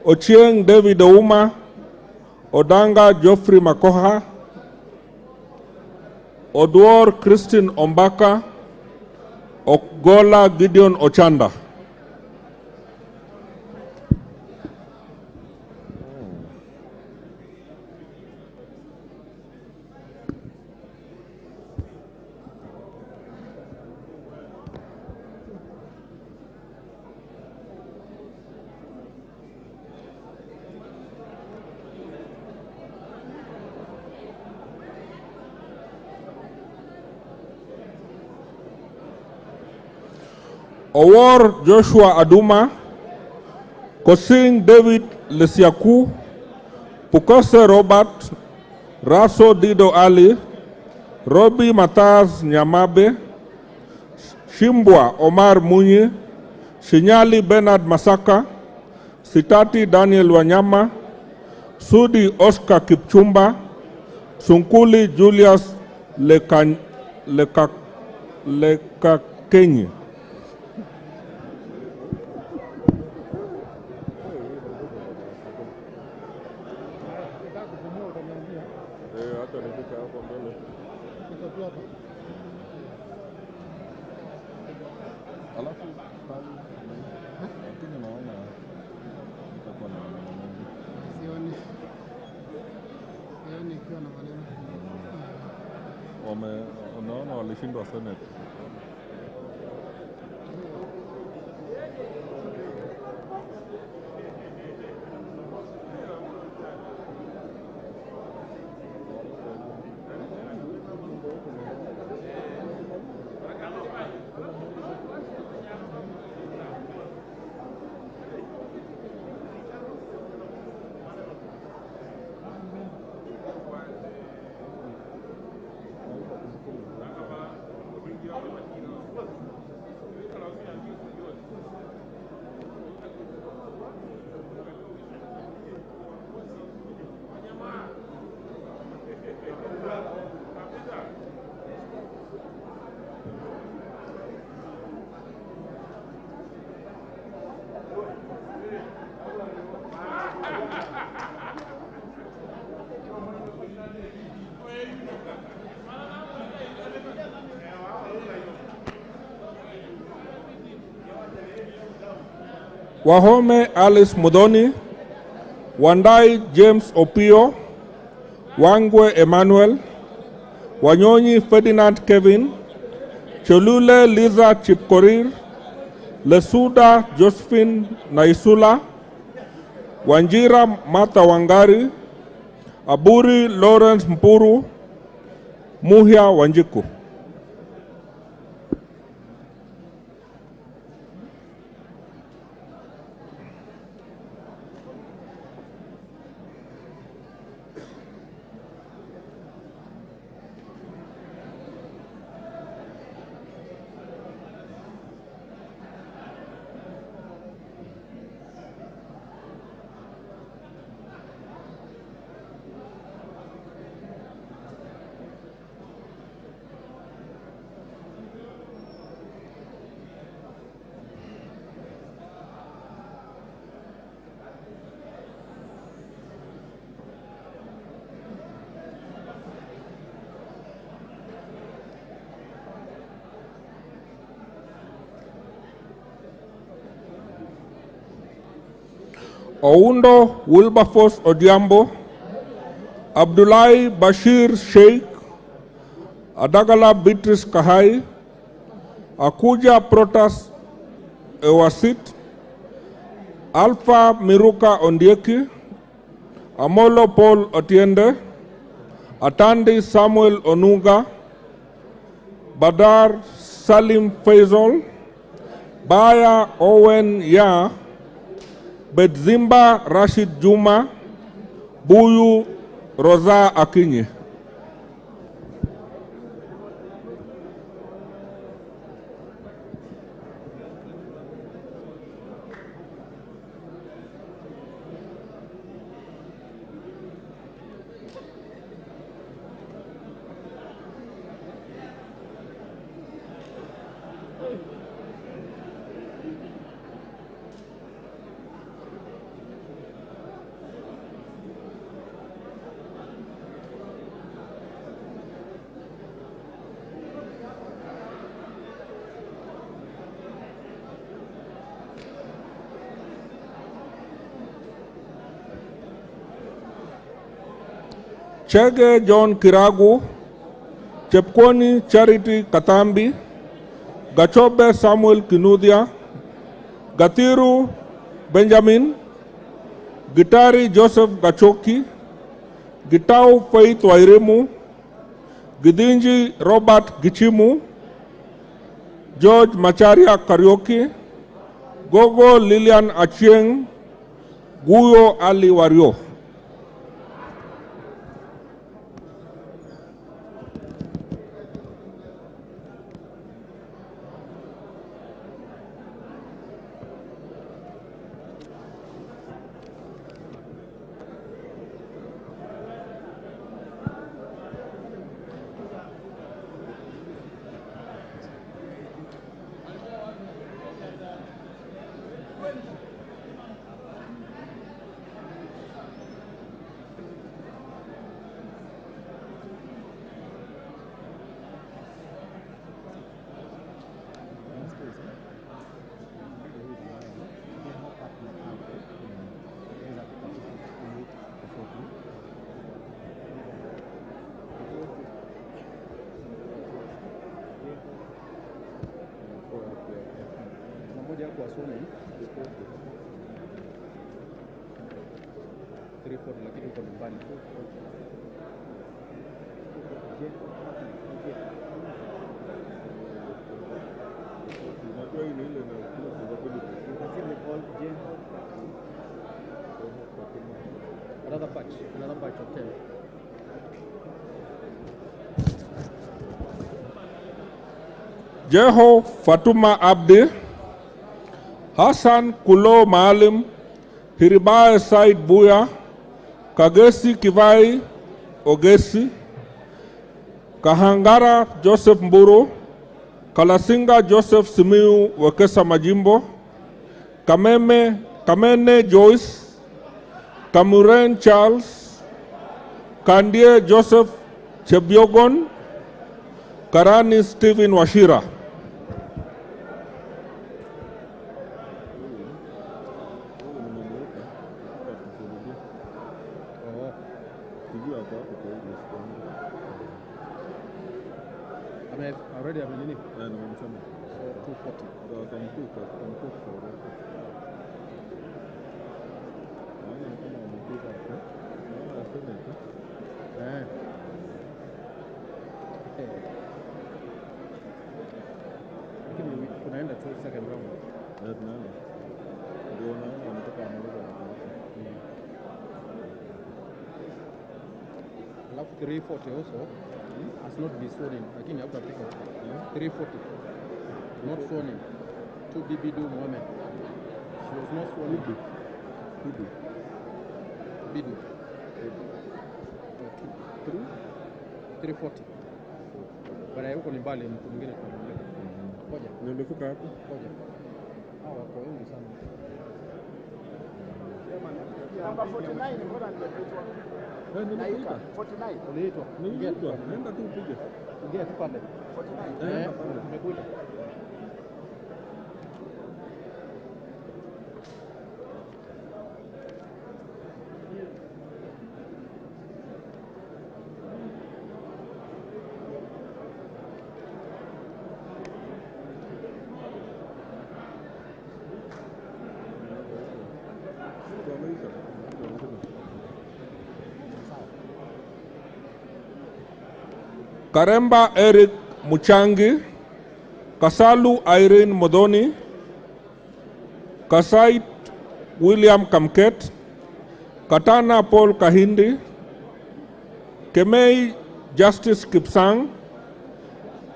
Ochieng David Ouma, Odanga Geoffrey Makoha, Odwor Christine Ombaka, Ogola Gideon Ochanda. Owor Joshua Aduma, Kosing David Lesiaku, Pukose Robert, Raso Dido Ali, Robi Mataz Nyamabe, Shimbwa Omar Munyi, Shinyali Bernard Masaka, Sitati Daniel Wanyama, Sudi Oscar Kipchumba, Sunkuli Julius Lekakenyi. Unaona walishindwa Senate. Wahome Alice Mudhoni, Wandai James Opio, Wangwe Emmanuel, Wanyonyi Ferdinand Kevin, Cholule Liza Chipkorir, Lesuda Josephine Naisula, Wanjira Martha Wangari, Aburi Lawrence Mpuru, Muhia Wanjiku. Oundo Wilberforce Odiambo, Abdullahi Bashir Sheikh, Adagala Beatrice Kahai, Akuja Protas Ewasit, Alpha Miruka Ondieki, Amolo Paul Otiende, Atandi Samuel Onunga, Badar Salim Faisal, Baya Owen Ya, Bedzimba Rashid Juma, Buyu Rosa Akinyi. Chege John Kiragu, Chepkwoni Charity Katambi, Gachobe Samuel Kinudia, Gatiru Benjamin, Gitari Joseph Gachoki, Gitau Faith Wairimu, Gidinji Robert Gichimu, George Macharia Karioki, Gogo Lilian Achieng, Guyo Ali Wario. hajakuwa sworn in. 340 lakini uko nyumbani. Another batch of 10. Jeho Fatuma Abdi, Hassan Kulo Maalim, Hiribae Said Buya, Kagesi Kivai Ogesi, Kahangara Joseph Mburu, Kalasinga Joseph Simiu Wekesa Majimbo, Kamene Joyce, Kamuren Charles, Kandie Joseph Chebiogon, Karani Stephen Washira. Already have been in it. So 240. Tunaenda tu second round. Alafu 340 also has not been sworn in. Lakini hapa pick up 340 not sworn in. 2 Bidu Mohammed. She was not sworn in. Bidu. 340. Baada ya huko ni mbali mtu mwingine tunaongea. Ngoja. Nimefika hapo. Ngoja. Hao wako wengi sana. Namba 49 mbona nimeitwa? Naika 49. Uliitwa. Nimeitwa. Nenda tu upige. Ingia tu pale. 49. Nimekuja. Karemba Eric Muchangi, Kasalu Irene Modoni, Kasait William Kamket, Katana Paul Kahindi, Kemei Justice Kipsang,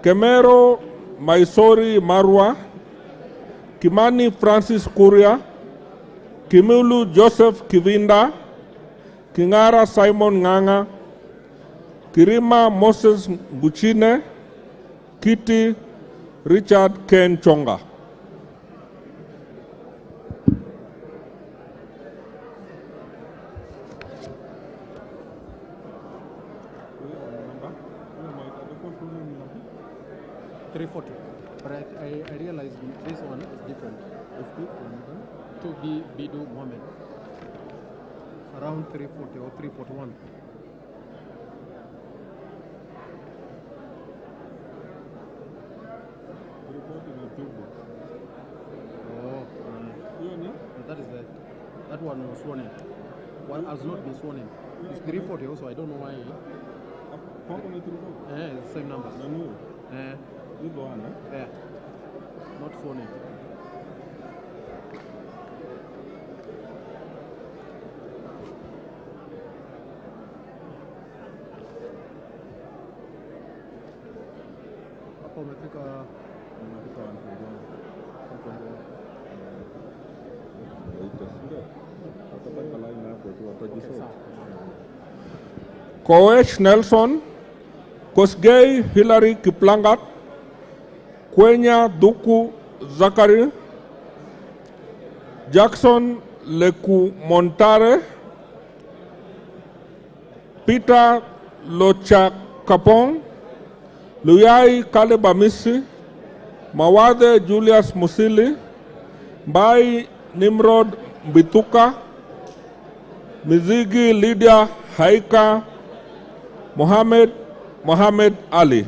Kemero Maisori Marwa, Kimani Francis Kuria, Kimulu Joseph Kivinda, Kingara Simon Nganga, Kirima Moses Buchine, Kitty Richard Ken Chonga. But I realized this one is different. It's different. 2B Bidu Mohammed. Around 340 or 341. That is that one was sworn in. One has not been sworn in. It's 340 also. I don't know why. It's the same number. Yeah. Not sworn in. Hapo umefika Koech Nelson, Kosgei Hilary Kiplangat, Kwenya Duku Zakari, Jackson Leku Montare, Peter Lochakapong, Luyai Kalebamisi, Mawade Julius Musili, Mbai Nimrod Bituka, Mizigi Lydia Haika, Mohammed Ali.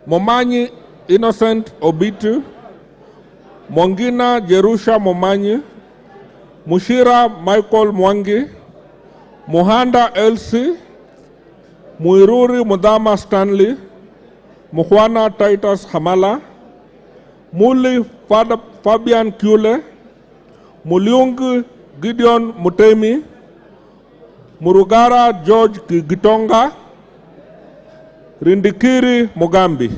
Momanyi Innocent Obitu, Mwangina Jerusha Momanyi, Mushira Michael Mwangi, Muhanda Elsie, Muiruri Mudama Stanley, Muhwana Titus Hamala, Muli Fabian Kule, Muliung Gideon Mutemi, Murugara George Gitonga, Rindikiri Mugambi.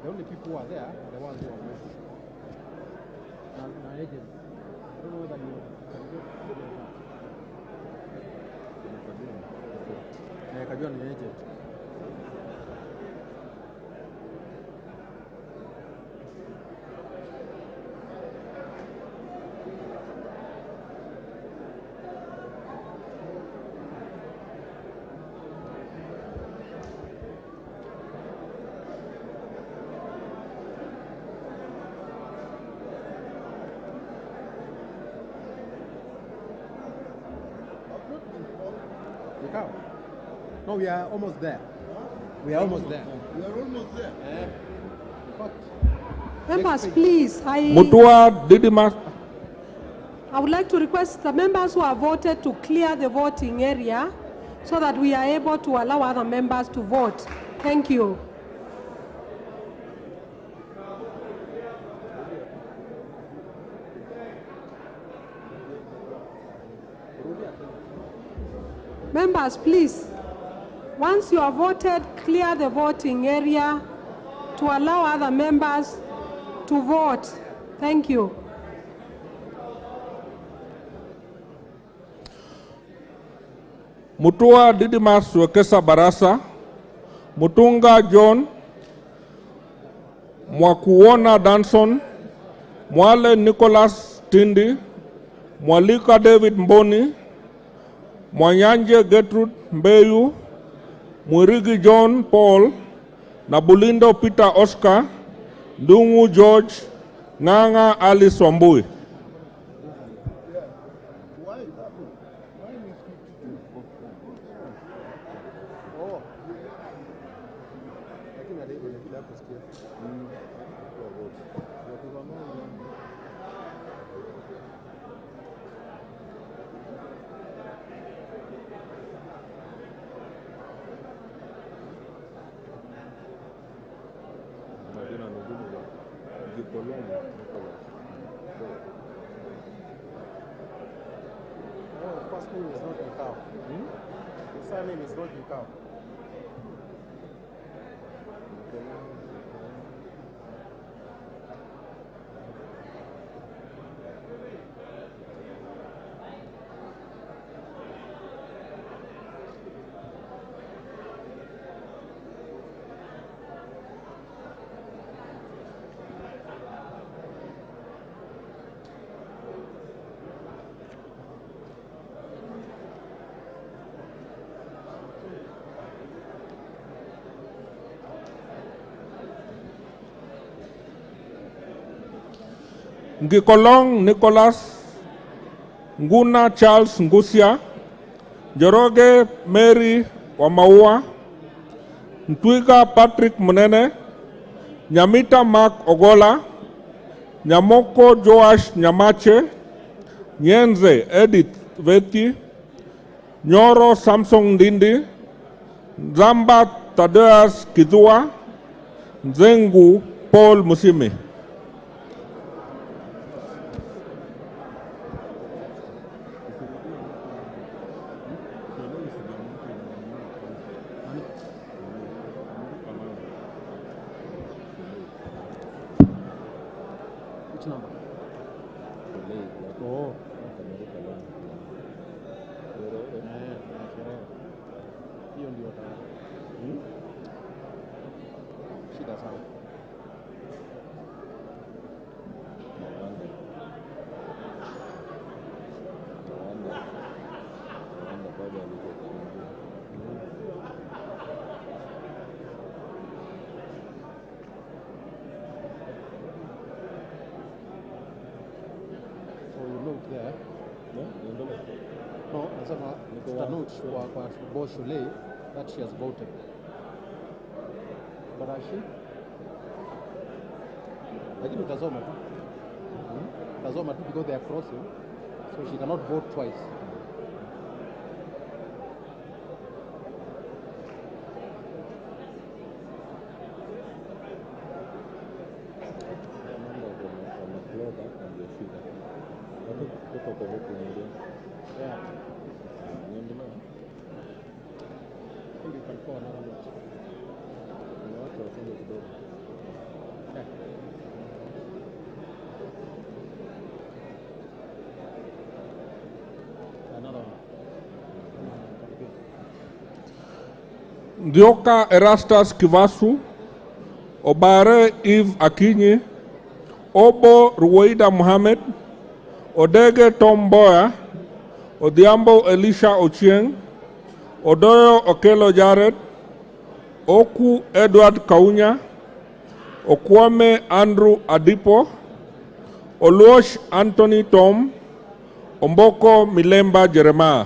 The only people who are there are the ones who are there. Now, agent, I don't know whether you can get Kajua ni agent. No, we are almost there. We are almost there. We are almost there. Members, please, I would like to request the members who have voted to clear the voting area so that we are able to allow other members to vote. Thank you. Members, please, once you have voted, clear the voting area to allow other members to vote. Thank you. Mutua Didimas Wekesa Barasa, Mutunga John, Mwakuona Danson, Mwale Nicholas Tindi, Mwalika David Mboni, Mwanyanje Gertrude Mbeyu, Mwirigi John Paul, Nabulindo Peter Oscar, Ndungu George, Nganga Alice Wambui. First name is not Mikau. The surname is not Mikau. Ngikolong Nicholas, Nguna Charles Ngusia, Joroge Mary Wamaua, Ntwiga Patrick Munene, Nyamita Mark Ogola, Nyamoko Joash Nyamache, Nyenze Edith Vethi, Nyoro Samson Ndindi, Zamba Tadeas Kidua, Nzengu Paul Musime. Which number? Oh. Hiyo ndio shida sana. So you note there. No, nasema tutanote kwa Bo Shule that she has voted. But has she? Lakini utazoma tu. Utazoma tu because they are crossing. So she cannot vote twice. Yeah. I think you can call another note. Yeah. Another one. Ndioka Erastus Kivasu, Obare Eve Akinyi, Obo Ruwaida Mohammed, Odege Tom Boya, Odhiambo Elisha Ochieng, Odoyo Okelo Jared, Oku Edward Kaunya, Okwame Andrew Adipo, Oluosh Anthony Tom, Omboko Milemba Jeremiah.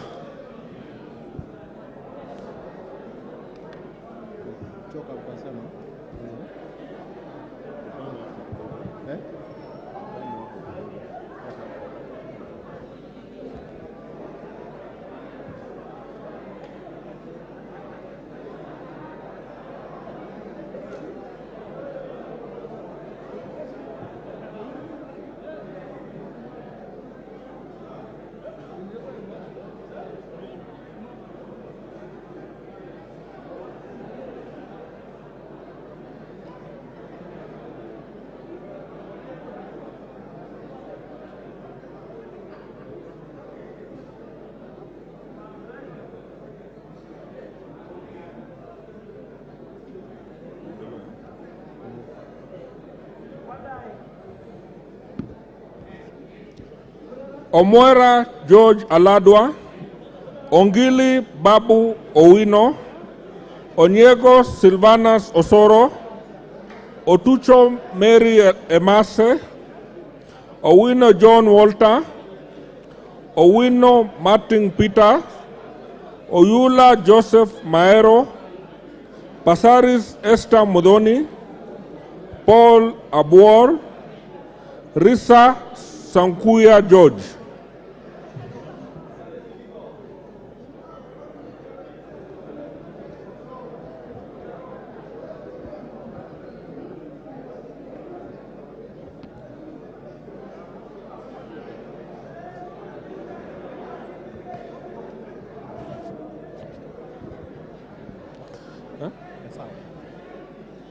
Omwera George Aladwa, Ongili Babu Owino, Onyego Silvanas Osoro, Otucho Mary Emase, Owino John Walter, Owino Martin Peter, Oyula Joseph Maero, Pasaris Esther Mudoni, Paul Abuor, Risa Sankuya George.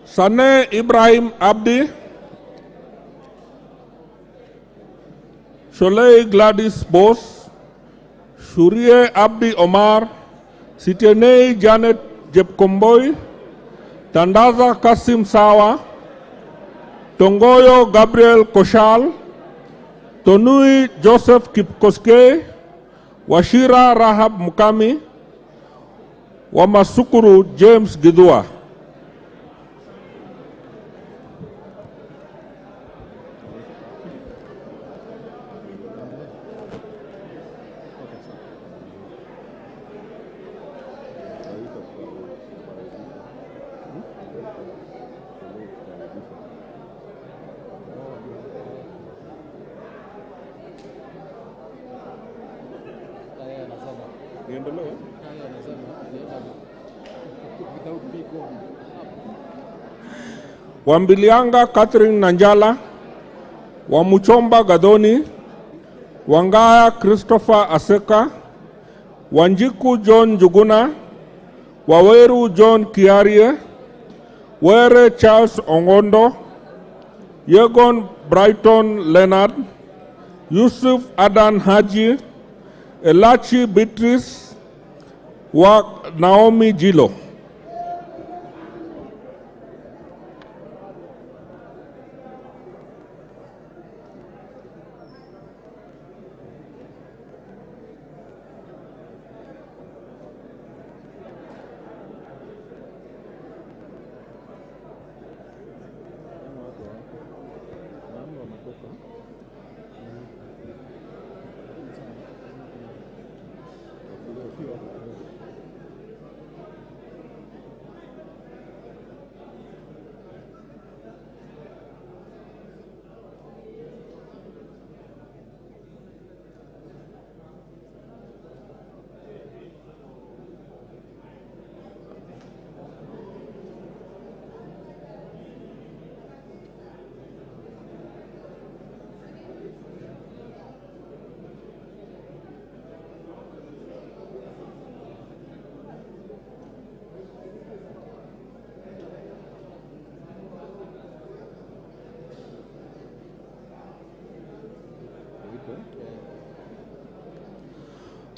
Sane Ibrahim Abdi, Sholei Gladys Bose, Shurie Abdi Omar, Sitenei Janet Jepkomboy, Tandaza Kasim Sawa, Tongoyo Gabriel Koshal, Tonui Joseph Kipkoske, Washira Rahab Mukami, Wamasukuru James Gidua. Wambilianga Catherine Nanjala, Wamuchomba Gadoni, Wangaya Christopher Aseka, Wanjiku John Juguna, Waweru John Kiarie, Were Charles Ongondo, Yegon Brighton Leonard, Yusuf Adan Haji, Elachi Beatrice, Naomi Jilo.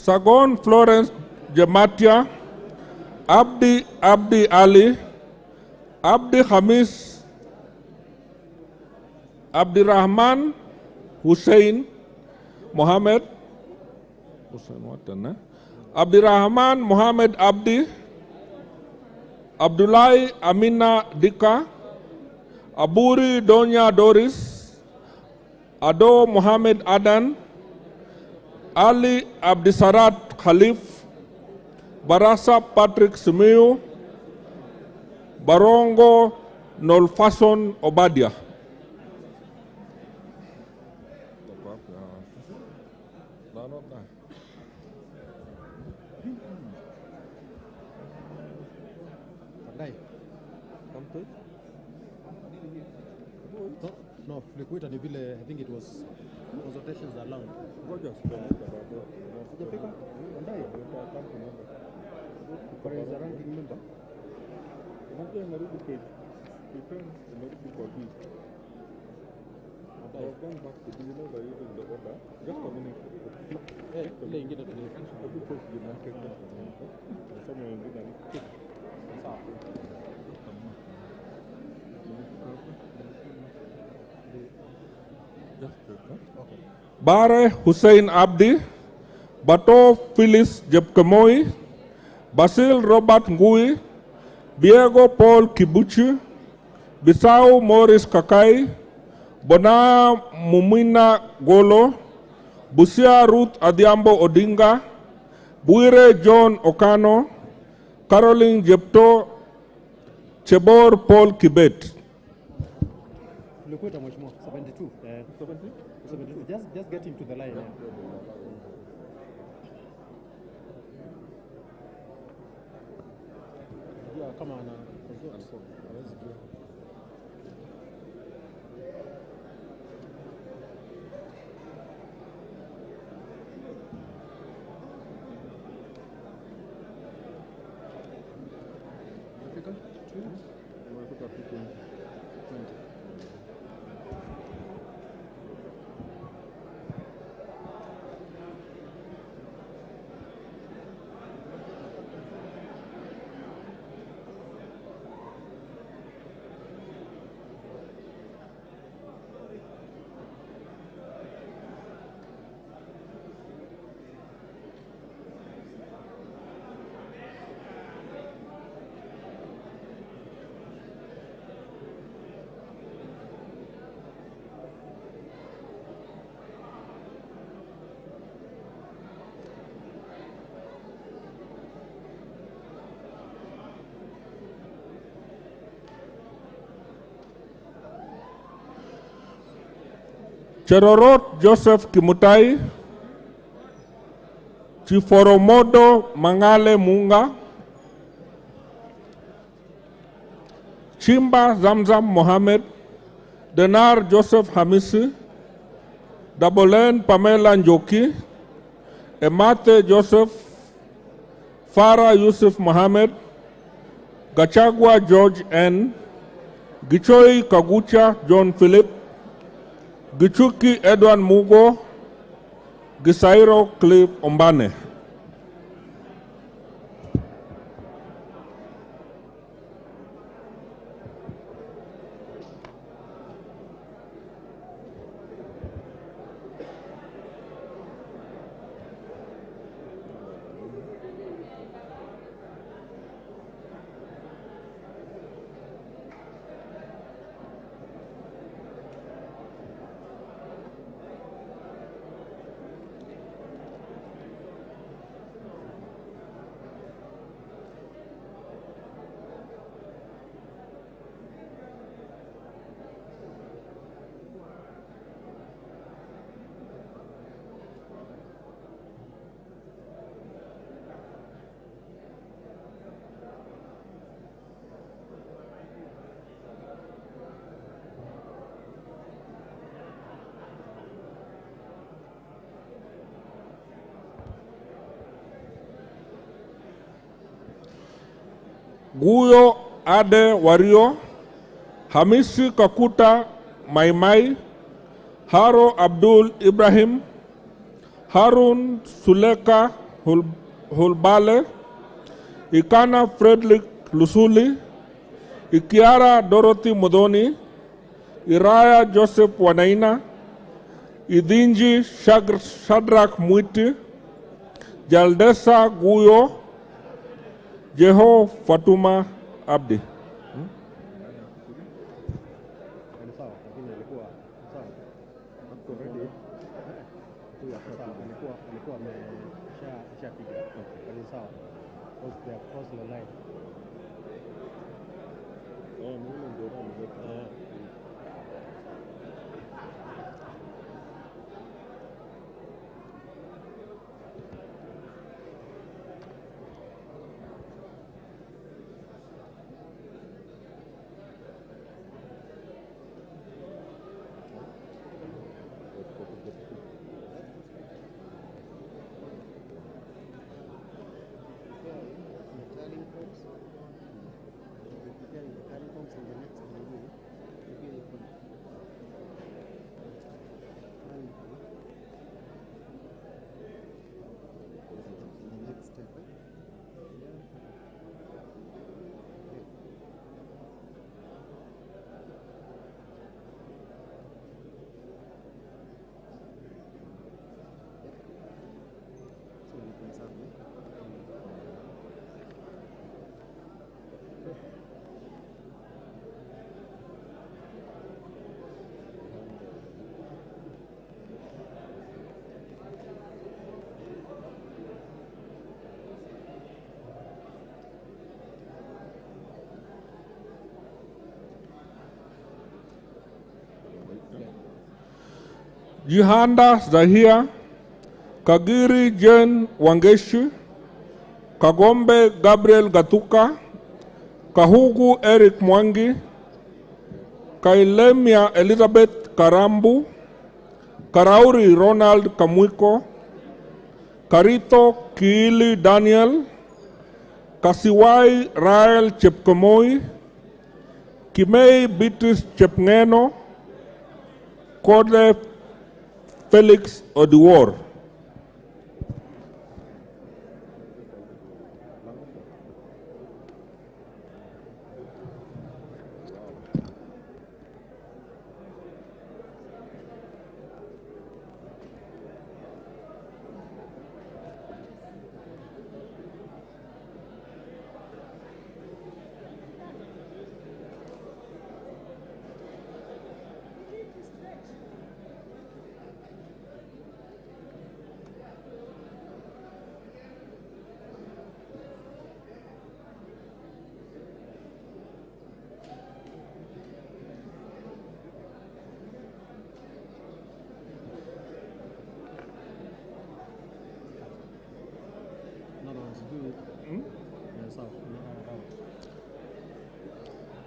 Sagon Florence Jematia, Abdi Ali, Abdi Hamis, Abdirahman Hussein Mohammed, Abdirahman Mohammed Abdi, Abdullahi Amina Dika, Aburi Donya Doris, Ado Mohammed Adan, Ali Abdisarat Khalif, Barasa Patrick Simiu, Barongo Nolfason Obadia. No, Likuita ni vile, I think it was consultations allowed. Sijafika? Ndai? Kwa is a ranking member? Unajua inarudi page 10, inarudi kwa B. I was going back to, do you know that using the order? Just a minute. Ile ingine tuliyo. Somewhere ingine. Sawa. Bare Hussein Abdi, Bato Phyllis Jepkemoi, Basil Robert Ngui, Diego Paul Kibuchi, Bisau Morris Kakai, Bona Mumina Golo, Busia Ruth Adhiambo Odinga, Buire John Okano, Caroline Jepto, Chebor Paul Kibet. Likuita mheshimiwa 72. 72. Just get him to the line. Yeah, come on. Cherorot Joseph Kimutai, Chiforomodo Mangale Munga, Chimba Zamzam Mohammed, Denar Joseph Hamisi, Dabolen Pamela Njoki, Emate Joseph, Farah Yusuf Mohammed, Gachagua George N, Gichoi Kagucha John Philip, Gichuki Edwin Mugo, Gisairo Cliff Ombane. Guyo Ade Wario, Hamisi Kakuta Maimai, Haro Abdul Ibrahim, Harun Suleka Hulbale, Ikana Frederick Lusuli, Ikiara Dorothy Modoni, Iraya Joseph Wanaina, Idinji Shadrach Mwiti, Jaldesa Guyo, Jeho Fatuma Abdi. Jihanda Zahia, Kagiri Jen Wangeshi, Kagombe Gabriel Gatuka, Kahugu Eric Mwangi, Kailemia Elizabeth Karambu, Karauri Ronald Kamwiko, Karito Kiili Daniel, Kasiwai Rael Chepkomoi, Kimei Beatrice Chepngeno, Kode Felix Odiwar.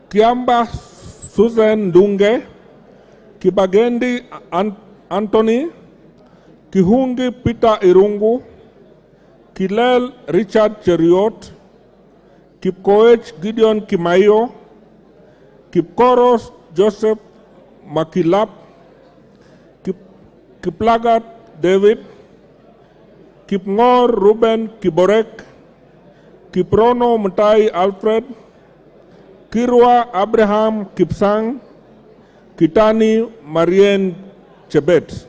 Kiamba Susan Dunge, Kibagendi Anthony, Kihungi Peter Irungu, Kilel Richard Cheriot, Kipkoech Gideon Kimayo, Kipkoros Joseph Makilap, Kiplagat David, Kipngor Ruben Kiborek, Kiprono Mutahi Alfred, Kirwa Abraham Kipsang, Kitani Marien Chebet.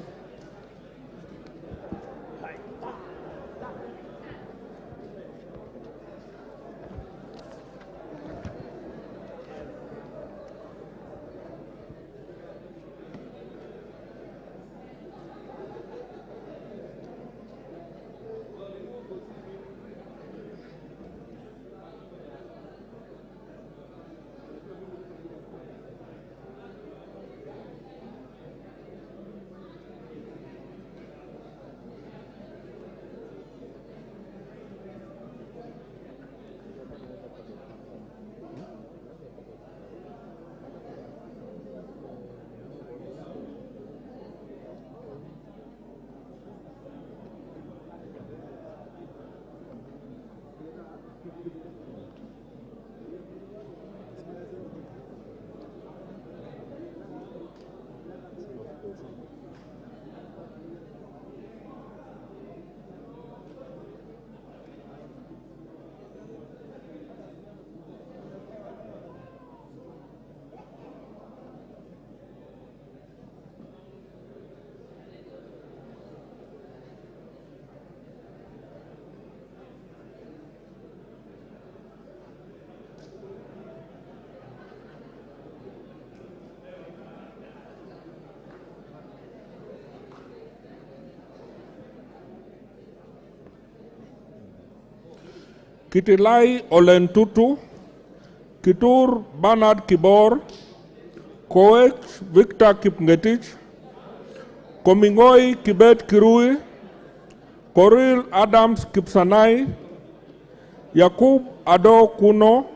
Kitilai Olentutu, Kitur Bernard Kibor, Koech Victor Kipngetich, Komingoi Kibet Kirui, Koril Adams Kipsanai, Yakub Ado Kuno,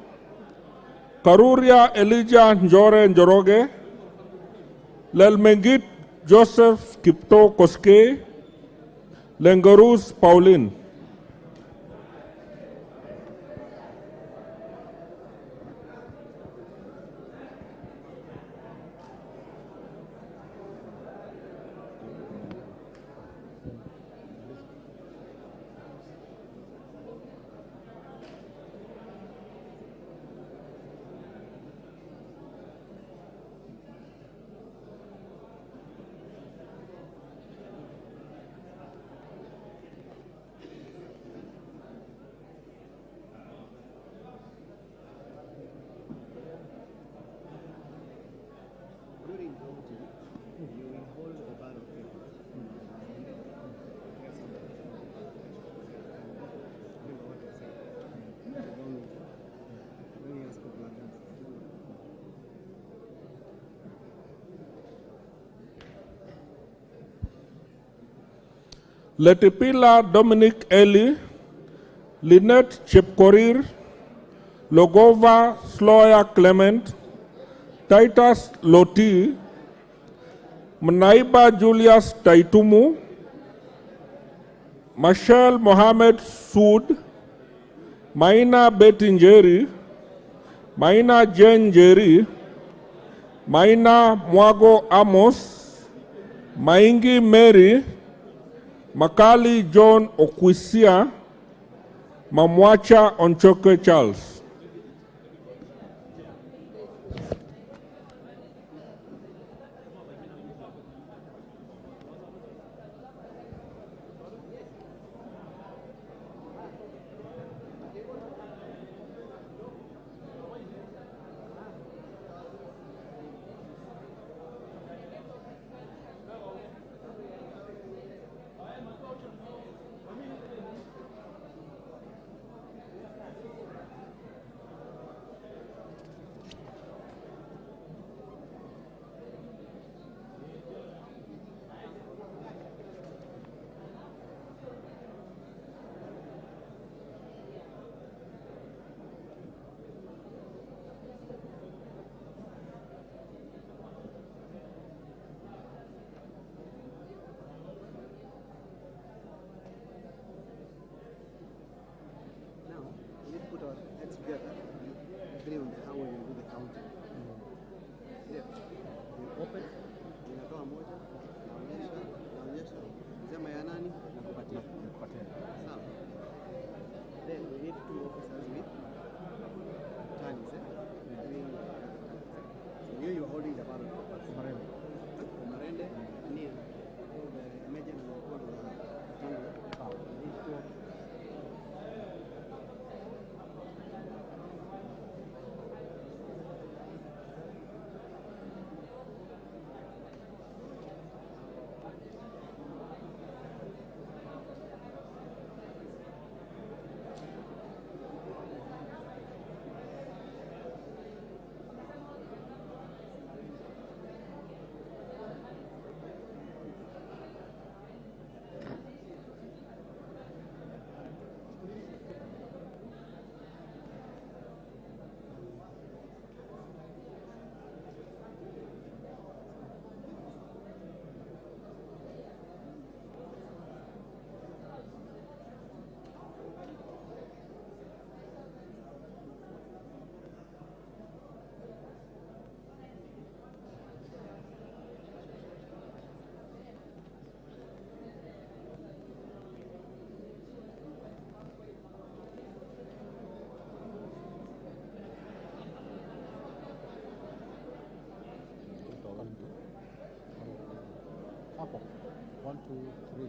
Karuria Elijah Njore Njoroge, Lelmengit Joseph Kipto Koske, Lengarus Pauline. Letipila Dominic Eli, Lynette Chepkorir, Logova Sloya Clement, Titus Loti, Mnaiba Julius Taitumu, Mashal Mohamed Sood, Maina Betinjeri, Maina Jen Jeri, Maina Mwago Amos, Maingi Mary, Makali John Okwisia, Mamwacha Onchoke Charles. Hapo. 1, 2, 3.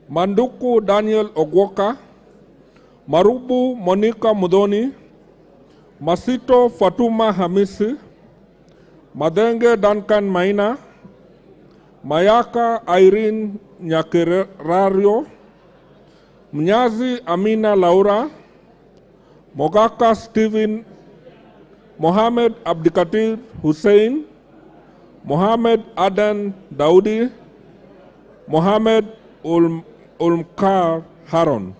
Manduku Daniel Ogwoka, Marubu Monica Mudoni, Masito Fatuma Hamisi, Madenge Duncan Maina, Mayaka Irene Nyakerario, Mnyazi Amina Laura, Mogaka Stephen, Mohamed Abdikatir Hussein, Mohamed Adan Daudi, Mohamed Ulmkar Haron.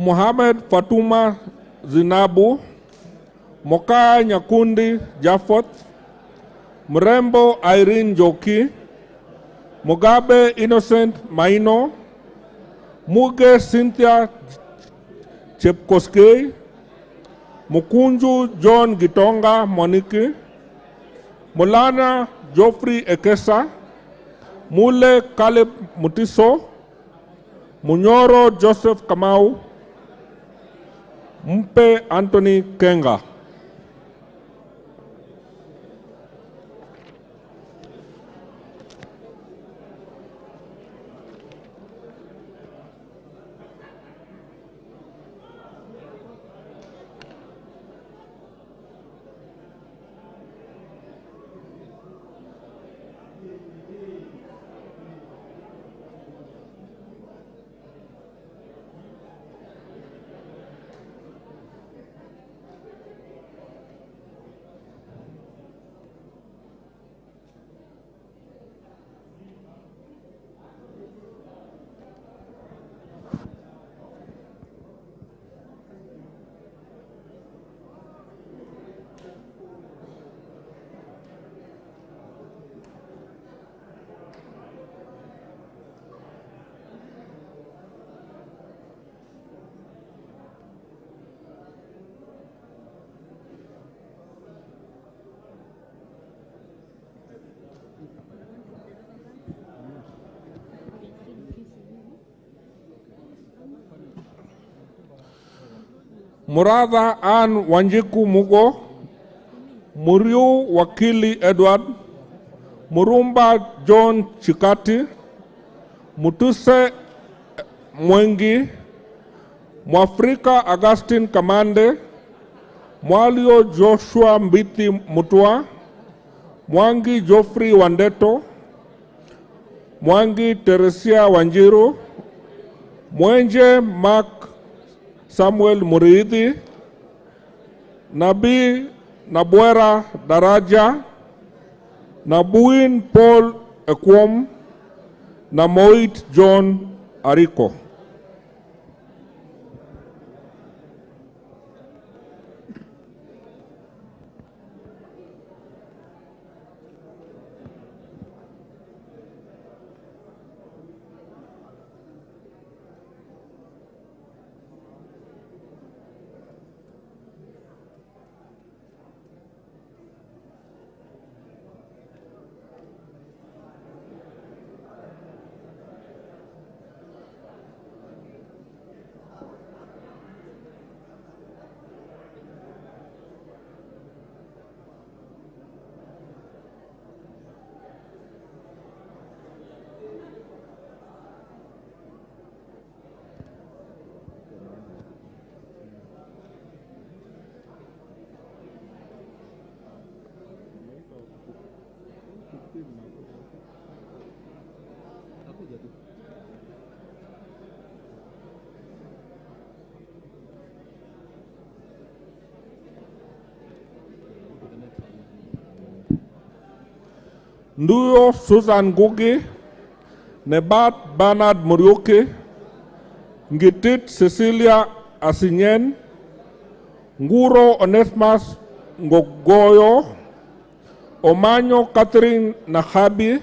Mohamed Fatuma Zinabu, Moka Nyakundi Jafot, Mrembo Irene Joki, Mugabe Innocent Maino, Muge Cynthia Chepkoskei, Mukunju John Gitonga Moniki, Mulana Geoffrey Ekesa, Mule Caleb Mutiso, Munyoro Joseph Kamau, Mpe Anthony Kenga. Muratha Ann Wanjiku Mugo, Muriu Wakili Edward, Murumba John Chikati, Mutuse Mwengi, Mwafrika Augustine Kamande, Mwalio Joshua Mbiti Mutua, Mwangi Geoffrey Wandeto, Mwangi Teresia Wanjiru, Mwenje Mark Samuel Muriithi, Nabii Nabwera Daraja, Nabuin Paul Ekwom, na Moit John Ariko. Nduyo Susan Gugi, Nebat Bernard Muriuki, Ngitit Cecilia Asinyen, Nguro Onesmus Ngogoyo, Omanyo Catherine Nahabi,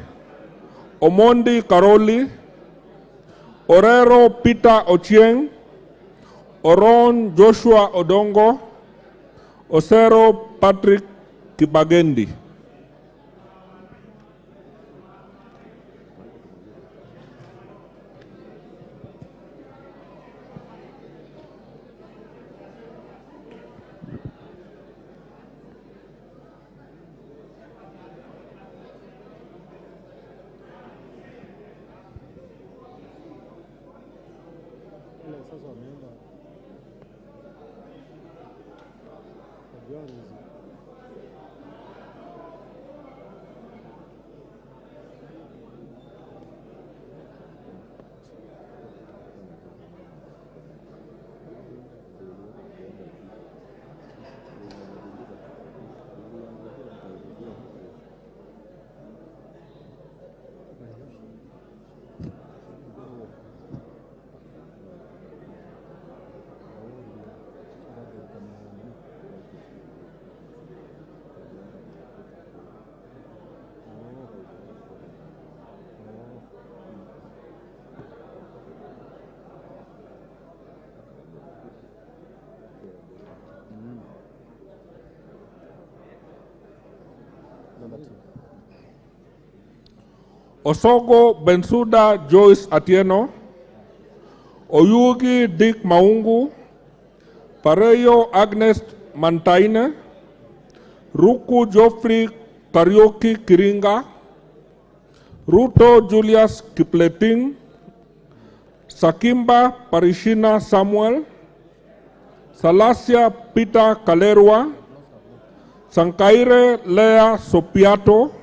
Omondi Karoli, Orero Peter Ochieng, Oron Joshua Odongo, Osero Patrick Kibagendi. Osogo Bensuda Joyce Atieno, Oyugi Dick Maungu, Pareyo Agnes Mantaine, Ruku Geoffrey Karaoke Kiringa, Ruto Julius Kipleting, Sakimba Parishina Samuel, Salasia Peter Kalerwa, Sankaire Lea Sopiato,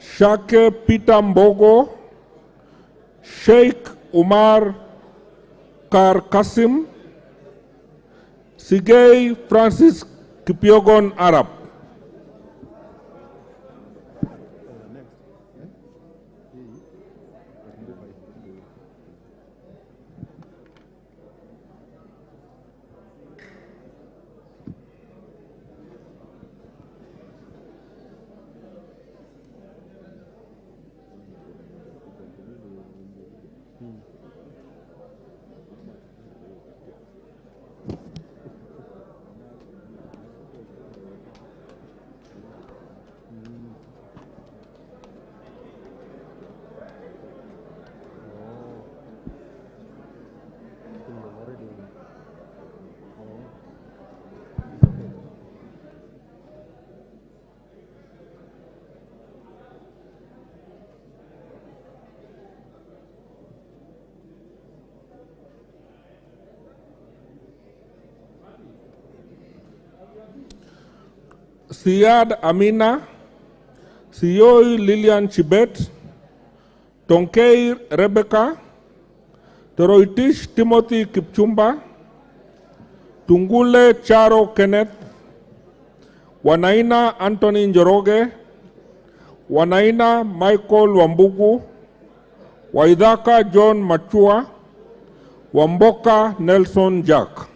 Shake Peter Mbogo, Sheikh Umar Kar Kasim, Sigei Francis Kipiogon Arab. Siad Amina, Siyoi Lilian Chibet, Tonkei Rebecca, Toroitish Timothy Kipchumba, Tungule Charo Kenneth, Wanaina Anthony Njoroge, Wanaina Michael Wambugu, Waidhaka John Machua, Wamboka Nelson Jack.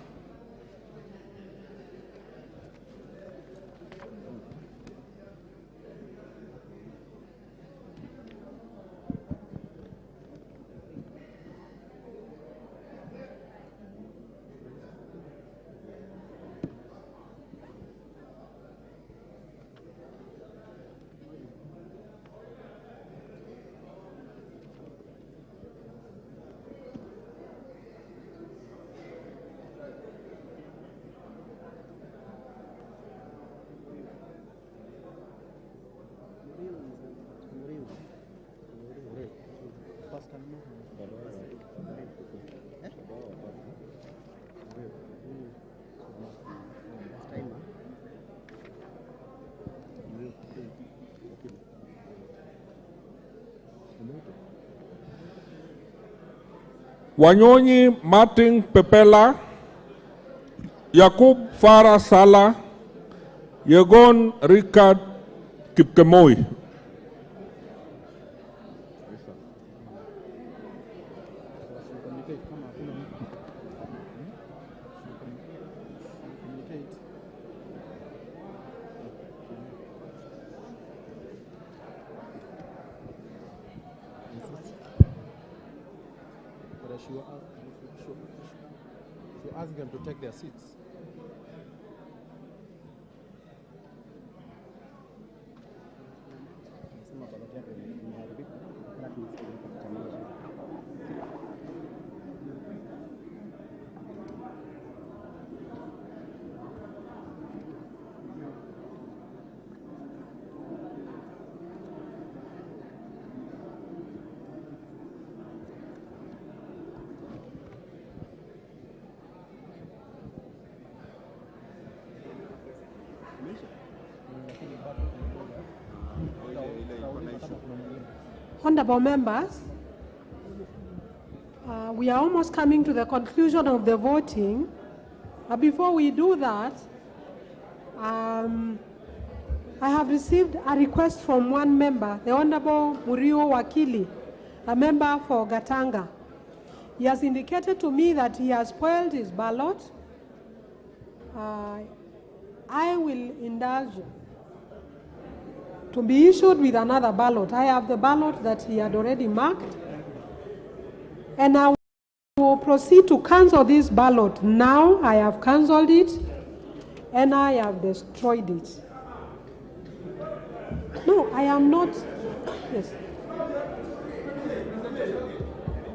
Wanyonyi Martin Pepela, Yakub Farah Sala, Yegon Richard Kipkemoi. Ask them to take their seats. Honorable members, we are almost coming to the conclusion of the voting. Before we do that, I have received a request from one member, the Honorable Murio Wakili, a member for Gatanga. He has indicated to me that he has spoiled his ballot. I will indulge to be issued with another ballot. I have the ballot that he had already marked, and I will proceed to cancel this ballot. Now I have cancelled it, and I have destroyed it. No, I am not. Yes.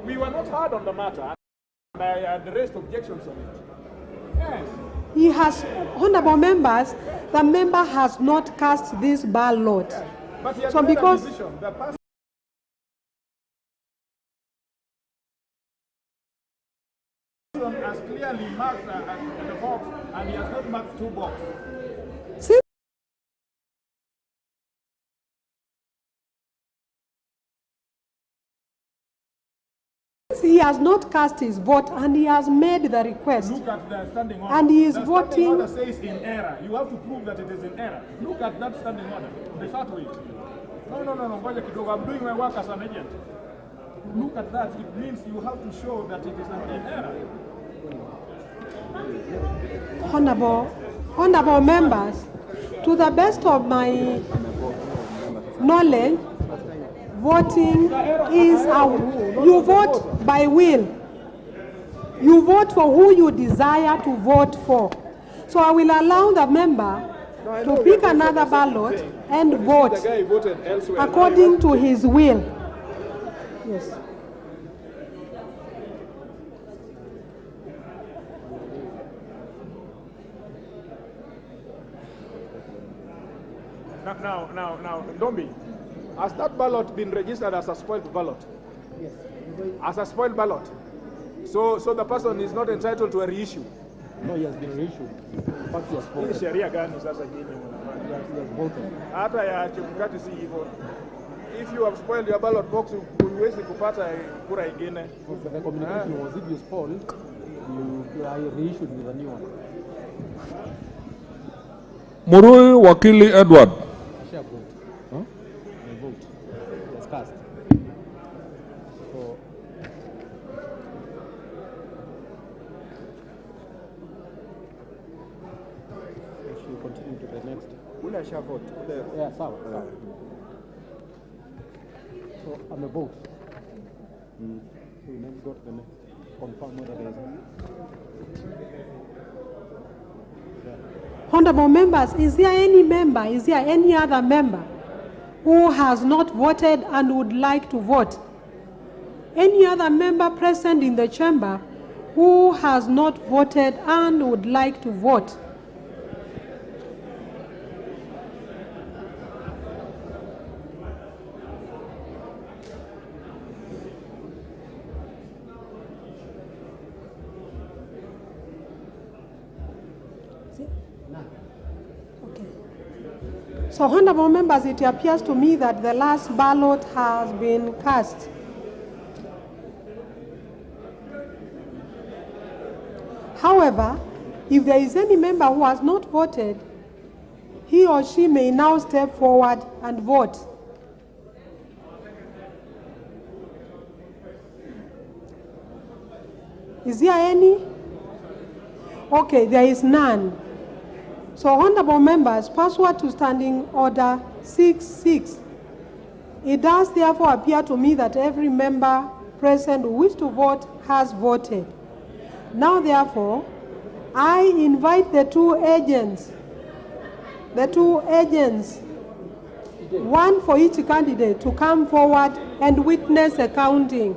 We were not hard on the matter, and I had raised objections on it. Yes. He has, honorable members, the member has not cast this ballot. Yes. But he has so made because a decision. The person has clearly marked the box, and he has not marked two boxes. he has not cast his vote and he has made the request. Look at the standing order. And he is the voting. Standing order says in error. You have to prove that it is in error. Look at that standing order. Refer to it. No. Ngoja kidogo. I'm doing my work as an agent. Look at that. It means you have to show that it is in error. Honorable members, to the best of my knowledge, voting is you vote by will. You vote for who you desire to vote for. So I will allow the member to pick another ballot and vote according to his will. Yes. Now, Ndombi, has that ballot been registered as a spoiled ballot? Yes. As a spoiled ballot? So the person is not entitled to a reissue? No, he has been reissued. Hii sheria gani sasa hii? Hata ya Chebukati si hivyo. If you have spoiled your ballot box, huwezi kupata kura ingine. The communication was, if you spoiled, you are reissued with a new one. Murui Wakili Edward. Share vote. Huh? The vote. It's cast. So, we should continue to the next. Ule share vote. Yeah, sawa. So, I'm a vote. So, we next go to the next. Confirm whether there is. Honorable members, is there any other member who has not voted and would like to vote? Any other member present in the chamber who has not voted and would like to vote? So, honorable members, it appears to me that the last ballot has been cast. However, if there is any member who has not voted, he or she may now step forward and vote. Is there any? Okay, there is none. So, honorable members, pursuant to Standing Order 6.6, it does therefore appear to me that every member present who wishes to vote has voted. Now, therefore, I invite the two agents, one for each candidate, to come forward and witness a counting.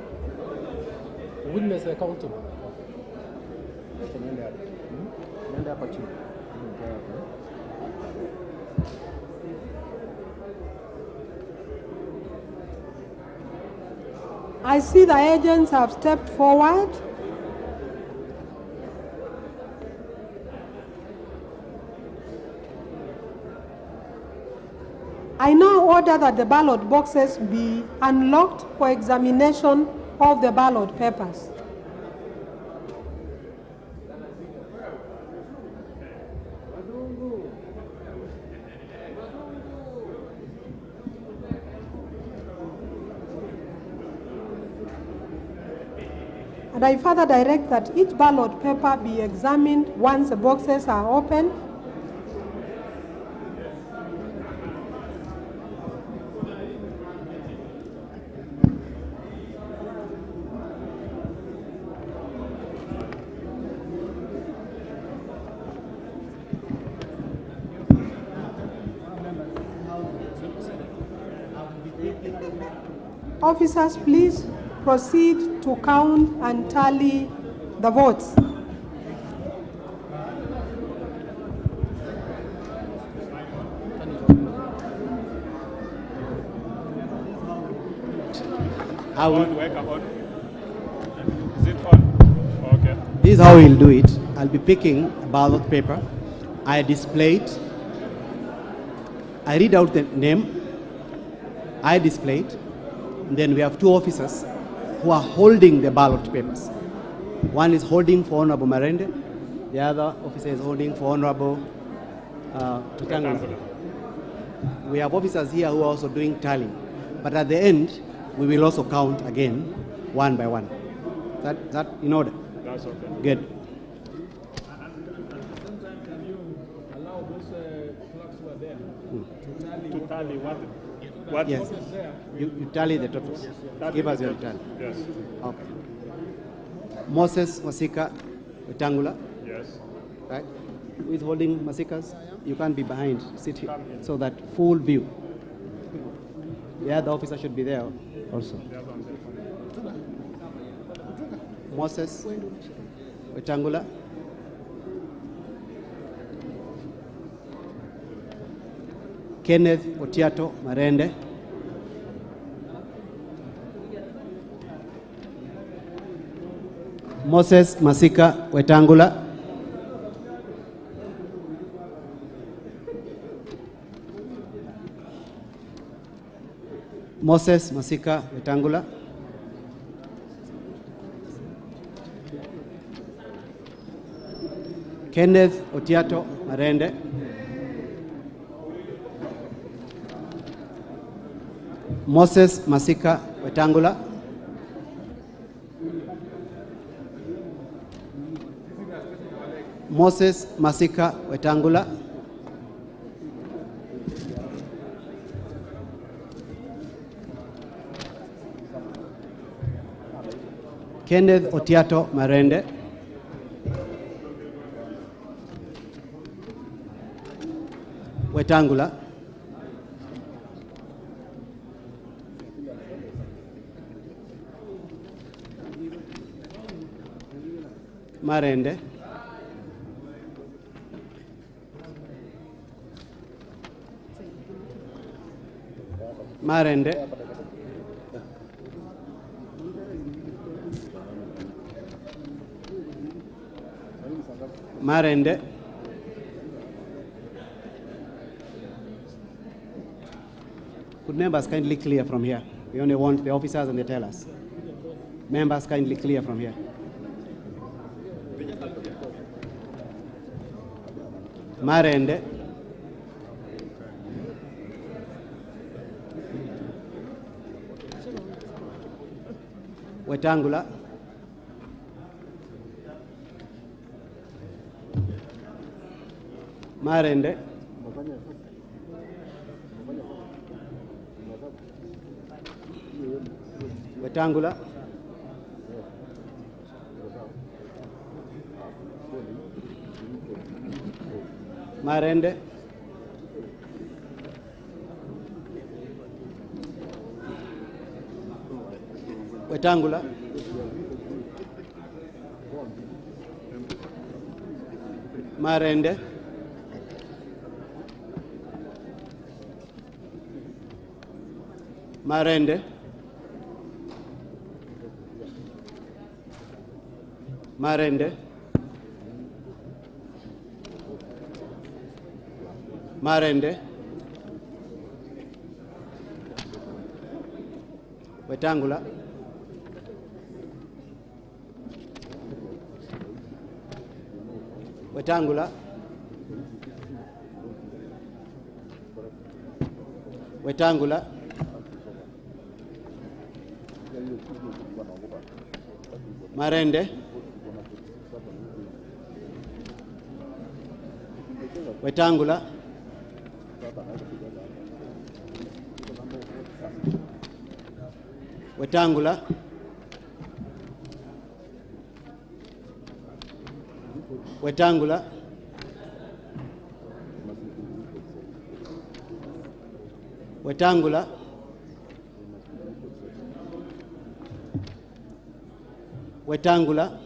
Witness a counting. I see the agents have stepped forward. I now order that the ballot boxes be unlocked for examination of the ballot papers. And I further direct that each ballot paper be examined once the boxes are opened. Officers, please proceed to count and tally the votes. How will Is it on? Okay. This is how we'll do it. I'll be picking a ballot paper. I display it. I read out the name. I display it. And then we have two officers who are holding the ballot papers. One is holding for Honorable Marende. The other officer is holding for Honorable Tutangula. We have officers here who are also doing tallying. But at the end, we will also count again, one by one. Is that in order? That's okay. Good. Can you allow those clerks who are there to tally what Yes. You tally the totals. Yes. Give us your tally. Yes. Okay. Moses Masika Wetangula. Yes. Right? Who is holding Masikas? You can't be behind. Sit here. So that full view. The other officer should be there also. Moses Wetangula. Kenneth Otiato Marende. Moses Masika Wetangula. Moses Masika Wetangula. Kenneth Otiato Marende. Moses Masika Wetangula. Moses Masika Wetangula. Kenneth Otiato Marende. Wetangula. Marende. Marende. Marende. Could members kindly clear from here? We only want the officers and the tellers. Members kindly clear from here. Marende. Wetangula. Marende. Wetangula. Marende. Wetangula. Marende. Marende. Marende. Marende. Wetangula. Wetangula. Wetangula. Marende. Wetangula. Wetangula. Wetangula. Wetangula. Wetangula.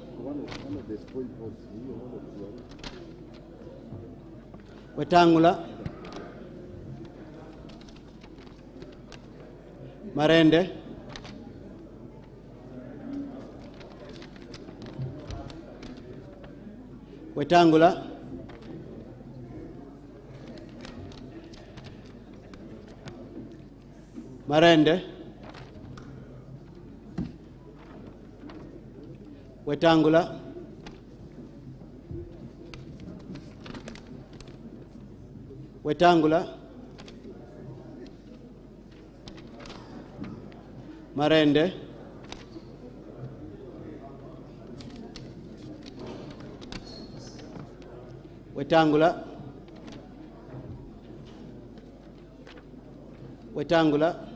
Wetangula. Marende. Wetangula. Marende. Wetangula. Wetangula. Marende. Wetangula. Wetangula.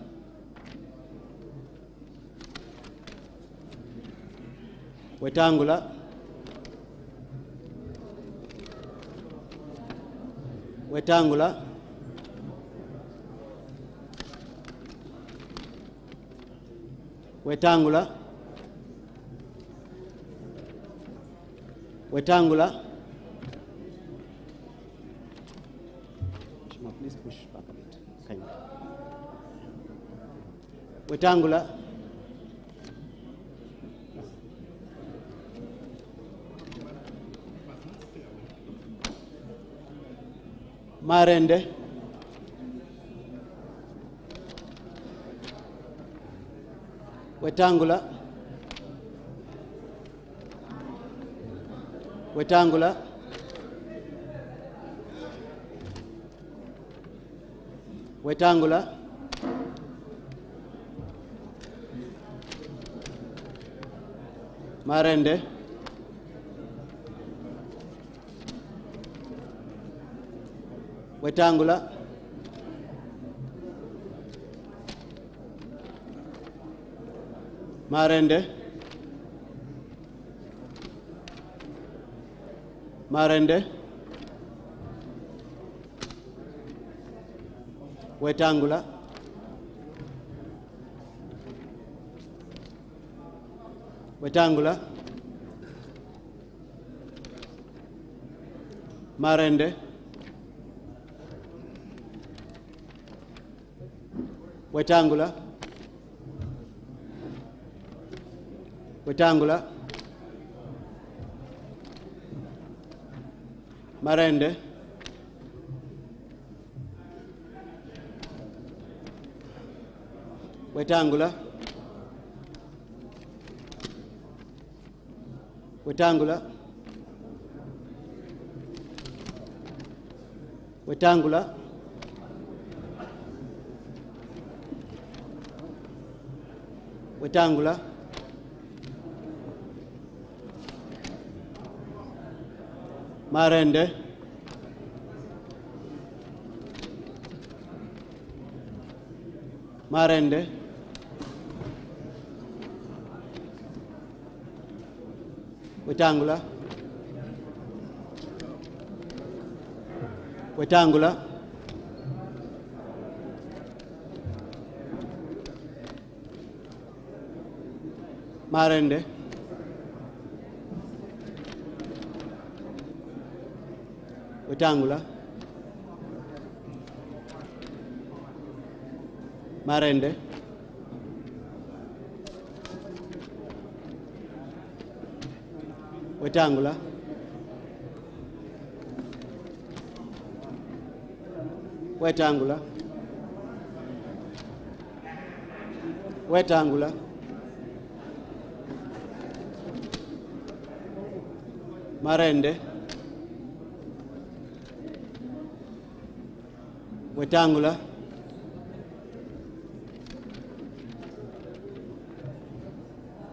Wetangula. Wetangula. Wetangula. Wetangula. Please push back a bit. Kindly. Wetangula. Marende. Wetangula, Wetangula, Wetangula, Marende, Wetangula, Marende, Marende, Wetangula, Wetangula, Marende, Wetangula, Wetangula, Marende, Wetangula, Wetangula, Wetangula, Wetangula, Marende, Marende, Wetangula, Wetangula, Marende, Wetangula, Marende, Wetangula, Wetangula, Wetangula, Marende, Wetangula,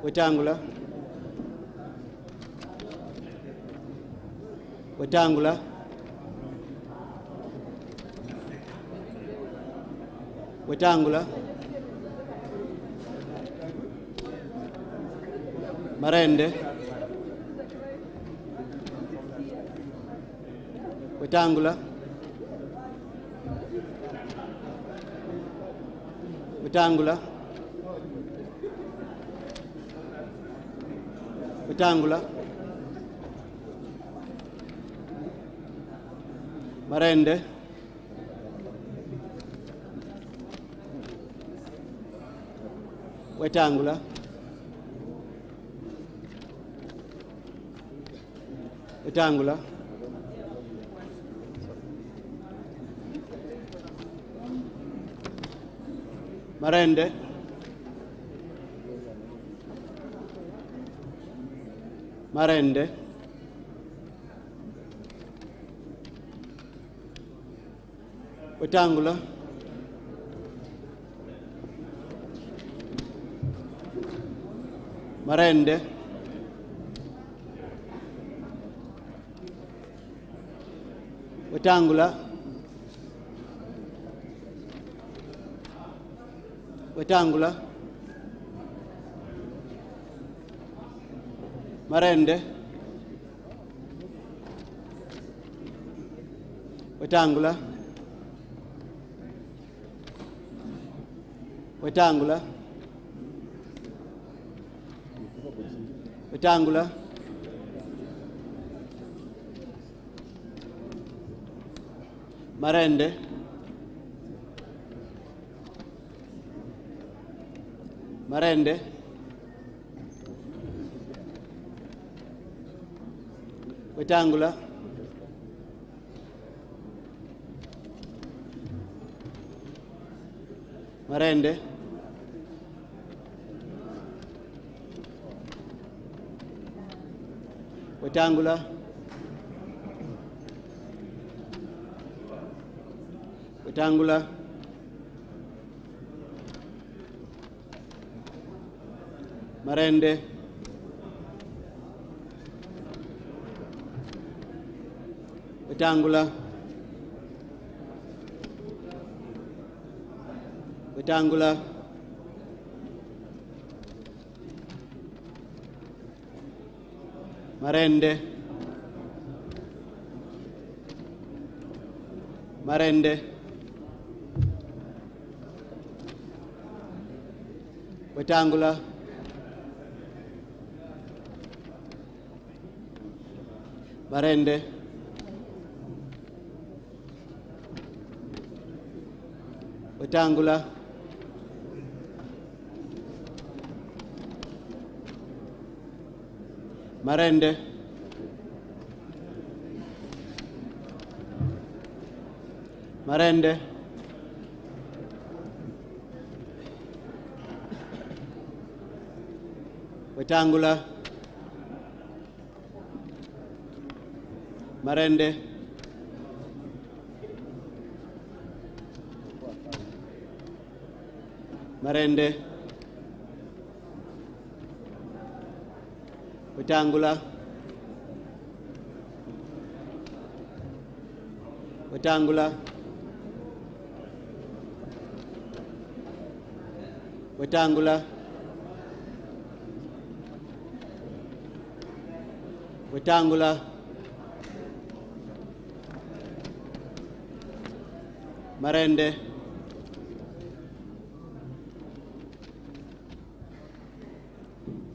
Wetangula, Wetangula, Wetangula, Marende, Wetangula, Wetangula, Wetangula, Marende, Wetangula, Wetangula, Marende, Marende, Wetangula, Marende, Wetangula, Wetangula, Marende, Wetangula, Wetangula, Wetangula, Marende, Marende, Wetangula, Marende, Wetangula, Wetangula, Marende, Wetangula, Wetangula, Marende, Marende, Wetangula, Marende, Wetangula, Marende, Marende, Wetangula, Marende, Marende, Wetangula, Wetangula, Wetangula, Wetangula, Marende,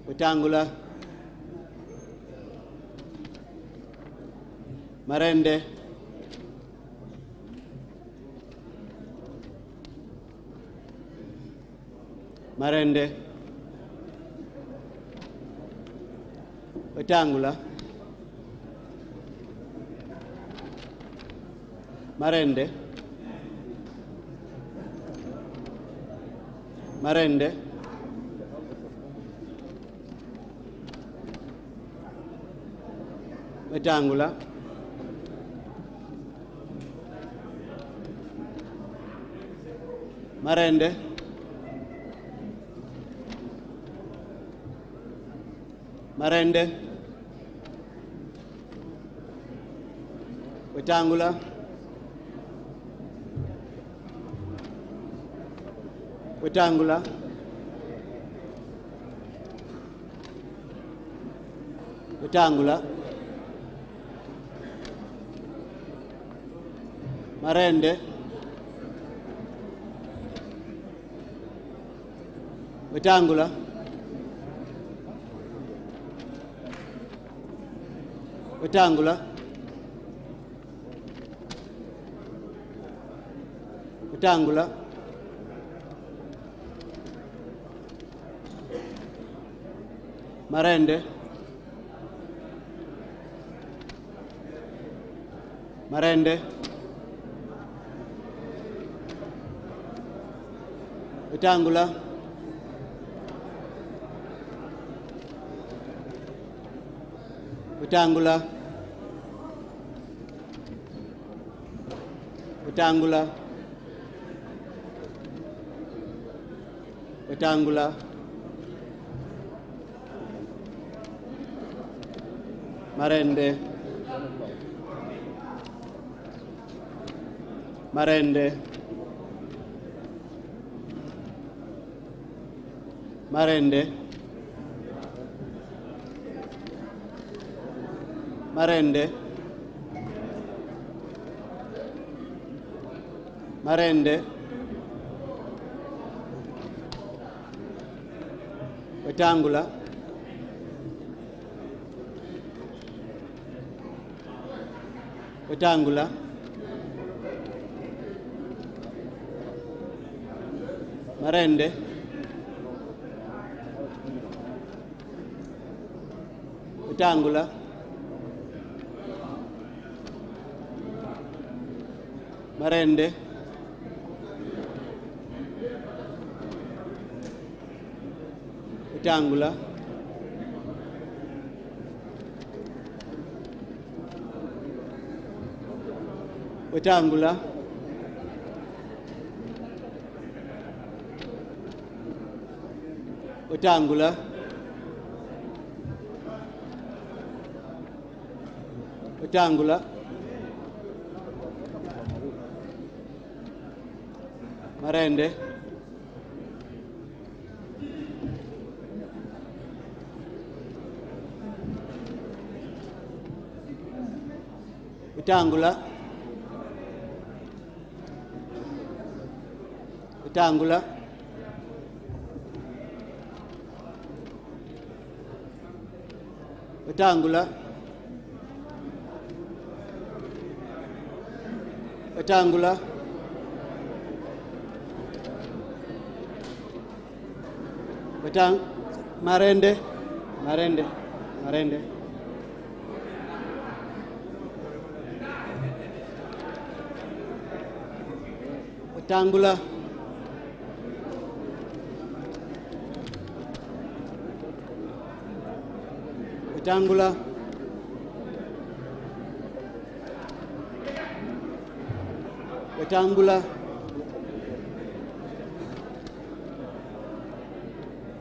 Wetangula, Marende, Marende, Wetangula, Marende, Marende, Wetangula, Marende, Marende, Wetangula, Wetangula, Wetangula, Marende, Wetangula, Wetangula, Wetangula, Marende, Marende, Wetangula, Wetangula, Wetangula, Wetangula, Marende, Marende, Marende, Marende, Marende, Wetangula, Wetangula, Marende, Wetangula, Marende, Wetangula, Wetangula, Wetangula, Wetangula, Marende, Wetangula, Wetangula, Wetangula, Wetangula, Marende, Marende, Marende, Wetangula, Wetangula, Wetangula,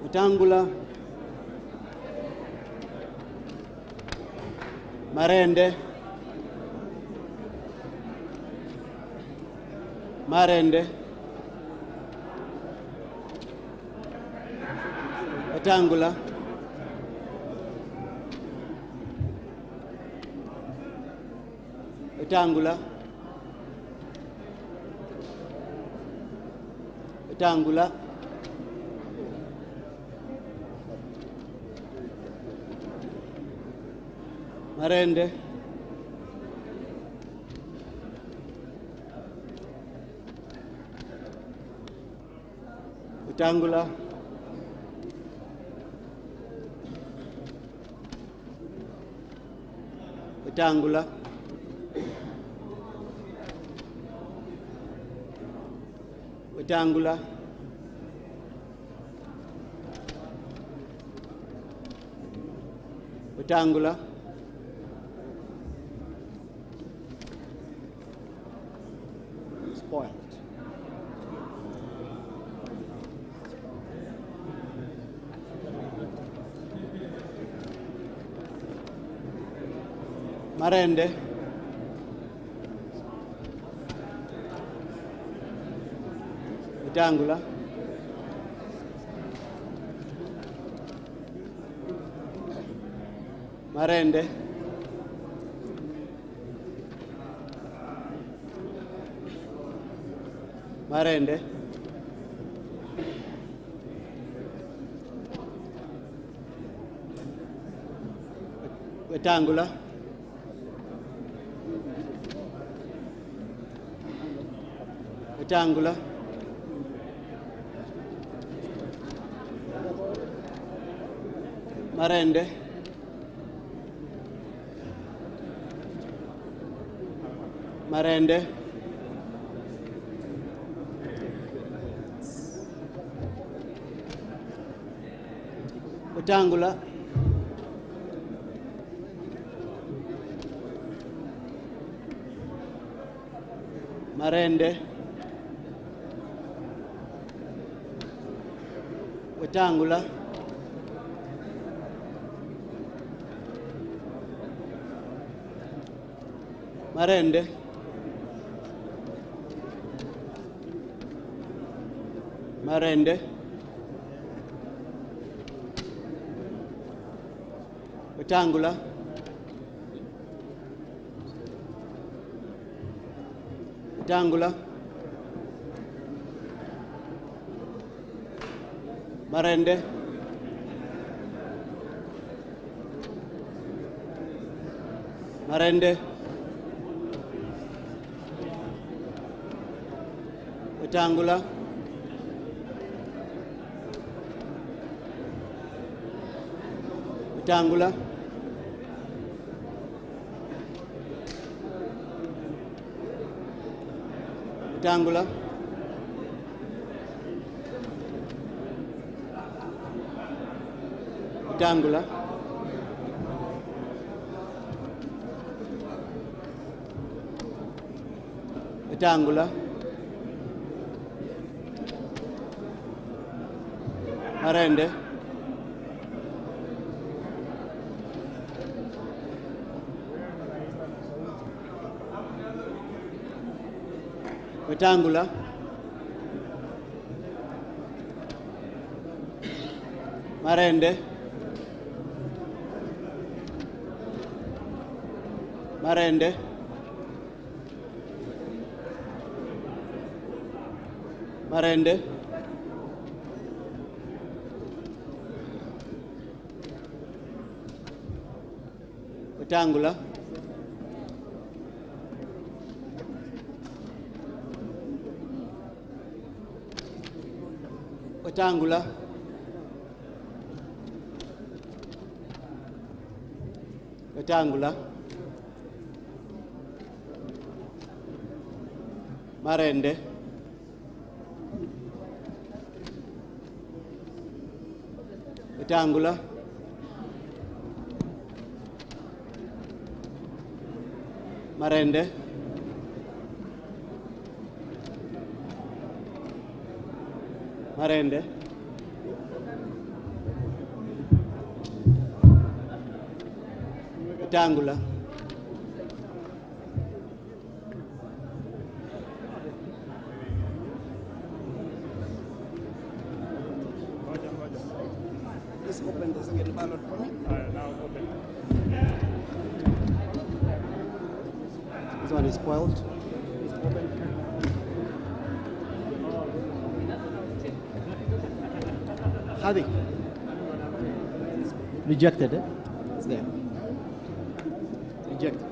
Wetangula, Marende, Marende, Wetangula, Wetangula, Wetangula, Marende, Wetangula, Wetangula, Wetangula, Wetangula, spoiled. Marende, Wetangula, Marende, Marende, Wetangula, Wetangula, Marende, Marende, Wetangula, Marende, Wetangula, Marende, Marende, Wetangula, Wetangula, Marende, Marende, Wetangula, Wetangula, Wetangula, Wetangula, Wetangula, Marende, Wetangula, Marende, Marende, Marende, Wetangula, Wetangula, Wetangula, Marende, Wetangula, Marende, Marende, Wetangula, Please open the second ballot for me. Now open. This one is spoiled. Hadi. Rejected, eh? It's there. Rejected.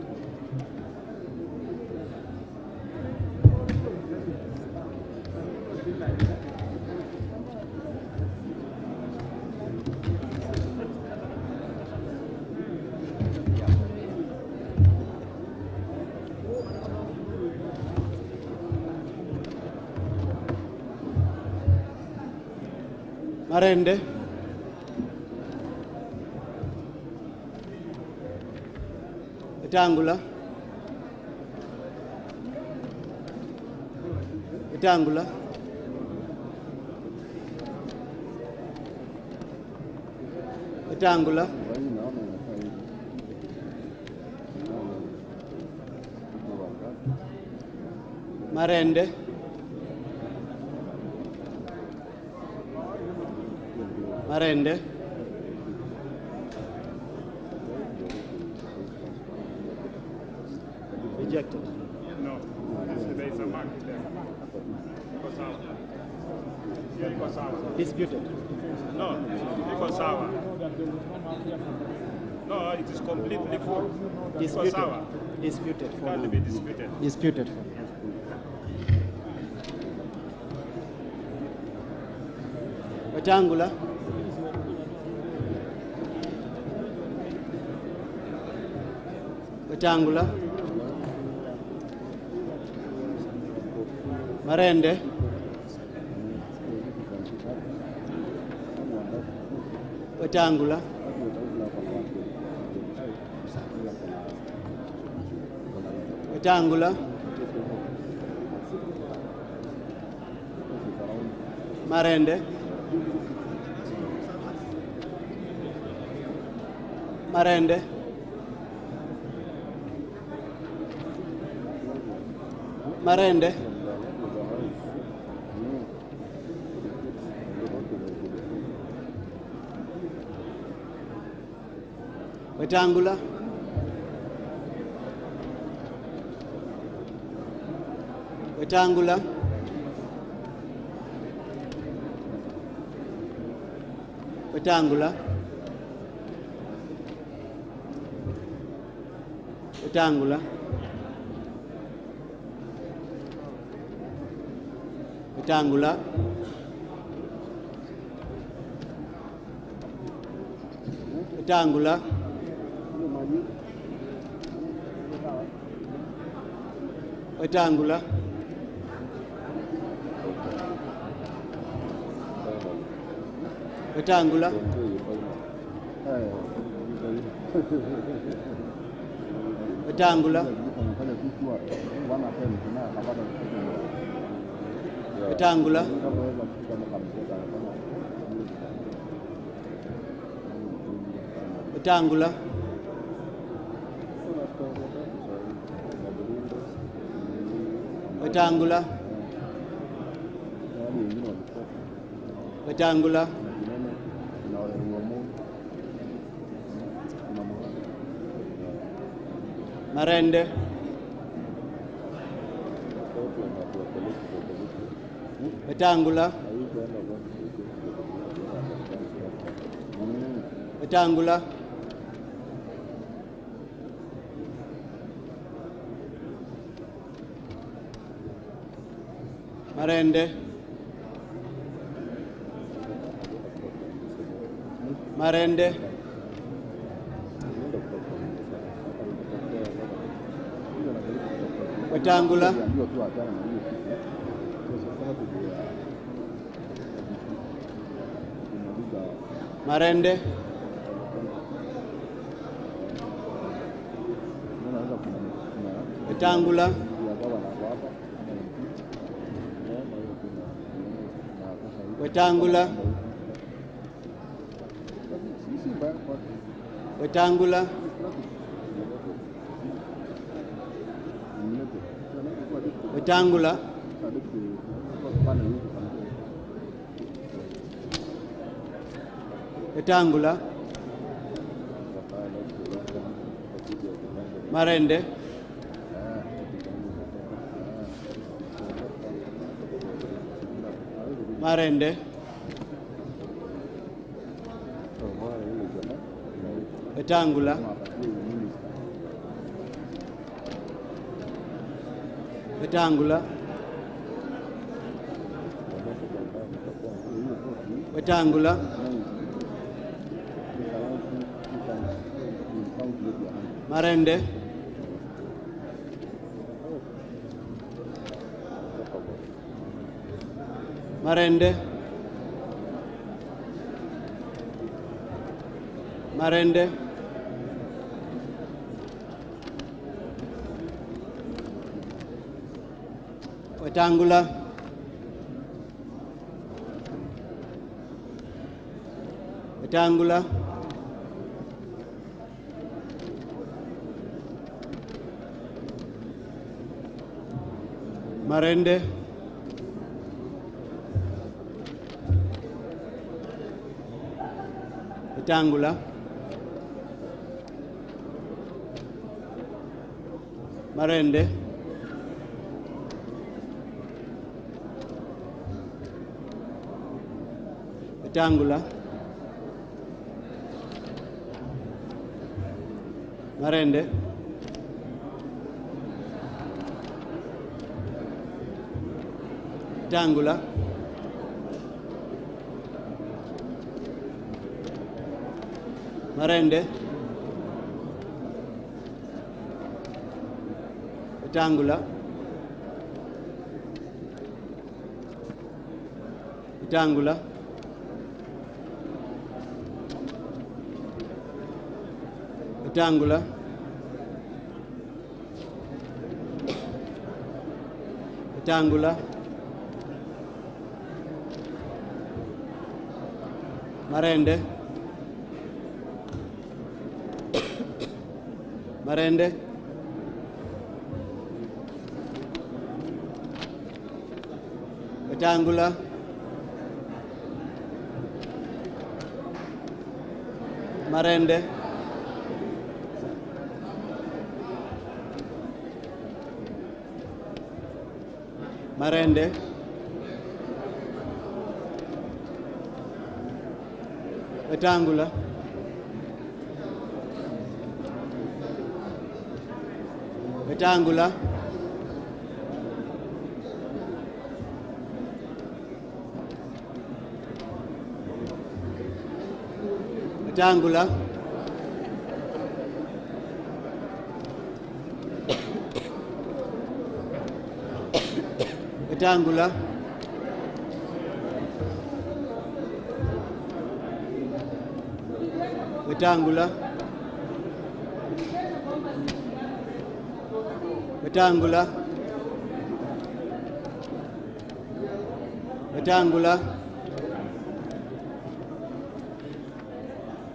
Marende, Wetangula, Wetangula, Wetangula, Marende, Marende, rejected. No, there is a mark there. Iko sawa. Disputed. No, iko sawa. No, it is completely full. Iko sawa. Disputed. It can't be disputed. Disputed. Wetangula, Wetangula, Marende, Wetangula, Wetangula, Marende, Marende, Marende, Wetangula, Wetangula, Wetangula, Wetangula, Wetangula, Wetangula, Wetangula, Wetangula, Wetangula, Wetangula. Wetangula. Wetangula. Wetangula. Marende. Wetangula. Wetangula. Marende. Marende. Wetangula. Marende. Wetangula. Wetangula. Wetangula. Wetangula. Wetangula. Marende. Marende. Wetangula. Wetangula. Wetangula. Marende. Marende. Marende. Wetangula. Wetangula. Marende. Wetangula. Marende. Wetangula. Marende. Wetangula. Marende. Wetangula. Wetangula. Wetangula. Wetangula. Marende. Marende. Wetangula. Marende. Marende. Wetangula. Wetangula. Wetangula. Wetangula. Wetangula. Wetangula, Wetangula,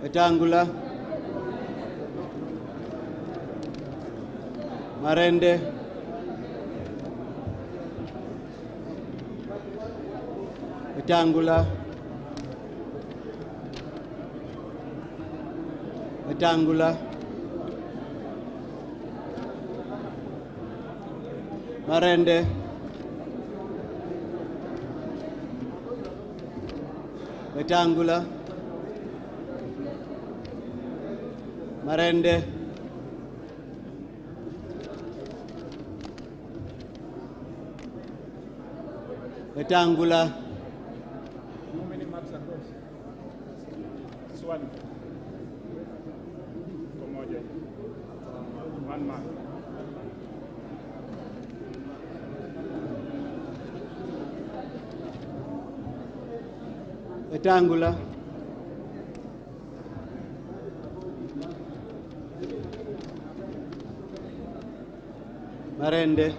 Wetangula, Marende, Wetangula, Wetangula, Marende, Wetangula, Marende, Wetangula, How many marks across? Swali. Pamoja. 1 mark. Wetangula, Marende,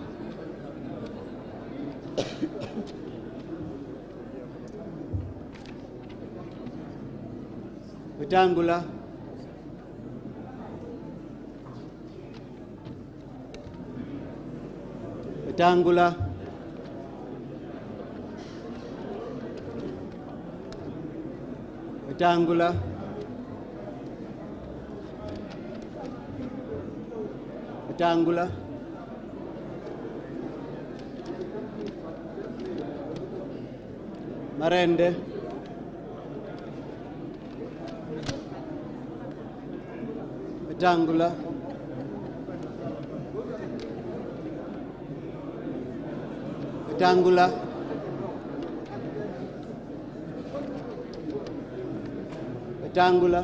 Wetangula, Wetangula, Wetangula, Wetangula, Marende, Wetangula, Wetangula, Wetangula,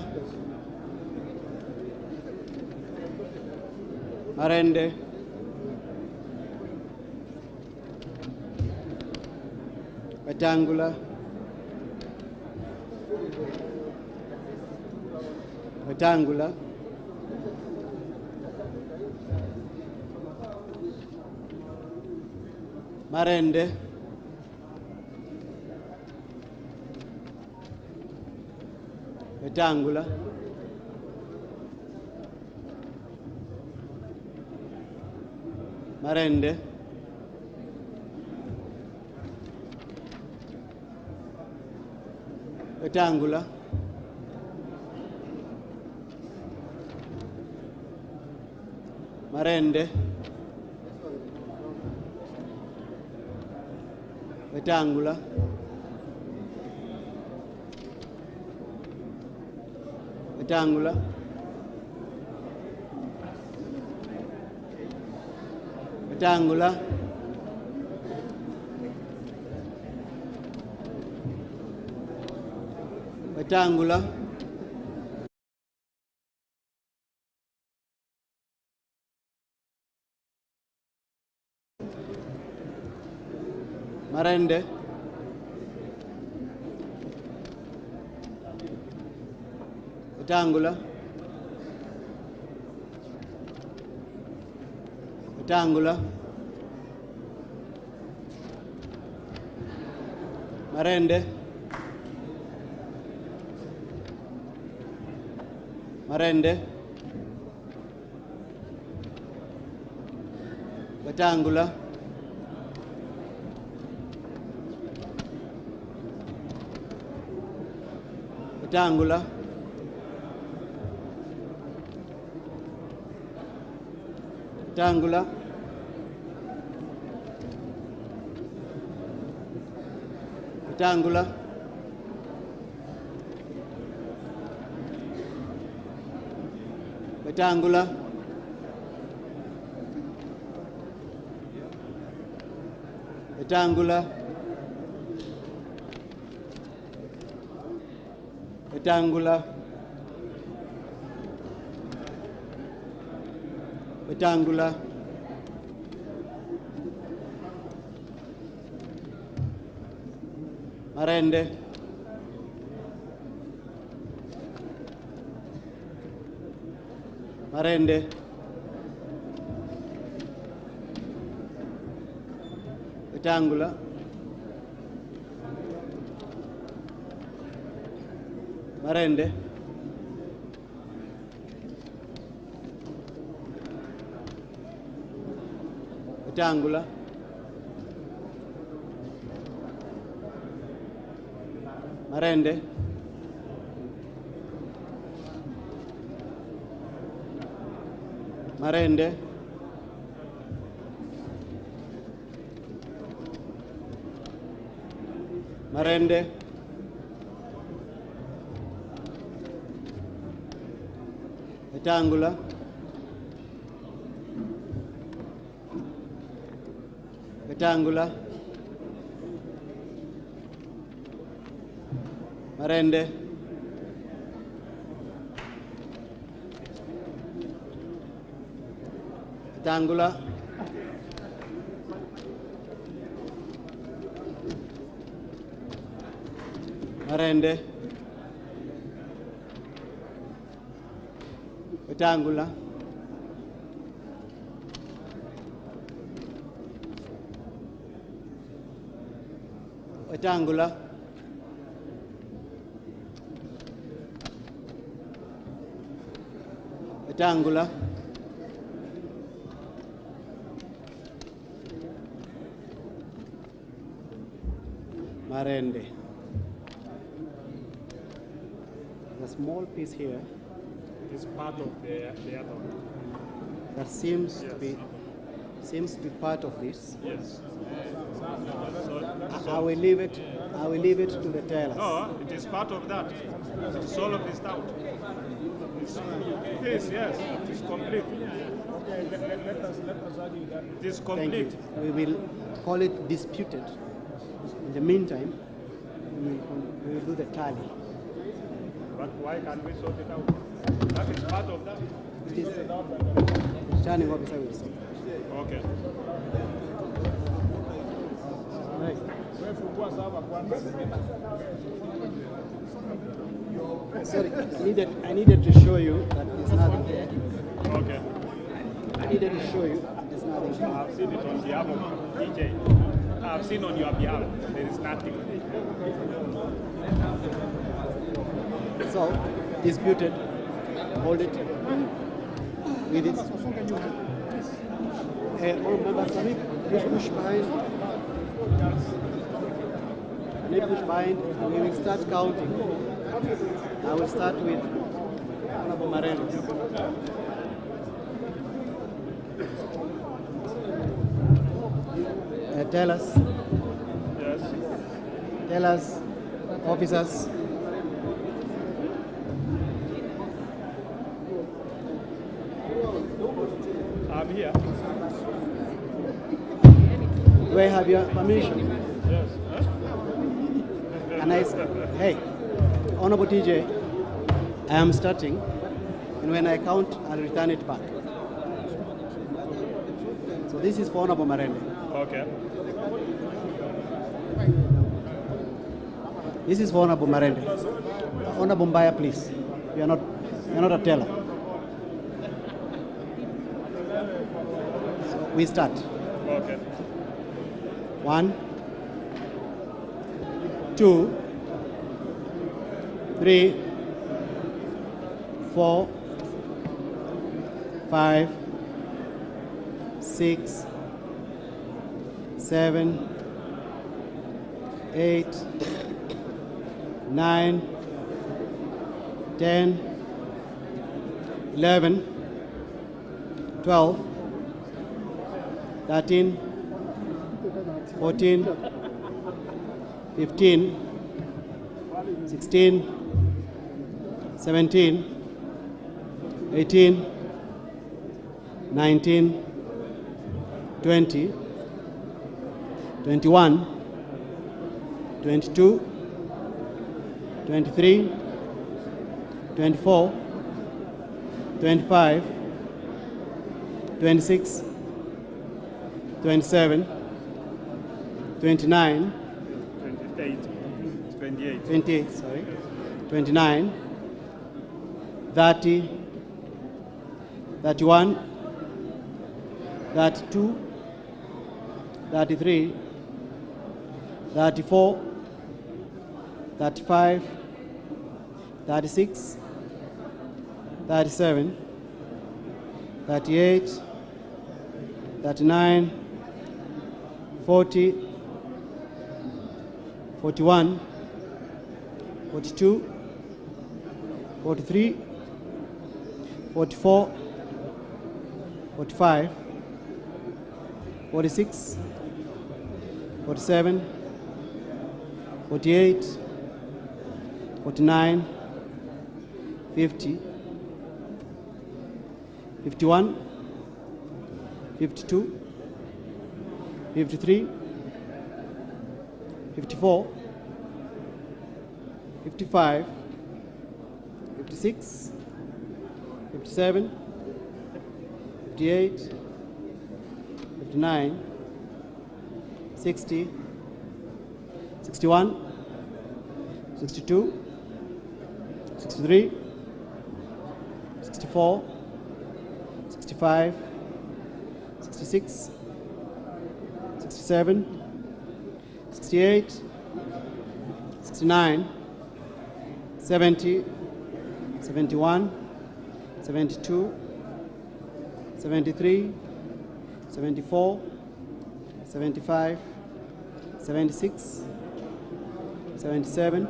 Marende, Wetangula, Wetangula, Marende, Wetangula, Marende, Wetangula, Marende, Wetangula, Wetangula, Wetangula, Wetangula, Marende, Wetangula, Wetangula, Marende, Marende, Wetangula, Wetangula, Wetangula, Wetangula, Wetangula, Wetangula, Wetangula, Wetangula, Marende, Marende, Wetangula, Marende, Wetangula, Marende, Marende, Marende, Wetangula, Wetangula, Marende, Wetangula, Marende, Wetangula, Wetangula, Wetangula, Marende. The small piece here It is part of the other one. that seems to be part of this. Yes. I will leave it. I will leave it to the tellers. No, it is part of that. It is all of this out. It is, yes. It is complete. Let us argue that. It is complete. Thank you. We will call it disputed. In the meantime, we will do the tally. But why can't we sort it out? That is part of that. It is. Returning officer will say. Okay. Right. Sorry, I needed to show you that there's nothing there. Okay. I needed to show you there's nothing there. I've seen it on behalf of DJ. I've seen on your behalf. There is nothing. So, disputed. Hold it. Read it. All members, please push behind. Please push behind. We will start counting. I will start with Honorable Marende. Tell us. Yes. Tell us, officers. I'm here. Do I have your permission? Yes. And I say, hey, Honorable TJ, I am starting, and when I count, I'll return it back. So this is for Honorable Marende. Okay. This is for Honorable Marende. Honorable Mbaya, please. You're not a teller. So we start. Okay. 1, 2, 3, 4, 5, 6, 7, 8, 9, 10, 11, 12, 13, 14, 15, 16, 17, 18, 19, 20, 21, 22, 23, 24, 25, 26, 27, 29, 28, sorry, 29, 30, 31, 32, 33, 34, 35, 36, 37, 38, 39, 40, 41, 42, 43, 44, 45, 46, 47, 48, 49, 50, 51, 52, 53, 54, 55, 56, 57, 58, 59, 60, 61, 62, 63, 64, 65, 66, 67, 68, 69, 70, 71, 72, 73, 74, 75, 76, 77,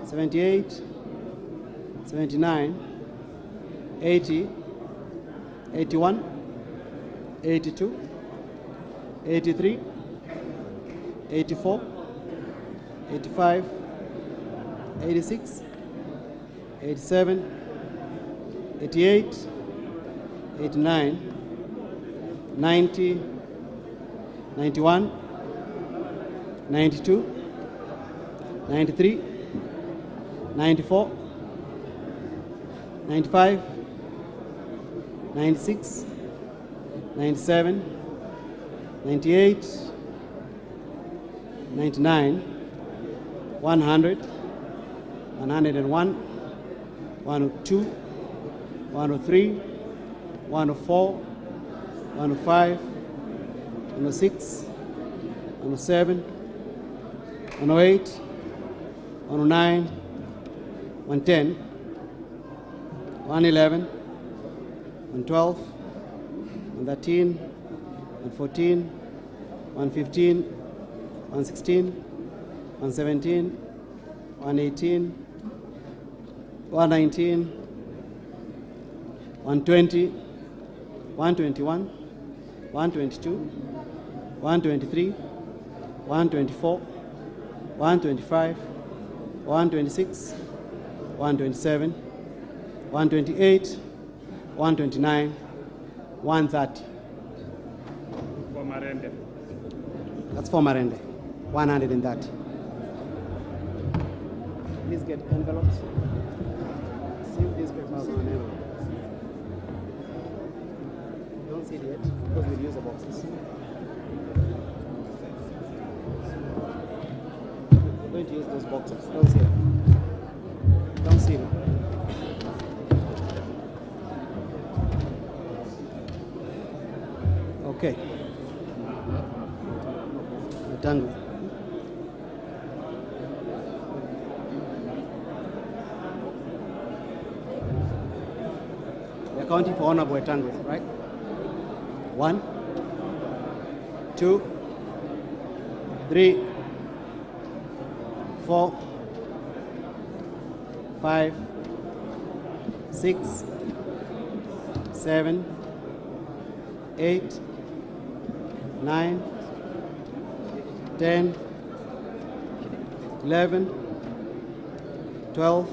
78, 79, 80, 81, 82, 83, 84, 85, 86, 87, 88, 89, 90, 91, 92, 93, 94, 95, 96, 97, 98, 99, 100, 101, 102, 103, 104, 105, 106, 107, 108, 109, 110, 111, 112, 113, 114, 115, 116, 117, 118, 119, 120, 121, 122, 123, 124, 125, 126, 127, 128, 129, 130. For Marende. That's for Marende. 130. Please get envelopes. Seal these papers on envelopes. Don't seal yet because we'll use the boxes. We're going to use those boxes. Don't seal. Don't seal. Okay. Tango. We're counting for Honorable Tango, right? 1, 2, 3, 4, 5, 6, 7, 8, 9, 10, 11, 12,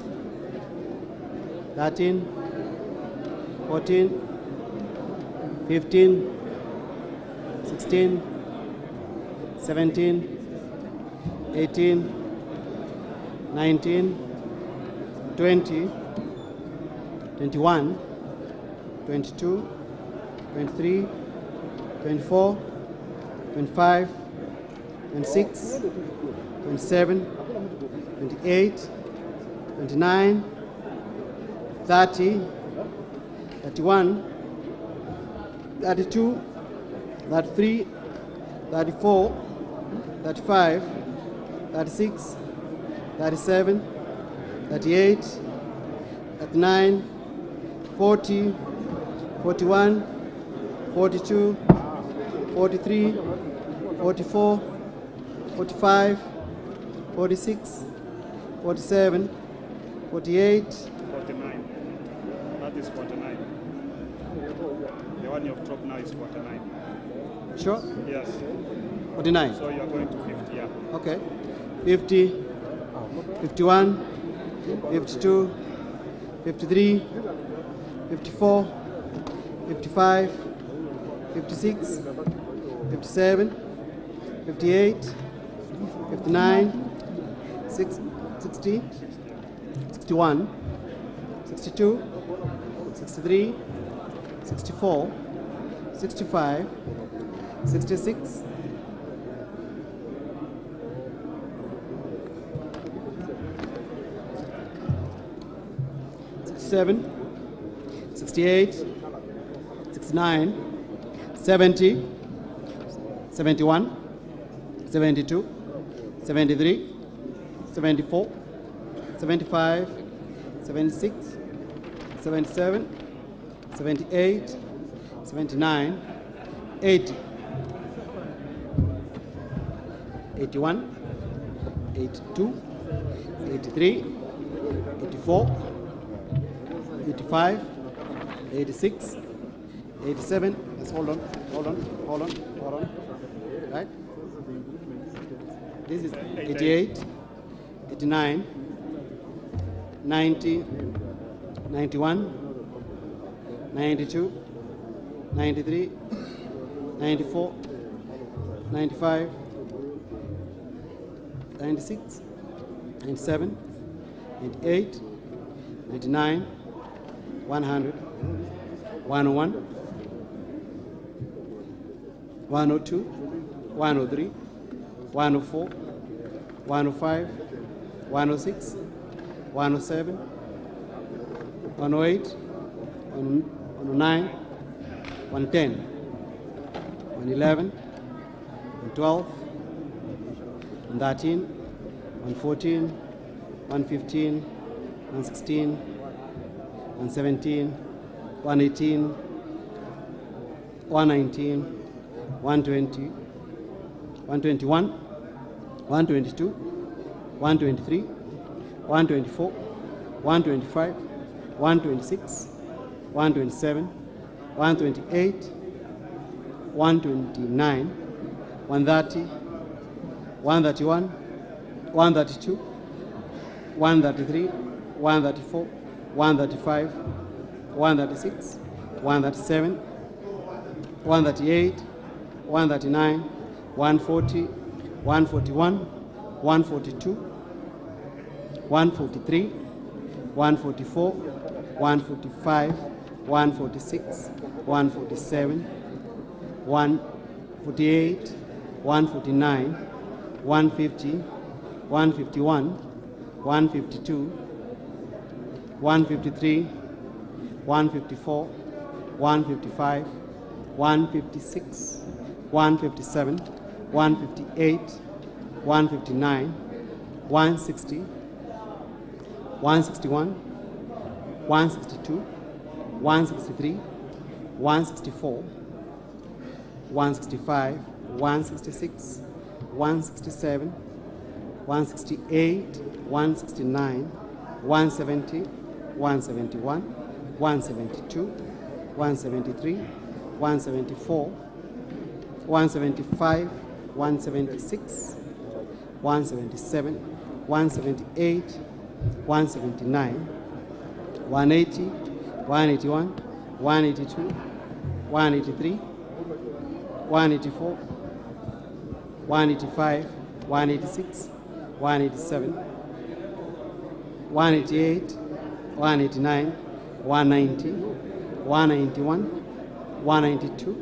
13, 14, 15, 16, 17, 18, 19, 20, 21, 22, 23, 24, 25, 26, 27, 28, 29, 30, 31, 32, 33, 34, 35, 36, 37, 38, 39, 40, 41, 42, 43, 44, 45, 46, 47, 48. 49. That is 49. The one you have dropped now is 49. Sure? Yes. 49. So you are going to 50, yeah. Okay. 50, 51, 52, 53, 54, 55, 56, 57, 58, 59, 60, 61, 62, 63, 64, 65, 66, 67, 68, 69, 70, 71, 72, 73, 74, 75, 76, 77, 78, 79, 80, 81, 82, 83, 84, 85, 86, 87. Let's hold on. Right? This is 88, 89, 90, 91, 92, 93, 94, 95, 96, 97, 98, 99, 100, 101, 102, 103, 104, 105, 106, 107, 108, 109, 110, 111, 112, 113, 114, 115, 116, 117, 118, 119, 120, 121, 122, 123, 124, 125, 126, 127, 128, 129, 130, 131, 132, 133, 134, 135, 136, 137, 138, 139, 140, 141, 142, 143, 144, 145, 146, 147, 148, 149, 150, 151, 152, 153, 154, 155, 156, 157, 158, 159, 160, 161, 162, 163, 164, 165, 166, 167, 168, 169, 170, 171, 172, 173, 174, 175, 176, 177, 178, 179, 180, 181, 182, 183, 184, 185, 186, 187, 188, 189, 190, 191, 192,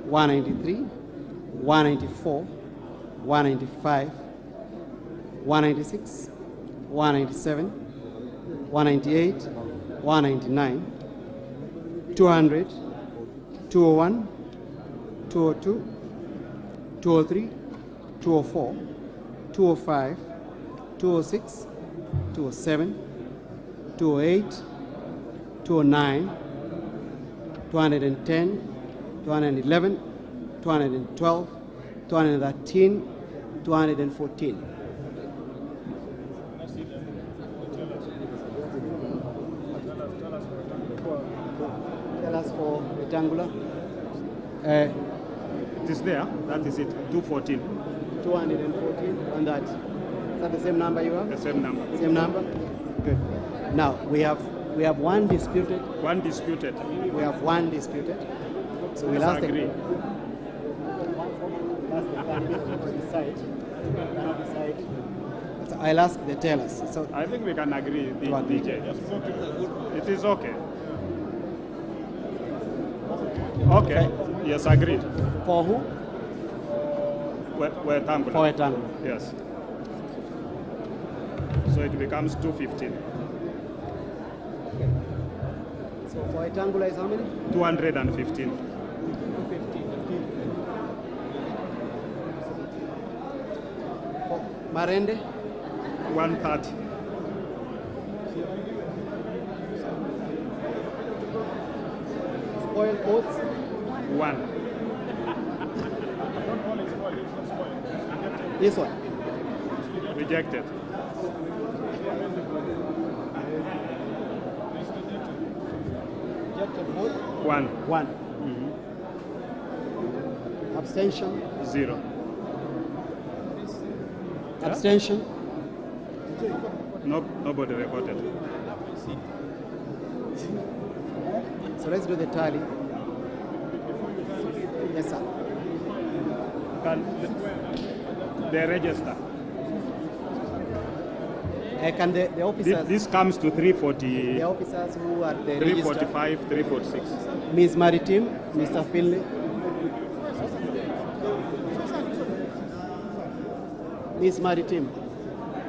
193, 194, 195, 196, 197, 198, 199, 200, 201, 202, 203, 204, 205, 206, 207, 208, 209, 210, 211, 212, 213, 214. Tell us for rectangular. It is there. That is it. 214. 214. And that. Is that the same number you have? The same number. Same number? Good. Now we have one disputed. One disputed. We have one disputed. So we'll Let's ask agree. So I'll ask the tellers. So I think we can agree, DJ. It is okay. Okay. Yes, agreed. For who? Wetangula. For Wetangula. Yes. So it becomes 215. So for Wetangula is how many? 215. For Marende? 130. Spoiled oats? 1. This one? Rejected. Rejected vote? 1. 1. Abstention? 0. Abstention? Nobody recorded. So let's do the tally. Yes, sir. Can they register? Can the officers... This comes to 340. The officers who are the 345, 346. Ms. Maritim, Mr. Finley. Ms. Maritim.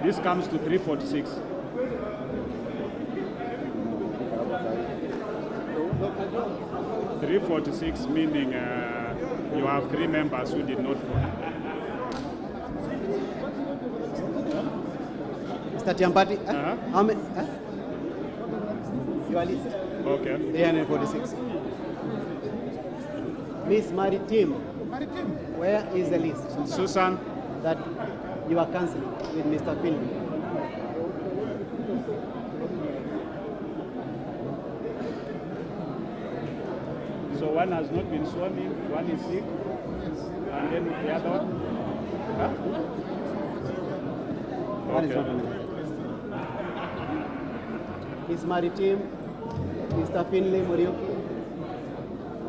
This comes to 346. $346 meaning you have 3 members who did not vote. Mr. Tiampati, how many? Your list. Okay. 346. Miss Maritim, where is the list? Susan. That you are cancelling with Mr. Finley. So one has not been sworn in, one is sick, and then the other one? Huh? One is not on the list. Miss Maritim, Mr. Finley Muriuki.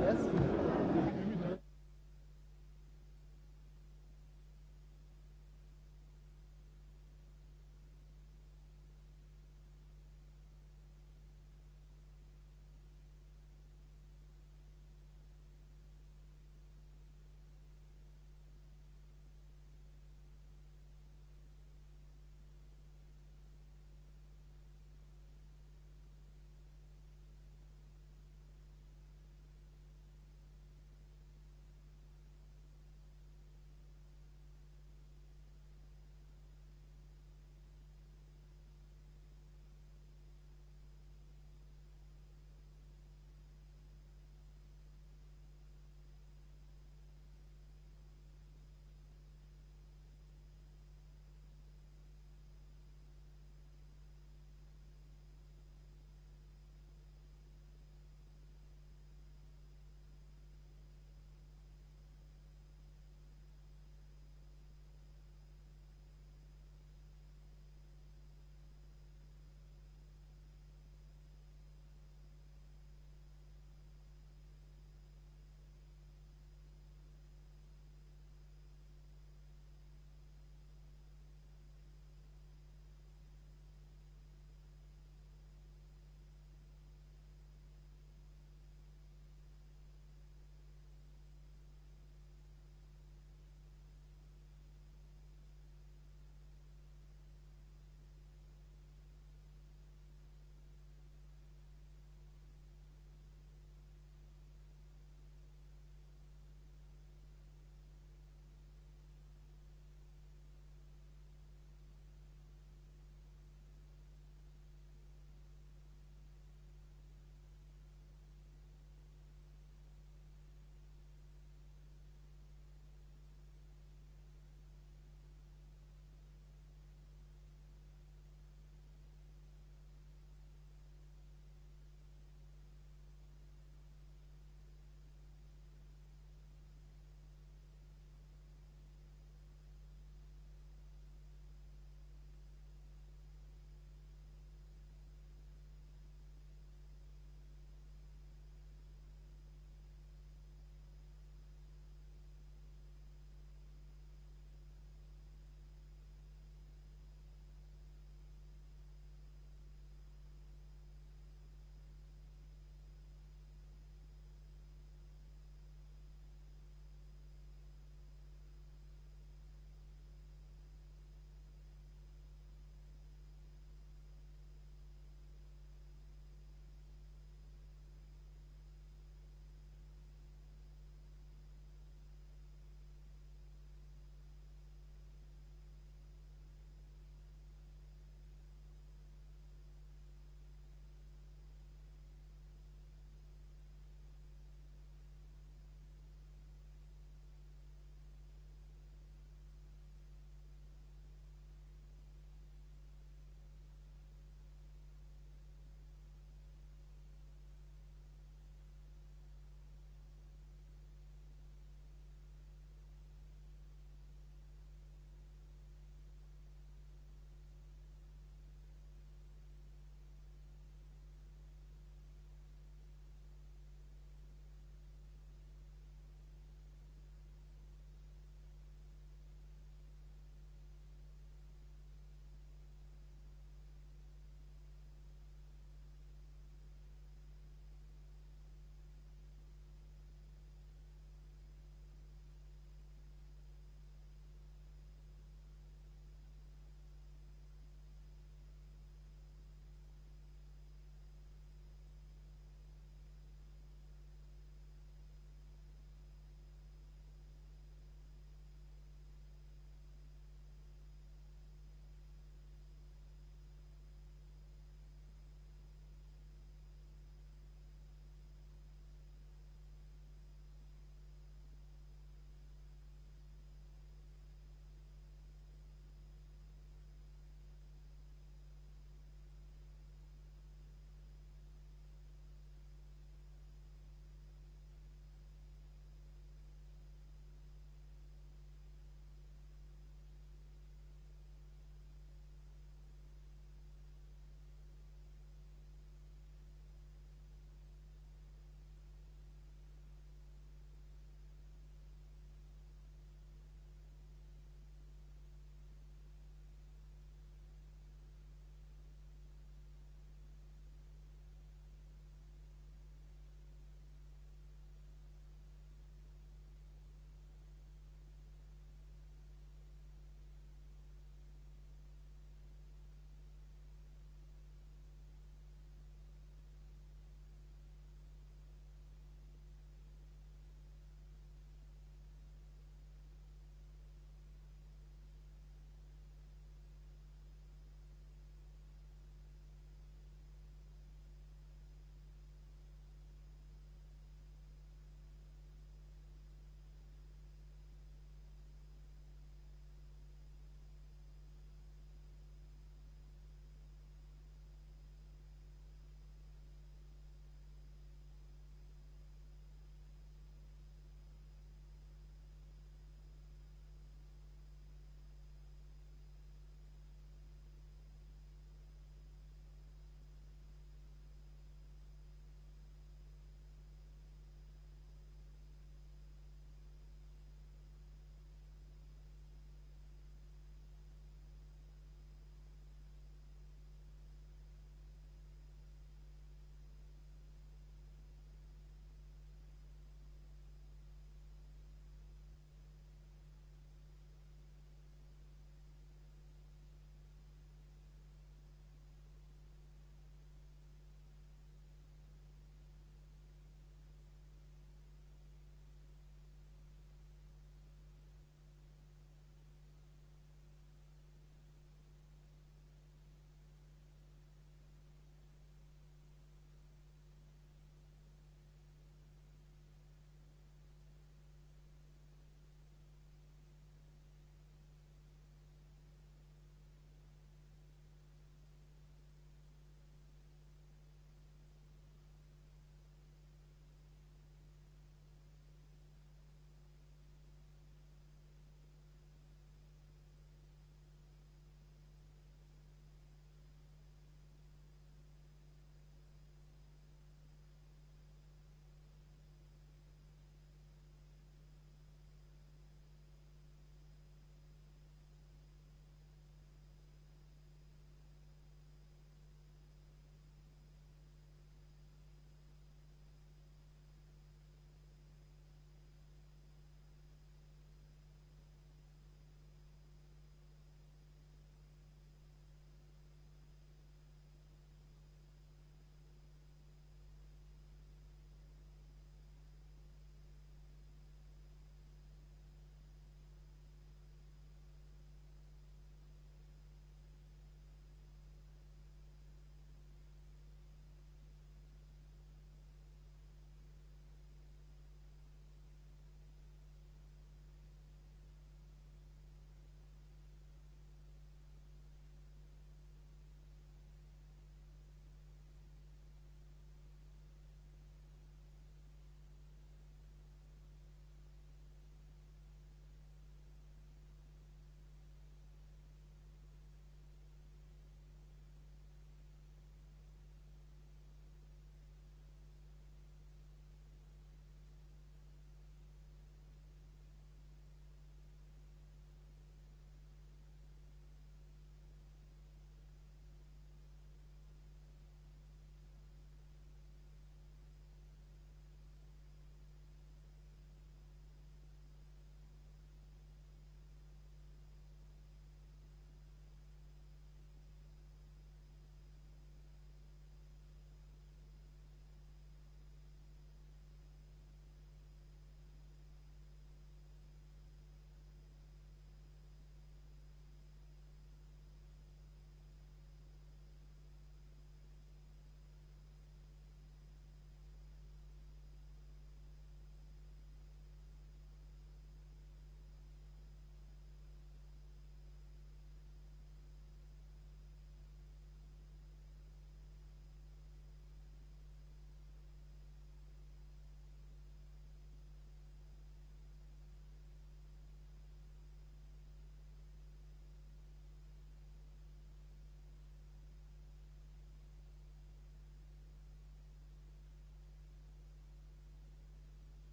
Yes?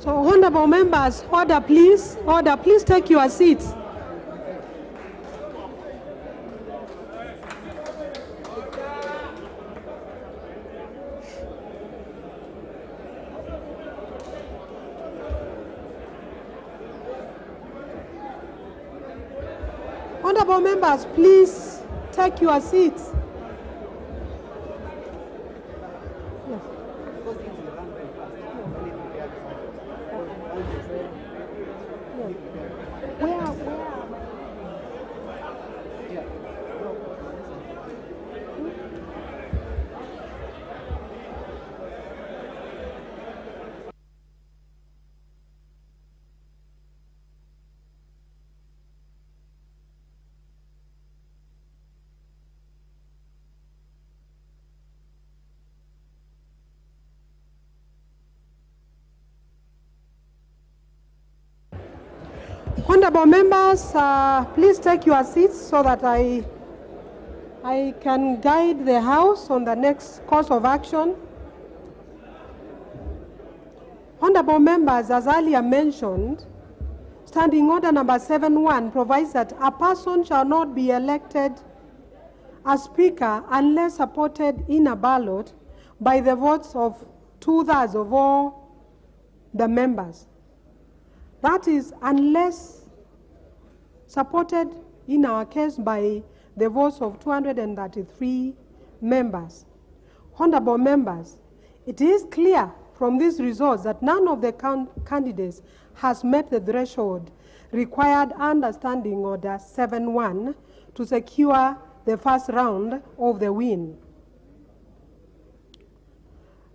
So, honorable members, order please. Order, please take your seats. Honorable members, please take your seats. Honorable members, please take your seats so that I can guide the House on the next course of action. Honorable members, as earlier mentioned, Standing Order number 7.1 provides that a person shall not be elected as Speaker unless supported in a ballot by the votes of 2/3 of all the members. That is, unless supported in our case by the votes of 233 members. Honorable members, it is clear from these results that none of the candidates has met the threshold required under Standing Order 7.1 to secure the first round of the win.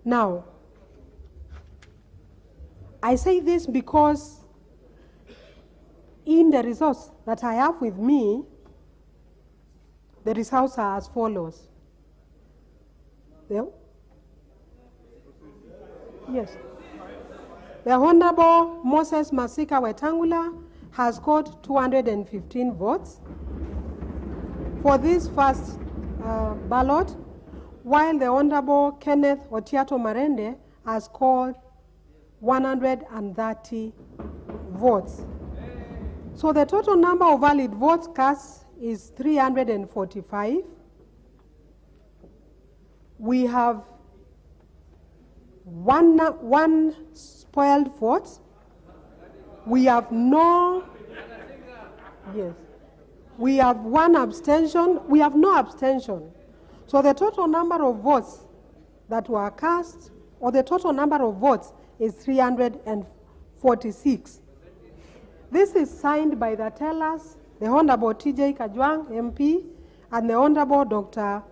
Now, I say this because in the results that I have with me, the results are as follows. Yes. The Honorable Moses Masika Wetangula has scored 215 votes for this first ballot, while the Honorable Kenneth Otiato Marende has scored 130 votes. So the total number of valid votes cast is 345. We have one spoiled vote. We have no, yes. We have one abstention. We have no abstention. So the total number of votes that were cast, or the total number of votes, is 346. This is signed by the tellers, the Honorable TJ Kajwang, MP, and the Honorable Dr.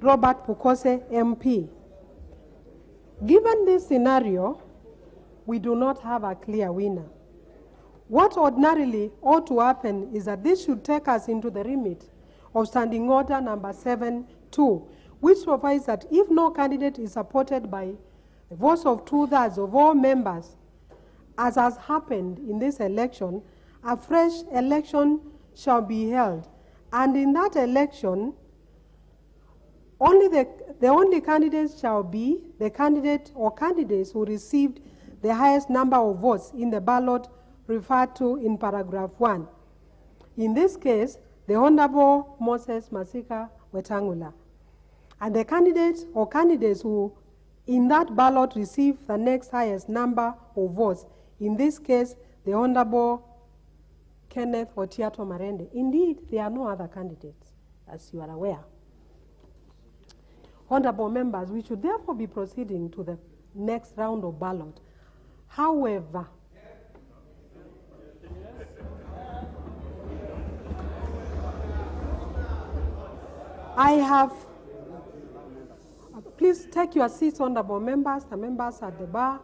Robert Pukose, MP. Given this scenario, we do not have a clear winner. What ordinarily ought to happen is that this should take us into the remit of Standing Order number 7.2, which provides that if no candidate is supported by the votes of 2/3 of all members, as has happened in this election, a fresh election shall be held. And in that election, the only candidates shall be the candidate or candidates who received the highest number of votes in the ballot referred to in paragraph 1. In this case, the Honorable Moses Masika Wetangula. And the candidate or candidates who in that ballot received the next highest number of votes, in this case, the Honorable Kenneth Otiato Marende. Indeed, there are no other candidates, as you are aware. Honorable members, we should therefore be proceeding to the next round of ballot. However, I have, please take your seats, honorable members, the members at the bar.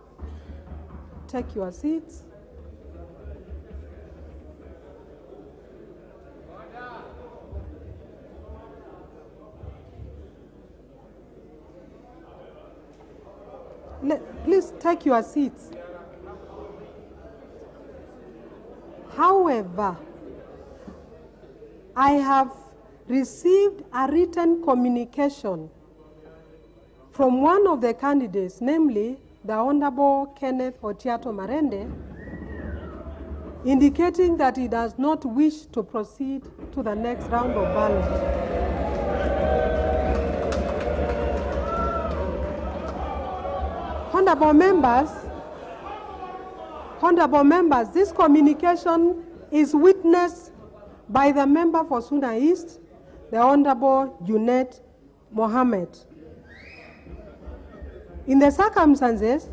Take your seats. Please take your seats. However, I have received a written communication from one of the candidates, namely the Honorable Kenneth Otiato Marende, indicating that he does not wish to proceed to the next round of ballot. Honorable members, this communication is witnessed by the member for Suna East, the Honorable Junet Mohammed. In the circumstances,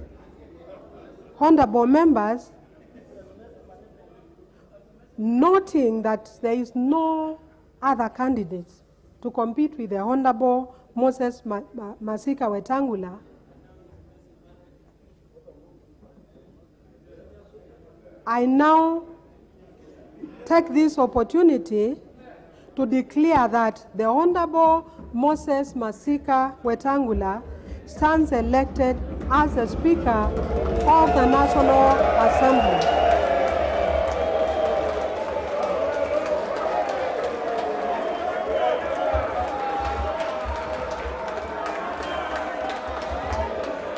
honorable members, noting that there is no other candidates to compete with the Honorable Moses Masika Wetangula, I now take this opportunity to declare that the Honorable Moses Masika Wetangula stands elected as the Speaker of the National Assembly.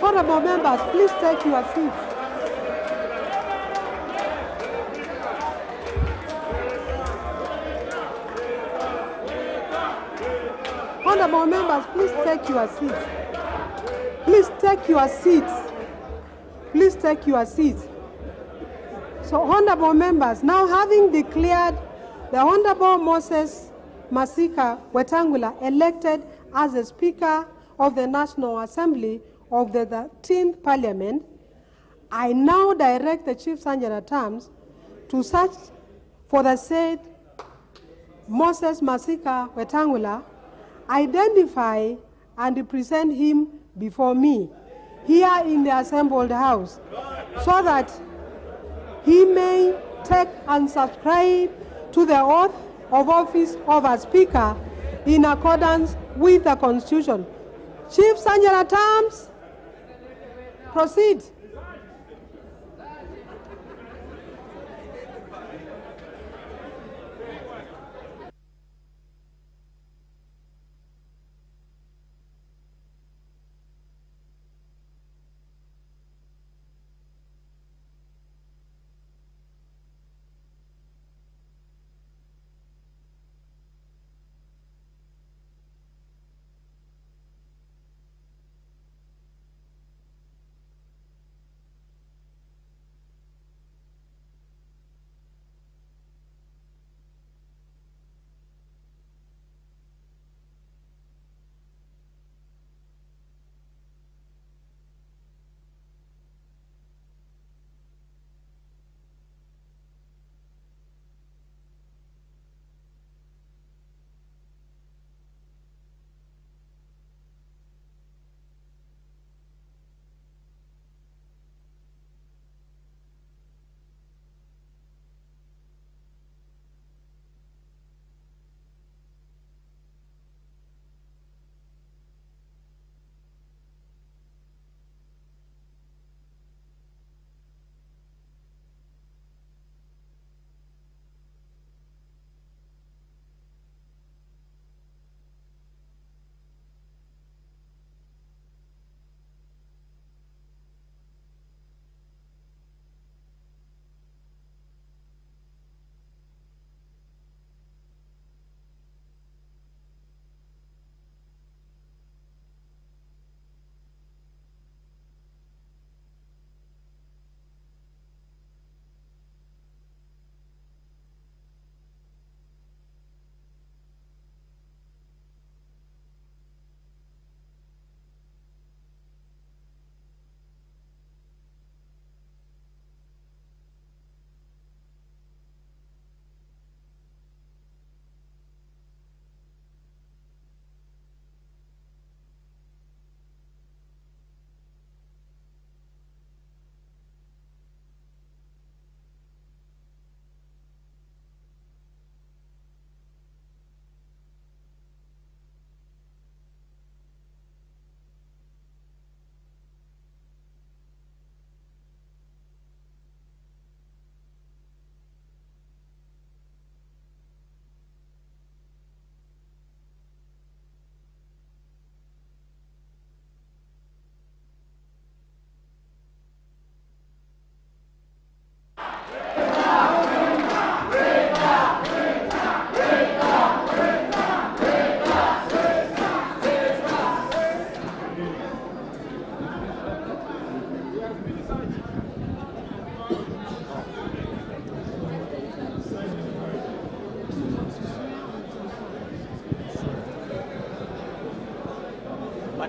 Honorable members, please take your seats. Honorable members, please take your seats. Please take your seats. Please take your seats. So, honorable members, now having declared the Honorable Moses Masika Wetangula elected as the Speaker of the National Assembly of the 13th Parliament, I now direct the Chief Sergeant at Arms to search for the said Moses Masika Wetangula, identify and present him before me here in the assembled house, so that he may take and subscribe to the oath of office of a Speaker in accordance with the Constitution. Chief Sergeant at Arms, proceed.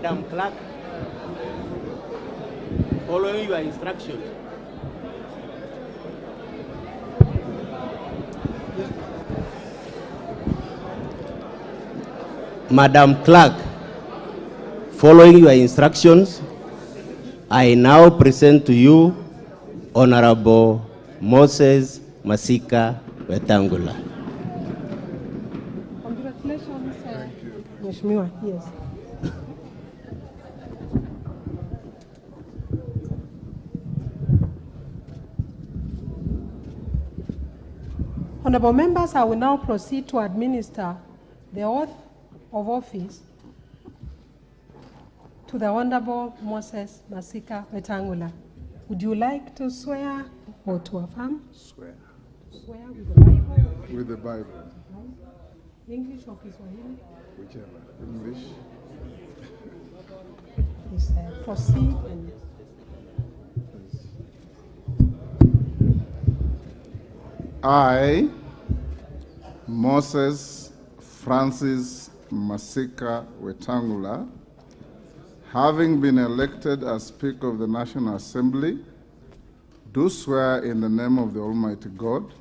Madam Clerk, following your instructions. Madam Clerk, following your instructions, I now present to you Honorable Moses Masika Wetangula. Congratulations, Mheshimiwa. Yes. Honorable members, I will now proceed to administer the oath of office to the Honorable Moses Masika Wetangula. Would you like to swear or to affirm? Swear. Swear with the Bible? With the Bible. English or Kiswahili? Whichever. English. Please proceed. And I, Moses Francis Masika Wetangula, having been elected as Speaker of the National Assembly, do swear in the name of the Almighty God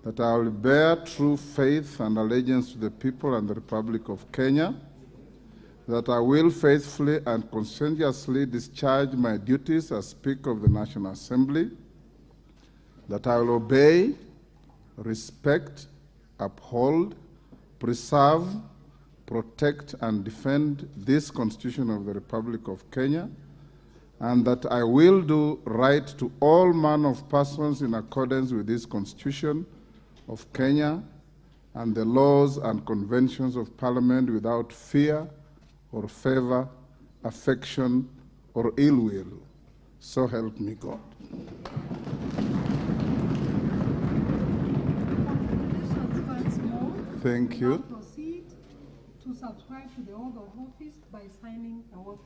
that I will bear true faith and allegiance to the people and the Republic of Kenya, that I will faithfully and conscientiously discharge my duties as Speaker of the National Assembly, that I will obey, respect, uphold, preserve, protect, and defend this Constitution of the Republic of Kenya, and that I will do right to all manner of persons in accordance with this Constitution of Kenya and the laws and conventions of Parliament without fear or favor, affection, or ill will. So help me God. Thank you. proceed to subscribe to the oath of office by signing the oath.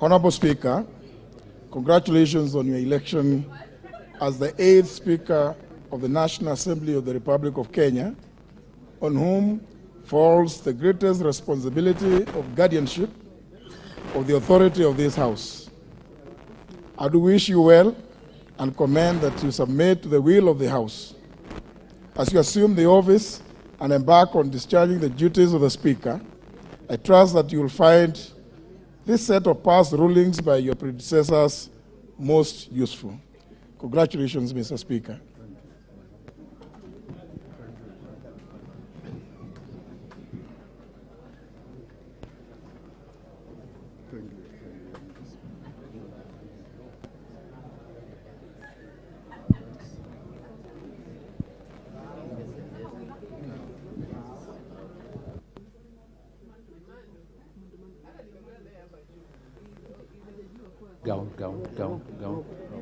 Honorable Speaker, congratulations on your election as the 8th Speaker of the National Assembly of the Republic of Kenya, on whom falls the greatest responsibility of guardianship of the authority of this House. I do wish you well and commend that you submit to the will of the House. As you assume the office and embark on discharging the duties of the Speaker, I trust that you will find this set of past rulings by your predecessors most useful. Congratulations, Mr. Speaker.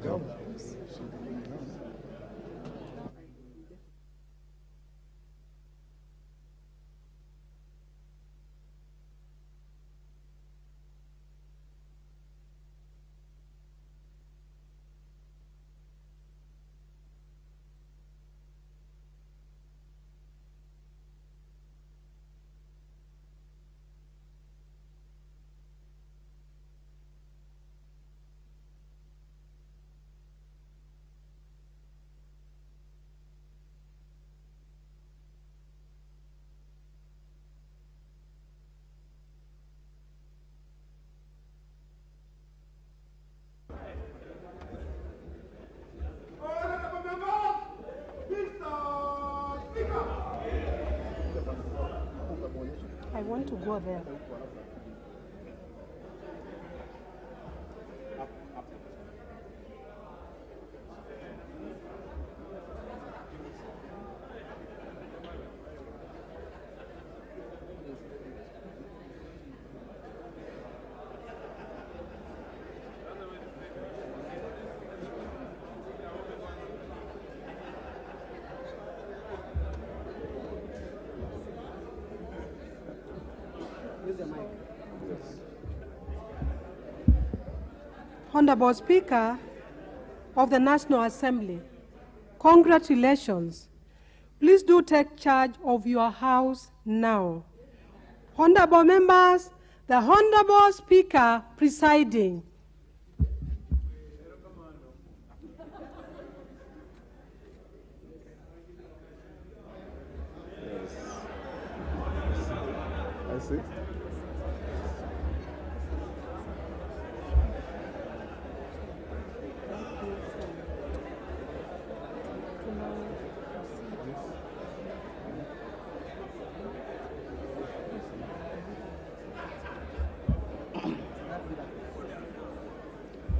Go. I want to go there. Honorable Speaker of the National Assembly, congratulations. Please do take charge of your house now. Honorable members, the Honorable Speaker presiding. I see.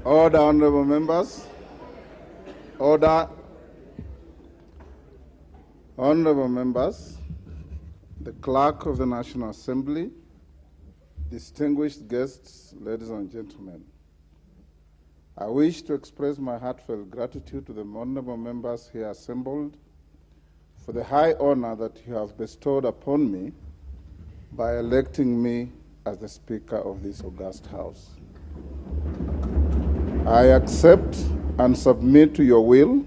Order, honorable members. Order. Honorable members, the Clerk of the National Assembly, distinguished guests, ladies and gentlemen, I wish to express my heartfelt gratitude to the honorable members here assembled for the high honor that you have bestowed upon me by electing me as the Speaker of this august House. I accept and submit to your will,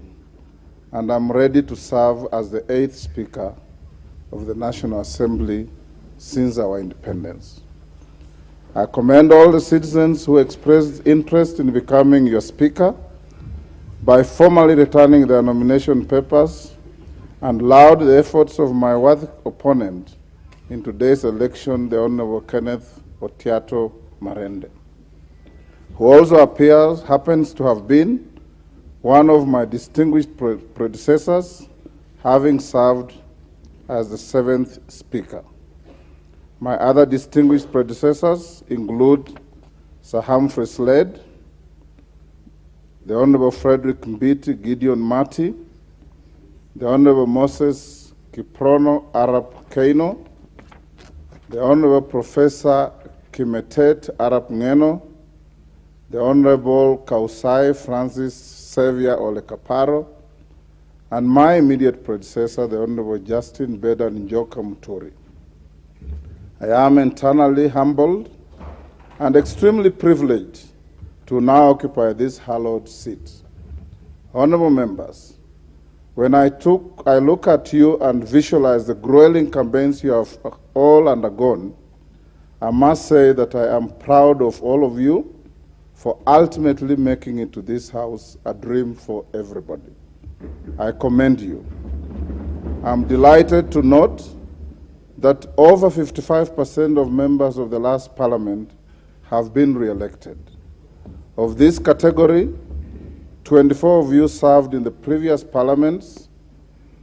and I'm ready to serve as the 8th Speaker of the National Assembly since our independence. I commend all the citizens who expressed interest in becoming your Speaker by formally returning their nomination papers and laud the efforts of my worthy opponent in today's election, the Honorable Kenneth Otiato Marende, who also happens to have been one of my distinguished predecessors, having served as the 7th Speaker. My other distinguished predecessors include Sir Humphrey Slade, the Honorable Frederick Mbiti Gideon Mati, the Honorable Moses Kiprono Arap Keino, the Honorable Professor Kimetet Arap Ngeno, the Honorable Kausai Francis Xavier Ole Kaparo, and my immediate predecessor, the Honorable Justin Beda Njoka Muturi. I am eternally humbled and extremely privileged to now occupy this hallowed seat. Honorable members, when I look at you and visualize the grueling campaigns you have all undergone, I must say that I am proud of all of you for ultimately making it to this House a dream for everybody. I commend you. I'm delighted to note that over 55% of members of the last parliament have been re-elected. Of this category, 24 of you served in the previous parliaments.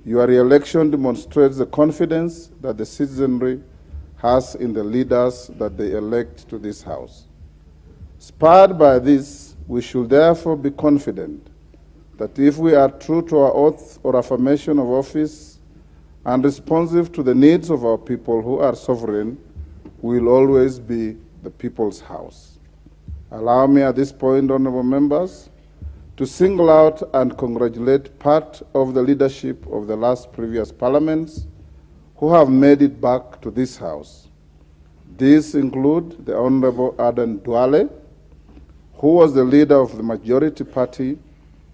Your re-election demonstrates the confidence that the citizenry has in the leaders that they elect to this House. Spurred by this, we should therefore be confident that if we are true to our oath or affirmation of office and responsive to the needs of our people who are sovereign, we will always be the people's house. Allow me at this point, honorable members, to single out and congratulate part of the leadership of the last previous parliaments who have made it back to this House. These include the Honorable Aden Duale, who was the leader of the majority party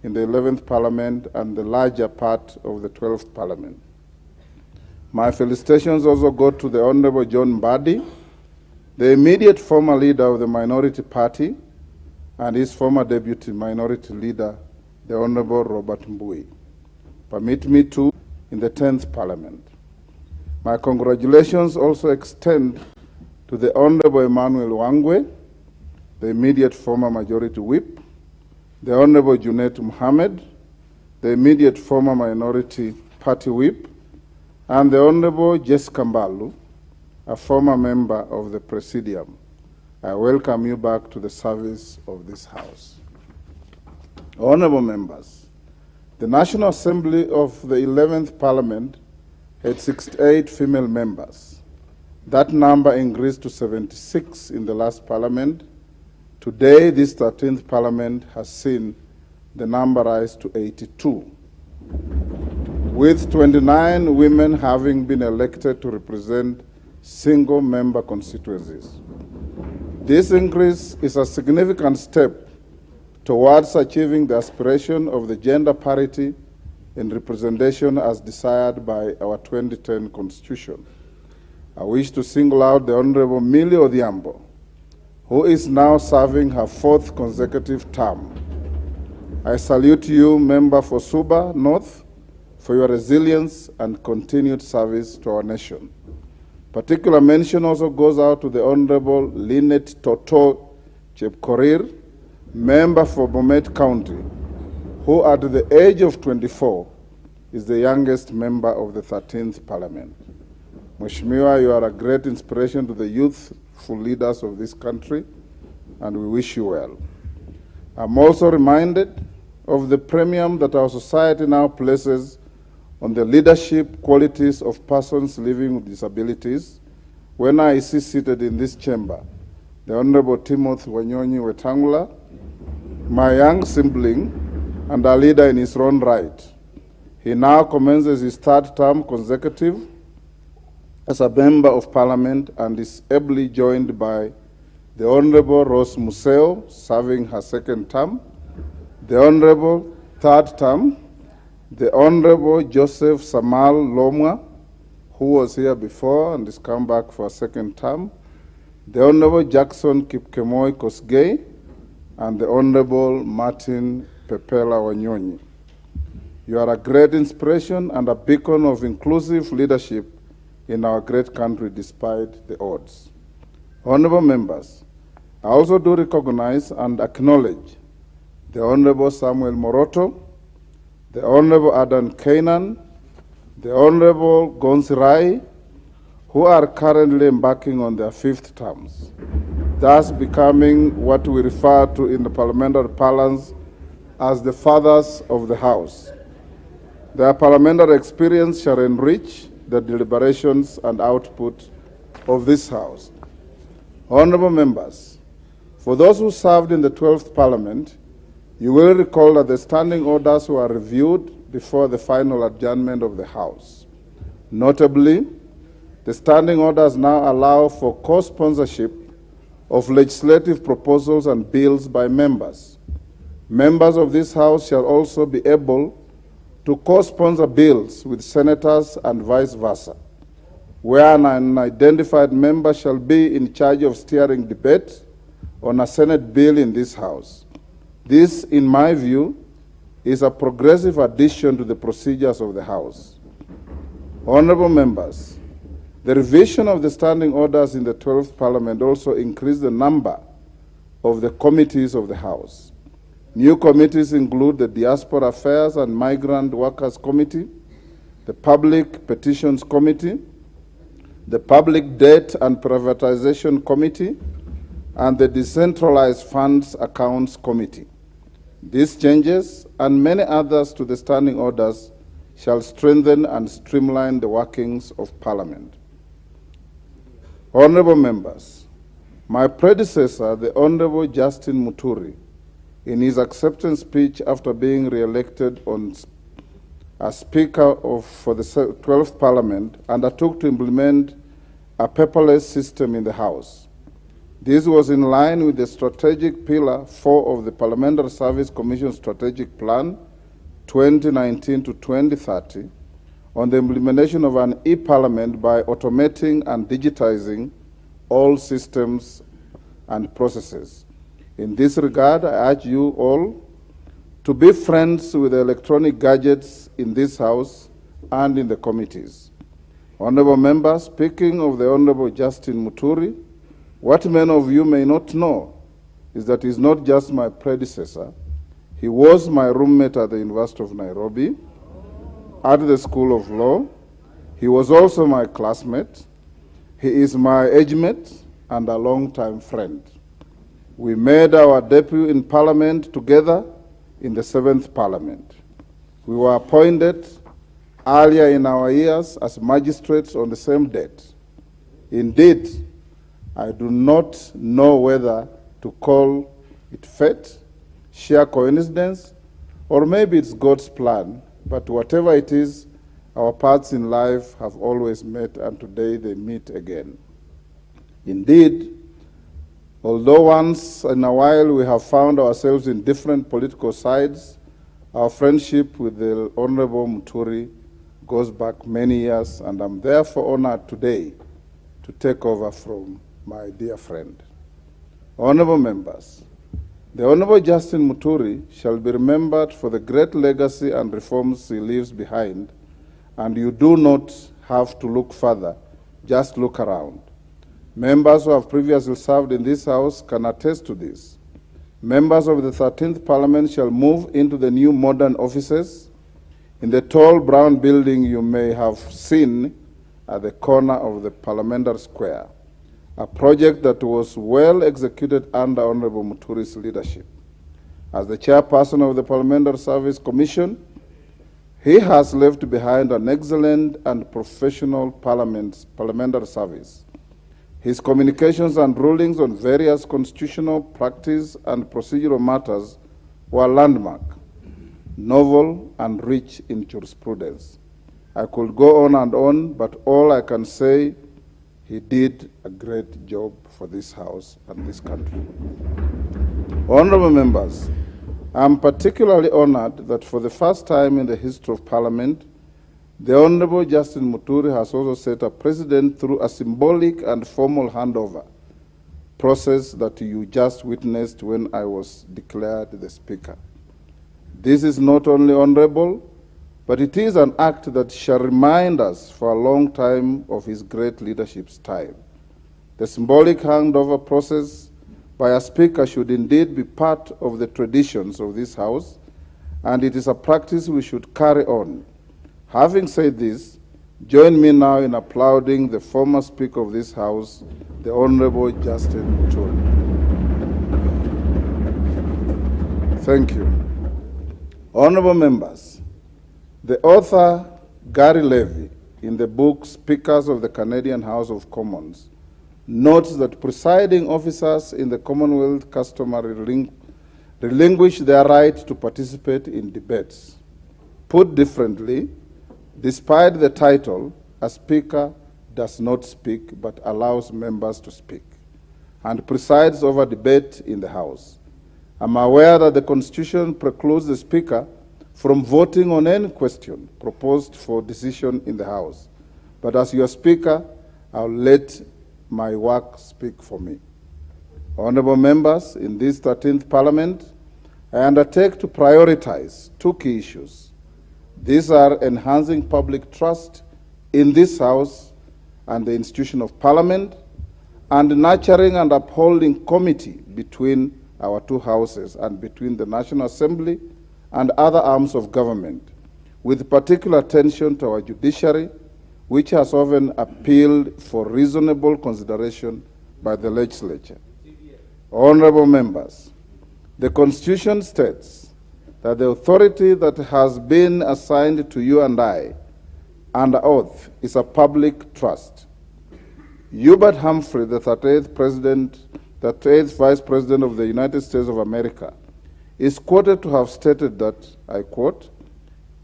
in the 11th Parliament and the larger part of the 12th Parliament. My felicitations also go to the Honorable John Mbadi, the immediate former leader of the minority party, and his former deputy minority leader, the Honorable Robert Mbui. Permit me to, in the 10th Parliament. My congratulations also extend to the Honorable Emmanuel Wangwe, the immediate former majority whip, the Honorable Junet Mohammed, the immediate former minority party whip, and the Honorable Jessica Mbalu, a former member of the Presidium. I welcome you back to the service of this House. Honorable members, the National Assembly of the 11th Parliament had 68 female members. That number increased to 76 in the last Parliament. Today, this 13th Parliament has seen the number rise to 82, with 29 women having been elected to represent single-member constituencies. This increase is a significant step towards achieving the aspiration of the gender parity in representation as desired by our 2010 Constitution. I wish to single out the Honorable Millie Odhiambo, who is now serving her 4th consecutive term. I salute you, Member for Suba North, for your resilience and continued service to our nation. Particular mention also goes out to the Honorable Lynette Toto Chepkorir, member for Bomet County, who at the age of 24 is the youngest member of the 13th Parliament. Mheshimiwa, you are a great inspiration to the youthful leaders of this country, and we wish you well. I'm also reminded of the premium that our society now places on the leadership qualities of persons living with disabilities when I see seated in this chamber the Honorable Timothy Wanyonyi Wetangula, my young sibling and a leader in his own right. He now commences his 3rd term consecutive as a member of Parliament and is ably joined by the Honorable Rose Museo, serving her 2nd term, the Honorable 3rd term, the Honorable Joseph Samal Lomwa, who was here before and has come back for a 2nd term, the Honorable Jackson Kipkemoi Kosgei, and the Honorable Martin Pepela Wanyonyi. You are a great inspiration and a beacon of inclusive leadership in our great country despite the odds. Honorable members, I also do recognize and acknowledge the Honorable Samuel Moroto, the Honorable Adan Kainan, the Honorable Gonsirai, who are currently embarking on their 5th terms, thus becoming what we refer to in the parliamentary parlance as the fathers of the House. Their parliamentary experience shall enrich the deliberations and output of this House. Honorable members, for those who served in the 12th Parliament, you will recall that the standing orders were reviewed before the final adjournment of the House. Notably, the standing orders now allow for co-sponsorship of legislative proposals and bills by members. Members of this House shall also be able to co-sponsor bills with senators and vice versa, where an unidentified member shall be in charge of steering debate on a Senate bill in this House. This, in my view, is a progressive addition to the procedures of the House. Honorable members, The revision of the standing orders in the 12th Parliament also increased the number of the committees of the House. New committees include the Diaspora Affairs and Migrant Workers Committee, the Public Petitions Committee, the Public Debt and Privatization Committee, and the Decentralized Funds Accounts Committee. These changes and many others to the standing orders shall strengthen and streamline the workings of Parliament. Honorable members, my predecessor, the Honorable Justin Muturi, in his acceptance speech after being re-elected as Speaker for the 12th Parliament, undertook to implement a paperless system in the House. This was in line with the strategic pillar 4 of the Parliamentary Service Commission Strategic Plan 2019 to 2030 on the implementation of an e-parliament by automating and digitizing all systems and processes. In this regard, I urge you all to be friends with the electronic gadgets in this House and in the committees. Honorable members, speaking of the Honorable Justin Muturi, what many of you may not know is that he's not just my predecessor. He was my roommate at the University of Nairobi, at the School of Law. He was also my classmate. He is my age mate and a longtime friend. We made our debut in Parliament together in the 7th Parliament. We were appointed earlier in our years as magistrates on the same date. Indeed, I do not know whether to call it fate, sheer coincidence, or maybe it's God's plan, but whatever it is, our paths in life have always met, and today they meet again. Indeed, although once in a while we have found ourselves in different political sides, our friendship with the Honorable Muturi goes back many years, and I'm therefore honored today to take over from my dear friend. Honorable members, the Honorable Justin Muturi shall be remembered for the great legacy and reforms he leaves behind, and you do not have to look further, just look around. Members who have previously served in this House can attest to this. Members of the 13th Parliament shall move into the new modern offices in the tall brown building you may have seen at the corner of the Parliamentary Square, a project that was well executed under Honorable Muturi's leadership. As the chairperson of the Parliamentary Service Commission, he has left behind an excellent and professional parliamentary service. His communications and rulings on various constitutional, practice, and procedural matters were landmark, novel, and rich in jurisprudence. I could go on, but all I can say, he did a great job for this House and this country. Honorable members, I am particularly honored that for the first time in the history of Parliament, the Honorable Justin Muturi has also set a precedent through a symbolic and formal handover process that you just witnessed when I was declared the Speaker. This is not only honorable, but it is an act that shall remind us for a long time of his great leadership style. The symbolic handover process by a Speaker should indeed be part of the traditions of this House, and it is a practice we should carry on. Having said this, join me now in applauding the former Speaker of this House, the Honorable Justin Muturi. Thank you. Honorable members, the author Gary Levy, in the book Speakers of the Canadian House of Commons, notes that presiding officers in the Commonwealth customary relinquish their right to participate in debates. Put differently, despite the title, a speaker does not speak but allows members to speak and presides over debate in the House. I'm aware that the Constitution precludes the Speaker from voting on any question proposed for decision in the House. But as your Speaker, I'll let my work speak for me. Honorable members, in this 13th Parliament, I undertake to prioritize two key issues. These are enhancing public trust in this House and the institution of Parliament, and nurturing and upholding committee between our two houses and between the National Assembly and other arms of government, with particular attention to our judiciary, which has often appealed for reasonable consideration by the legislature. Honorable members, the Constitution states that the authority that has been assigned to you and I under oath is a public trust. Hubert Humphrey, the 38th Vice President of the United States of America, is quoted to have stated that, I quote,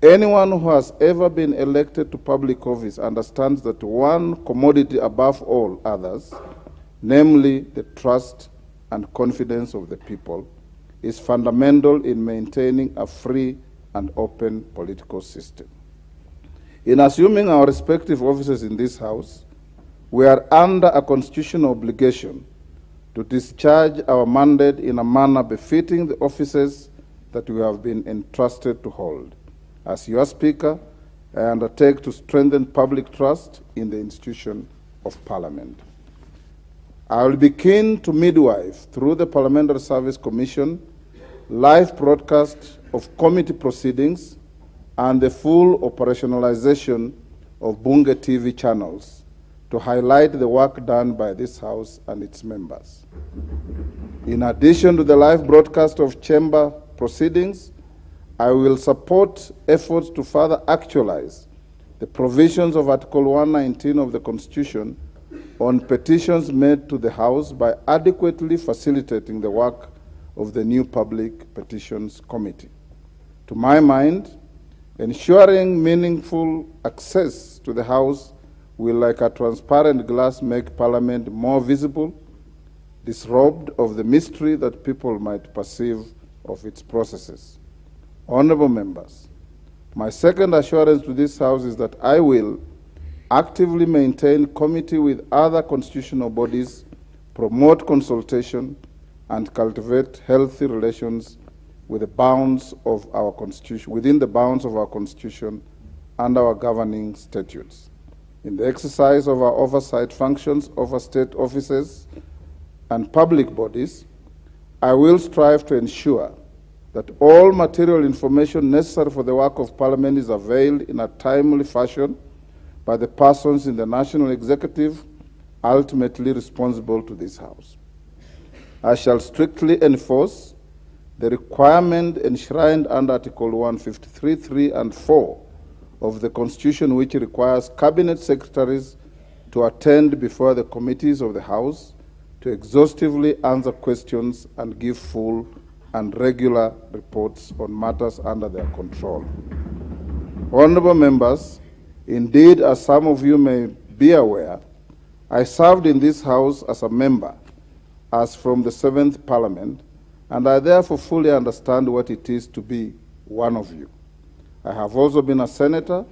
"Anyone who has ever been elected to public office understands that one commodity above all others, namely the trust and confidence of the people, is fundamental in maintaining a free and open political system." In assuming our respective offices in this House, we are under a constitutional obligation to discharge our mandate in a manner befitting the offices that we have been entrusted to hold. As your Speaker, I undertake to strengthen public trust in the institution of Parliament. I will be keen to midwife, through the Parliamentary Service Commission, live broadcast of committee proceedings and the full operationalization of Bunge TV channels to highlight the work done by this House and its members. In addition to the live broadcast of chamber proceedings, I will support efforts to further actualize the provisions of Article 119 of the Constitution on petitions made to the House by adequately facilitating the work of the new Public Petitions Committee. To my mind, ensuring meaningful access to the House will, like a transparent glass, make Parliament more visible, disrobed of the mystery that people might perceive of its processes. Honorable members, my second assurance to this House is that I will actively maintain committee with other constitutional bodies, promote consultation, and cultivate healthy relations with the bounds of our Constitution, within the bounds of our Constitution and our governing statutes. In the exercise of our oversight functions over state offices and public bodies, I will strive to ensure that all material information necessary for the work of Parliament is availed in a timely fashion by the persons in the National Executive ultimately responsible to this House. I shall strictly enforce the requirement enshrined under Article 153, 3 and 4 of the Constitution, which requires Cabinet Secretaries to attend before the committees of the House to exhaustively answer questions and give full and regular reports on matters under their control. Honorable members, indeed, as some of you may be aware, I served in this House as a member, as from the 7th Parliament, and I therefore fully understand what it is to be one of you. I have also been a senator,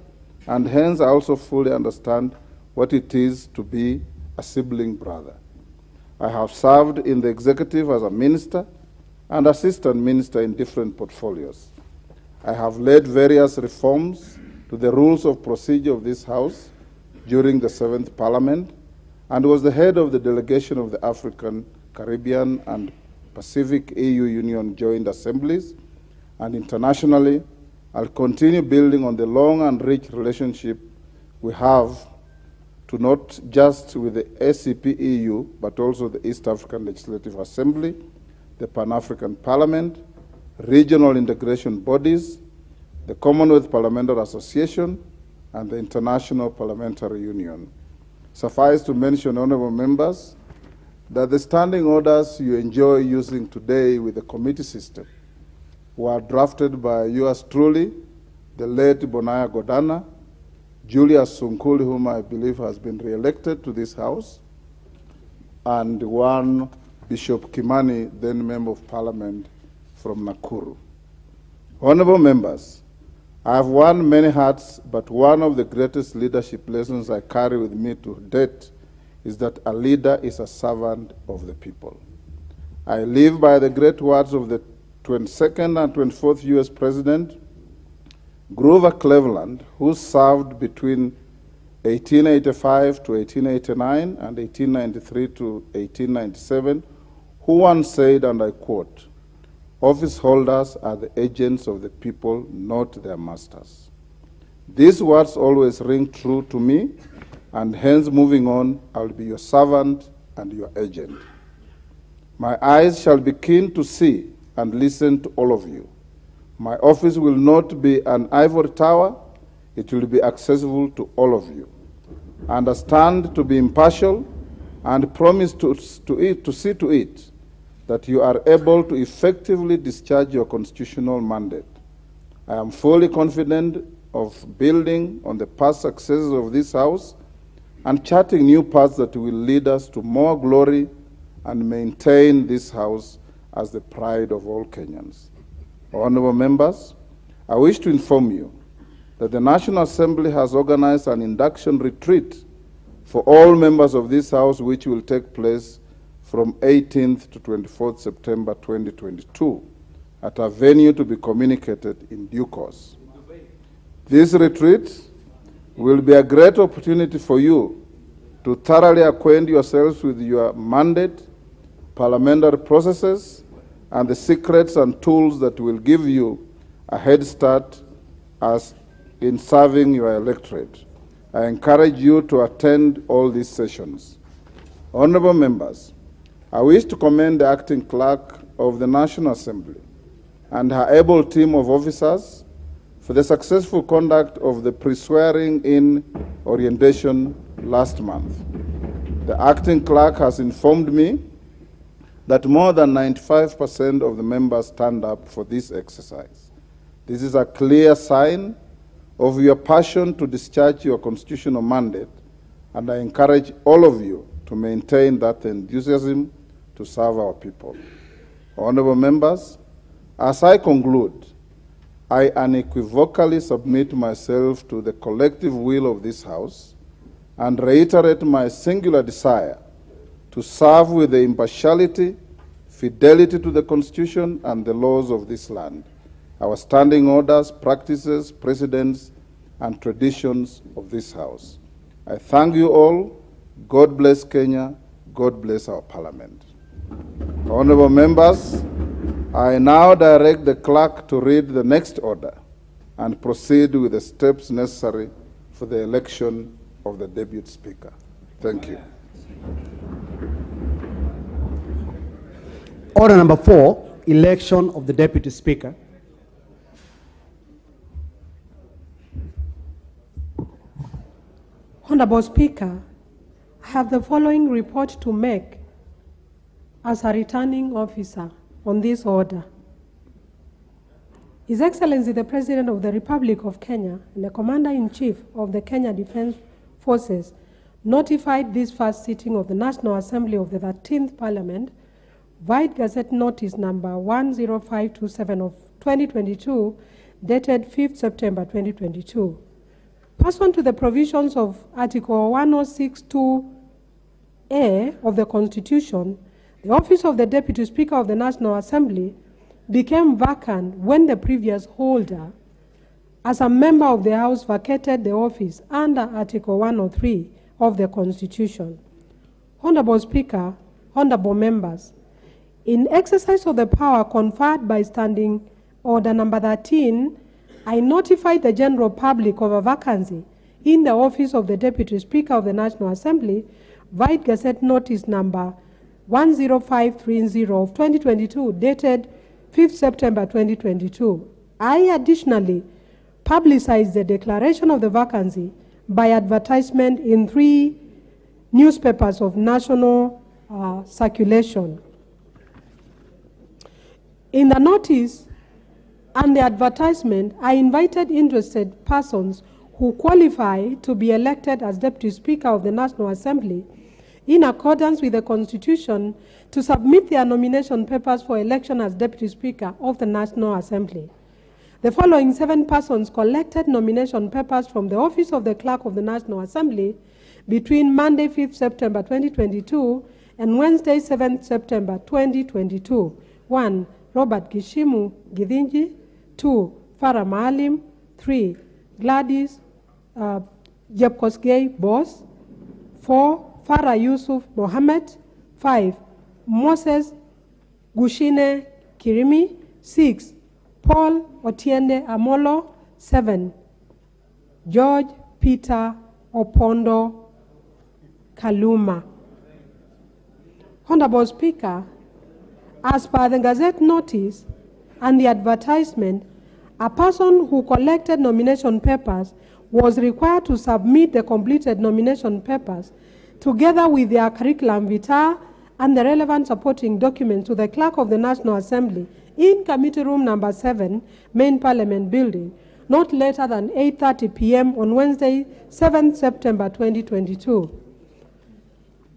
and hence I also fully understand what it is to be a sibling brother. I have served in the executive as a minister and assistant minister in different portfolios. I have led various reforms to the rules of procedure of this House during the 7th Parliament, and was the head of the delegation of the African, Caribbean, and Pacific EU Union Joint Assemblies, and internationally, I'll continue building on the long and rich relationship we have to not just with the ACP-EU, but also the East African Legislative Assembly, the Pan-African Parliament, regional integration bodies, the Commonwealth Parliamentary Association, and the International Parliamentary Union. Suffice to mention, honorable members, that the standing orders you enjoy using today with the committee system were drafted by yours truly, the late Bonaya Godana, Julius Sunkuli, whom I believe has been re-elected to this House, and one Bishop Kimani, then Member of Parliament from Nakuru. Honorable members, I have worn many hats, but one of the greatest leadership lessons I carry with me to date is that a leader is a servant of the people. I live by the great words of the 22nd and 24th U.S. President, Grover Cleveland, who served between 1885 to 1889 and 1893 to 1897, who once said, and I quote, "Office holders are the agents of the people, not their masters." These words always ring true to me, and hence moving on, I will be your servant and your agent. My eyes shall be keen to see and listen to all of you. My office will not be an ivory tower, it will be accessible to all of you. I understand to be impartial and promise to see to it that you are able to effectively discharge your constitutional mandate. I am fully confident of building on the past successes of this House and charting new paths that will lead us to more glory and maintain this House as the pride of all Kenyans. Honorable members, I wish to inform you that the National Assembly has organized an induction retreat for all members of this House, which will take place from 18th to 24th September 2022 at a venue to be communicated in due course. This retreat will be a great opportunity for you to thoroughly acquaint yourselves with your mandate, parliamentary processes, and the secrets and tools that will give you a head start as in serving your electorate. I encourage you to attend all these sessions. Honorable members, I wish to commend the acting clerk of the National Assembly and her able team of officers for the successful conduct of the pre-swearing-in orientation last month. The acting clerk has informed me that more than 95% of the members turned up for this exercise. This is a clear sign of your passion to discharge your constitutional mandate, and I encourage all of you to maintain that enthusiasm to serve our people. Honorable members, as I conclude, I unequivocally submit myself to the collective will of this House and reiterate my singular desire to serve with the impartiality, fidelity to the Constitution and the laws of this land, our standing orders, practices, precedents, and traditions of this House. I thank you all. God bless Kenya. God bless our Parliament. Honorable members, I now direct the clerk to read the next order and proceed with the steps necessary for the election of the Deputy Speaker. Thank you. Order number 4, election of the Deputy Speaker. Honorable Speaker, I have the following report to make as a returning officer on this order. His Excellency the President of the Republic of Kenya and the Commander-in-Chief of the Kenya Defense Forces notified this first sitting of the National Assembly of the 13th Parliament, White Gazette Notice number 10527 of 2022, dated 5th September 2022. Pursuant to the provisions of Article 1062A of the Constitution, the office of the Deputy Speaker of the National Assembly became vacant when the previous holder, as a member of the House, vacated the office under Article 103 of the Constitution. Honorable Speaker, honorable members, in exercise of the power conferred by Standing Order number 13, I notified the general public of a vacancy in the office of the Deputy Speaker of the National Assembly, White Gazette Notice number 10530 of 2022, dated 5th September 2022. I additionally publicized the declaration of the vacancy by advertisement in 3 newspapers of national circulation. In the notice and the advertisement, I invited interested persons who qualify to be elected as Deputy Speaker of the National Assembly in accordance with the Constitution to submit their nomination papers for election as Deputy Speaker of the National Assembly. The following 7 persons collected nomination papers from the office of the Clerk of the National Assembly between Monday 5th September 2022 and Wednesday 7th September 2022. 1. Robert Gishimu Githinji. 2. Farah Maalim. 3. Gladys Jepkosgei Boss. 4. Farah Yusuf Mohammed. 5. Moses Gushine Kirimi. 6. Paul Otiende Amolo. 7. George Peter Opondo Kaluma. Honorable Speaker, as per the Gazette notice and the advertisement, a person who collected nomination papers was required to submit the completed nomination papers together with their curriculum vitae and the relevant supporting documents to the Clerk of the National Assembly in Committee Room Number 7, Main Parliament Building, not later than 8:30 p.m. on Wednesday, 7th September 2022.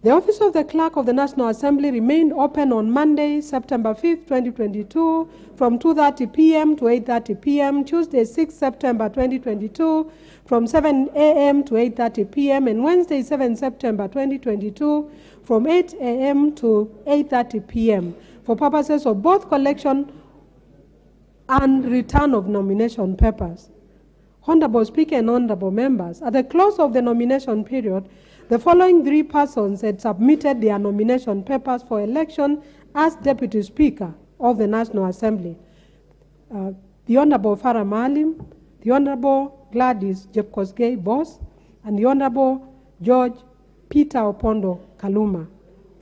The office of the Clerk of the National Assembly remained open on Monday, September 5th, 2022, from 2:30 p.m. to 8:30 p.m., Tuesday, 6th September 2022, from 7 a.m. to 8:30 p.m., and Wednesday, 7th September 2022, from 8 a.m. to 8:30 p.m., for purposes of both collection and return of nomination papers. Honorable Speaker and honorable members, at the close of the nomination period, the following 3 persons had submitted their nomination papers for election as Deputy Speaker of the National Assembly. The Honorable Farah Maalim, the Honorable Gladys Jepkosgei Boss, and the Honorable George Peter Opondo Kaluma.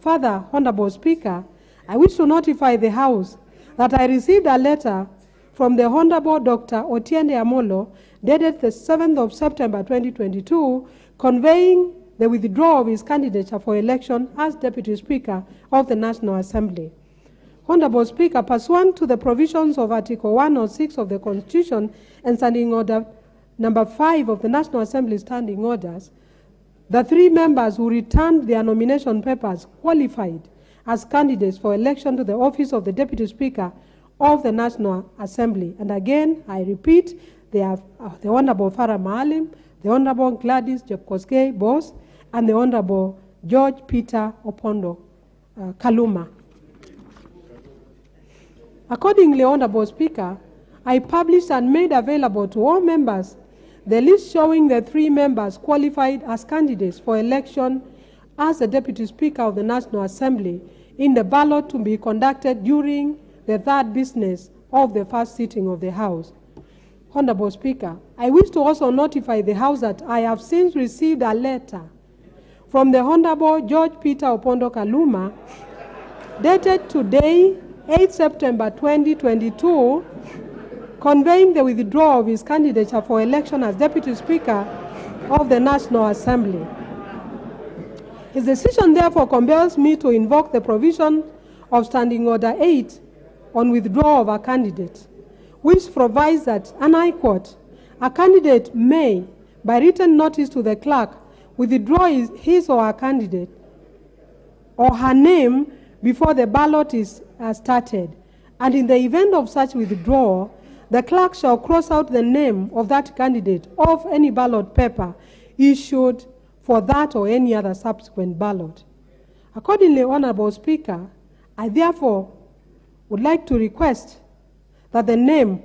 Further, Honorable Speaker, I wish to notify the House that I received a letter from the Honorable Dr. Otiende Amolo, dated the 7th of September 2022, conveying the withdrawal of his candidature for election as Deputy Speaker of the National Assembly. Honorable Speaker, pursuant to the provisions of Article 106 of the Constitution and Standing Order Number 5 of the National Assembly Standing Orders, the 3 members who returned their nomination papers qualified as candidates for election to the office of the Deputy Speaker of the National Assembly. And again, I repeat, they are the Honorable Farah Maalim, the Honorable Gladys Jepkosgei Boss, and the Honorable George Peter Opondo Kaluma. Accordingly, Honorable Speaker, I published and made available to all members the list showing the 3 members qualified as candidates for election as the Deputy Speaker of the National Assembly in the ballot to be conducted during the 3rd business of the 1st sitting of the House. Honorable Speaker, I wish to also notify the House that I have since received a letter from the Honorable George Peter Opondo Kaluma, dated today, 8 September 2022, conveying the withdrawal of his candidature for election as Deputy Speaker of the National Assembly. His decision therefore compels me to invoke the provision of Standing Order 8 on withdrawal of a candidate, which provides that, and I quote, a candidate may, by written notice to the clerk, withdraw his or her candidate or her name before the ballot is started, and in the event of such withdrawal, the clerk shall cross out the name of that candidate off any ballot paper issued for that or any other subsequent ballot. Accordingly, Honorable Speaker, I therefore would like to request that the name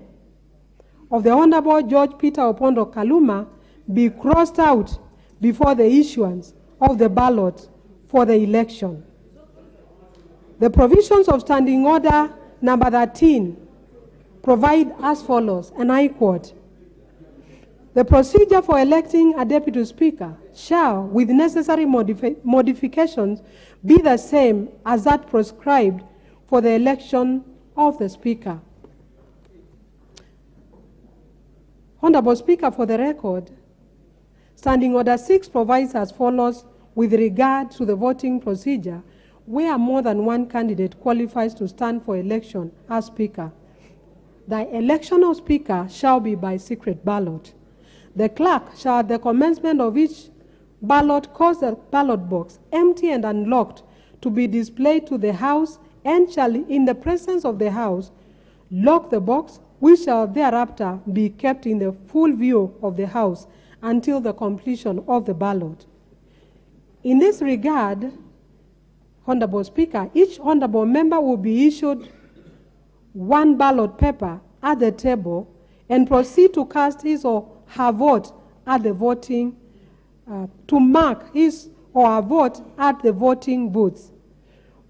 of the Honorable George Peter Opondo Kaluma be crossed out before the issuance of the ballot for the election. The provisions of Standing Order Number 13 provide as follows, and I quote, the procedure for electing a Deputy Speaker shall, with necessary modifications, be the same as that prescribed for the election of the Speaker. Honorable Speaker, for the record, Standing Order 6 provides as follows with regard to the voting procedure where more than one candidate qualifies to stand for election as Speaker. The election of Speaker shall be by secret ballot. The clerk shall at the commencement of each ballot cause the ballot box empty and unlocked to be displayed to the House, and shall, in the presence of the House, lock the box, which shall thereafter be kept in the full view of the House until the completion of the ballot. In this regard, Honorable Speaker, each honorable member will be issued one ballot paper at the table and proceed to cast his or her vote at the voting to mark his or her vote at the voting booths.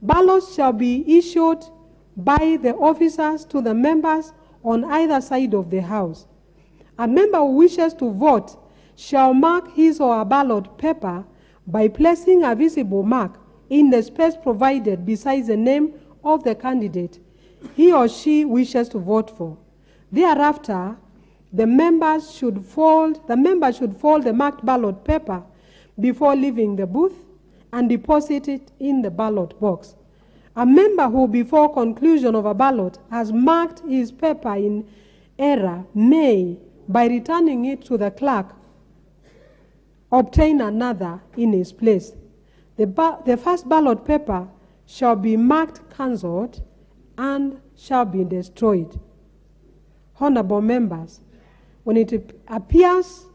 Ballots shall be issued by the officers to the members on either side of the house. A member who wishes to vote shall mark his or her ballot paper by placing a visible mark in the space provided beside the name of the candidate he or she wishes to vote for. Thereafter, the member should fold the marked ballot paper before leaving the booth and deposit it in the ballot box. A member who, before conclusion of a ballot, has marked his paper in error may, by returning it to the clerk, obtain another in his place. The first ballot paper shall be marked cancelled and shall be destroyed. Honorable members, when it appears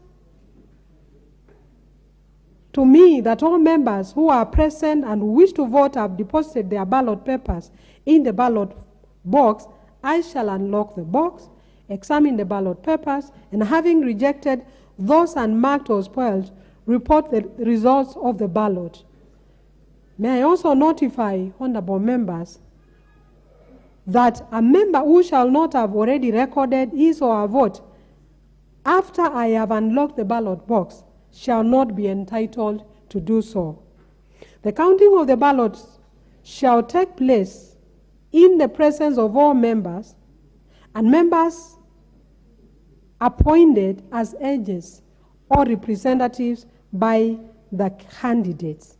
to me that all members who are present and who wish to vote have deposited their ballot papers in the ballot box, I shall unlock the box, examine the ballot papers, and having rejected those unmarked or spoiled, report the results of the ballot. May I also notify honorable members that a member who shall not have already recorded his or her vote after I have unlocked the ballot box shall not be entitled to do so. The counting of the ballots shall take place in the presence of all members and members appointed as agents or representatives by the candidates.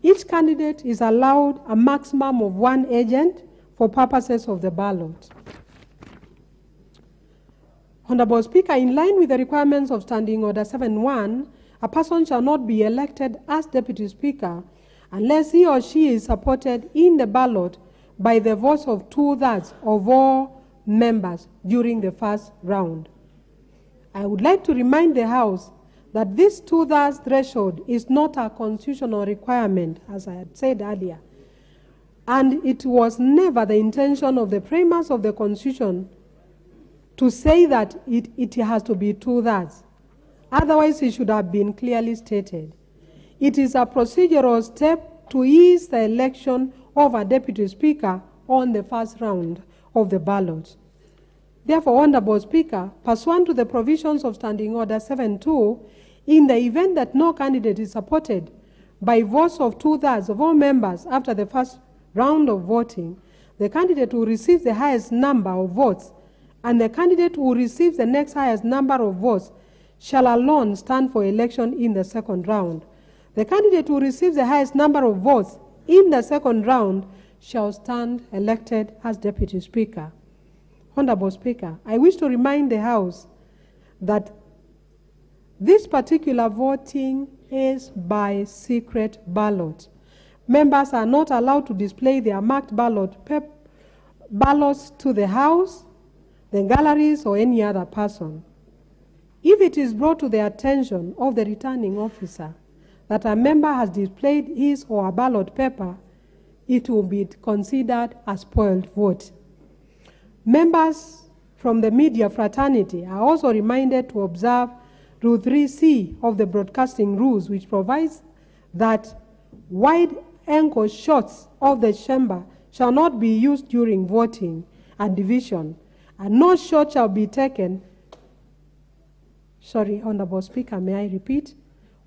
Each candidate is allowed a maximum of one agent for purposes of the ballot. Honorable Speaker, in line with the requirements of Standing Order 7.1, a person shall not be elected as Deputy Speaker unless he or she is supported in the ballot by the votes of 2/3 of all members during the first round. I would like to remind the House that this 2/3 threshold is not a constitutional requirement, as I had said earlier, and it was never the intention of the framers of the Constitution to say that it has to be 2/3. Otherwise, it should have been clearly stated. It is a procedural step to ease the election of a Deputy Speaker on the first round of the ballot. Therefore, Honorable Speaker, pursuant to the provisions of Standing Order 7.2, in the event that no candidate is supported by votes of 2/3 of all members after the first round of voting, the candidate who receives the highest number of votes and the candidate who receives the next highest number of votes shall alone stand for election in the second round. The candidate who receives the highest number of votes in the second round shall stand elected as Deputy Speaker. Honorable Speaker, I wish to remind the House that this particular voting is by secret ballot. Members are not allowed to display their marked ballots to the House, the galleries, or any other person. If it is brought to the attention of the returning officer that a member has displayed his or her ballot paper, it will be considered a spoiled vote. Members from the media fraternity are also reminded to observe Rule 3C of the Broadcasting Rules, which provides that wide-angle shots of the chamber shall not be used during voting and division, and no shot shall be taken. Sorry, Honorable Speaker, may I repeat?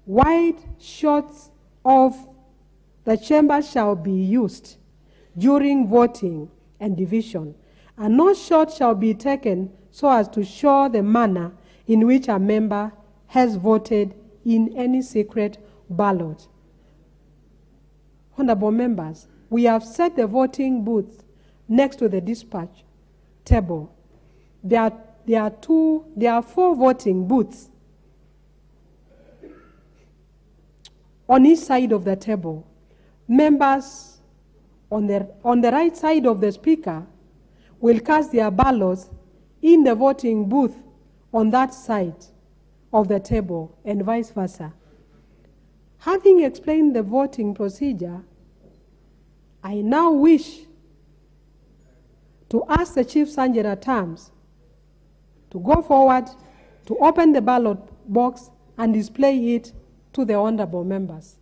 Wide shots of the chamber shall be used during voting and division, and no shot shall be taken so as to show the manner in which a member has voted in any secret ballot. Honorable members, we have set the voting booth next to the dispatch table. There are 4 voting booths on each side of the table. Members on the right side of the speaker will cast their ballots in the voting booth on that side of the table, and vice versa. Having explained the voting procedure, I now wish to ask the Chief Sergeant at Arms to go forward to open the ballot box and display it to the honorable members.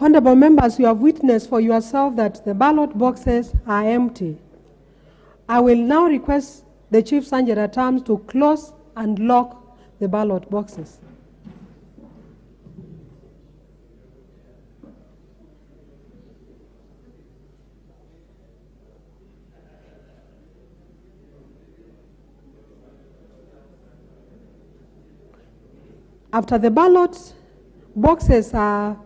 Honorable members, you have witnessed for yourself that the ballot boxes are empty. I will now request the Chief Sergeant at Arms to close and lock the ballot boxes. After the ballot boxes are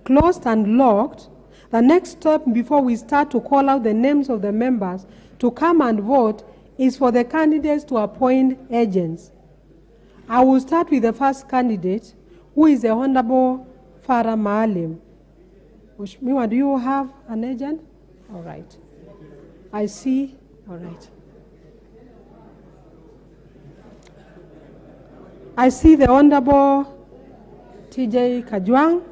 closed and locked, the next step before we start to call out the names of the members to come and vote is for the candidates to appoint agents. I will start with the first candidate, who is the Honorable Farah Maalim. Mheshimiwa, do you have an agent? All right. I see. All right. I see the Honorable TJ Kajwang.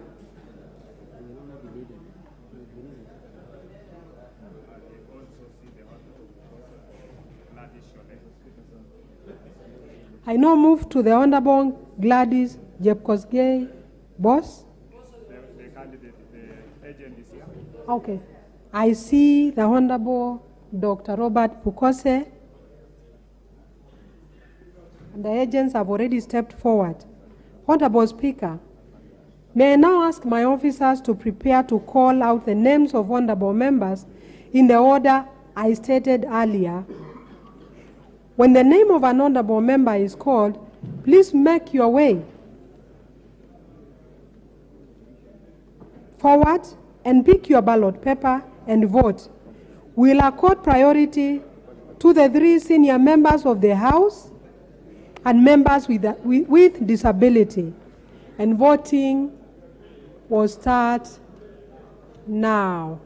I now move to the Honorable Gladys Jepkosgei Boss. The candidate, the agent is here. Okay. I see the Honorable Dr. Robert Pukose. And the agents have already stepped forward. Honorable Speaker, may I now ask my officers to prepare to call out the names of honorable members in the order I stated earlier. When the name of an honorable member is called, please make your way forward and pick your ballot paper and vote. We'll accord priority to the 3 senior members of the House and members with disability. And voting will start now.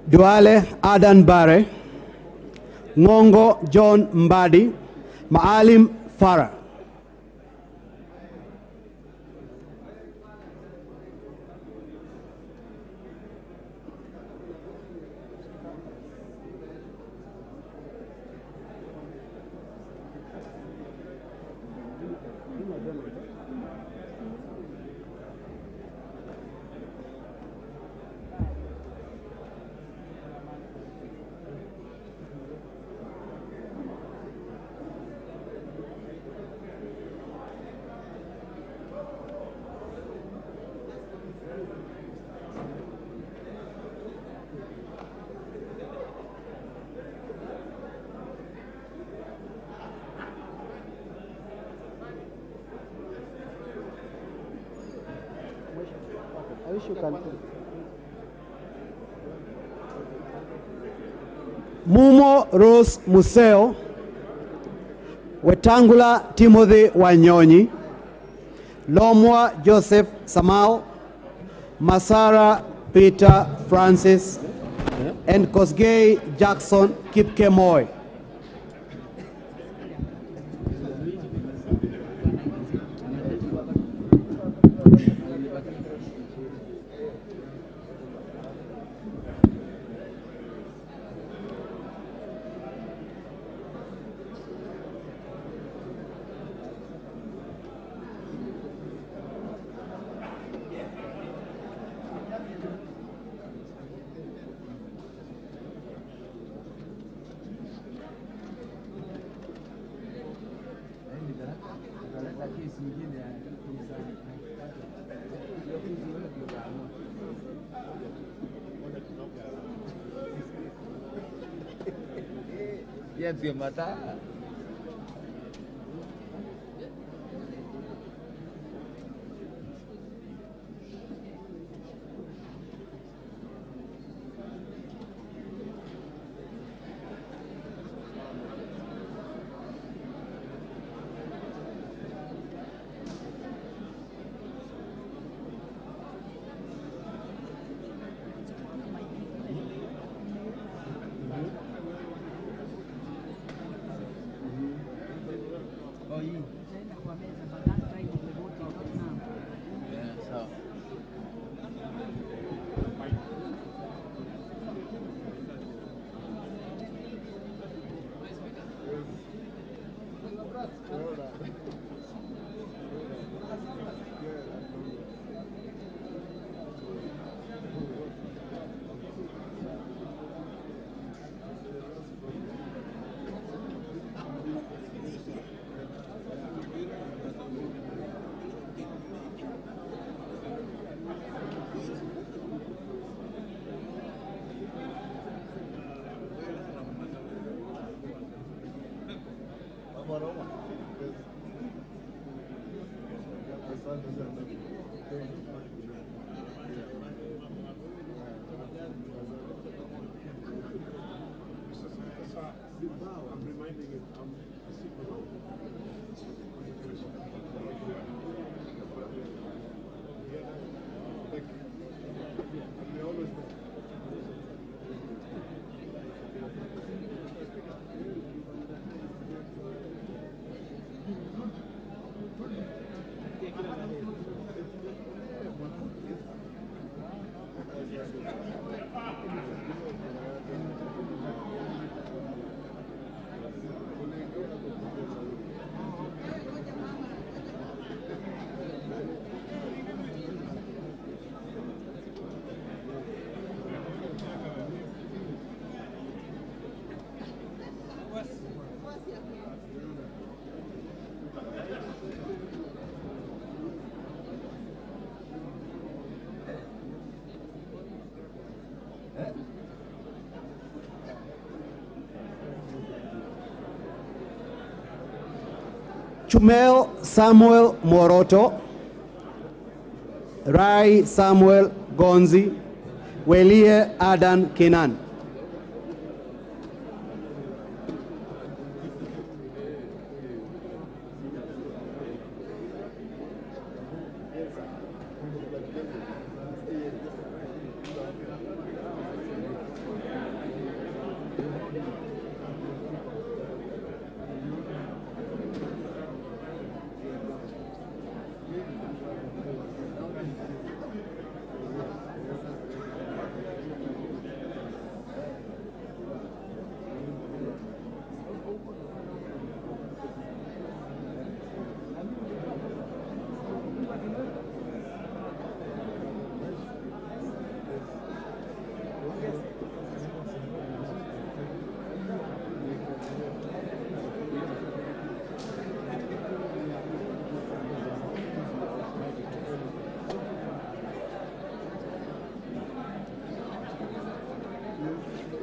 Duale Adan Bare, Ngongo John Mbadi, Maalim Farah. wish you can. Mumo Rose Museo, Wetangula Timothy Wanyonyi, Lomwa Joseph Samal, Masara Peter Francis, and Kosgei Jackson Kipkemoy. Ya te mata. Chumel Samuel Moroto, Rai Samuel Gonzi, Welie Adan Kenan.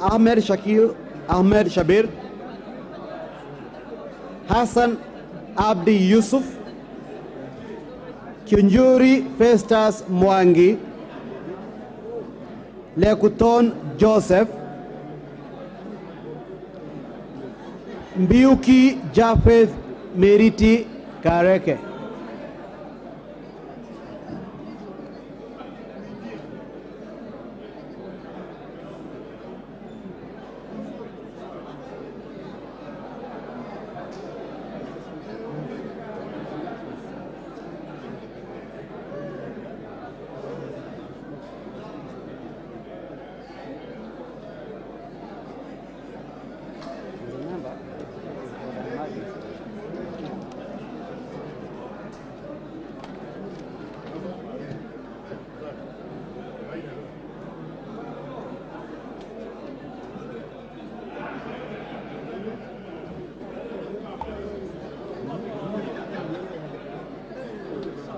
Ahmed Shakil Ahmed Shabir, Hassan Abdi Yusuf, Kunjuri Festus Mwangi, Lekuton Joseph, Mbiuki Japheth Meriti Kareke.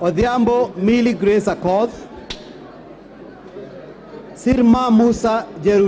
Odhiambo Millie Grace Akoth, Sirma Musa Jeru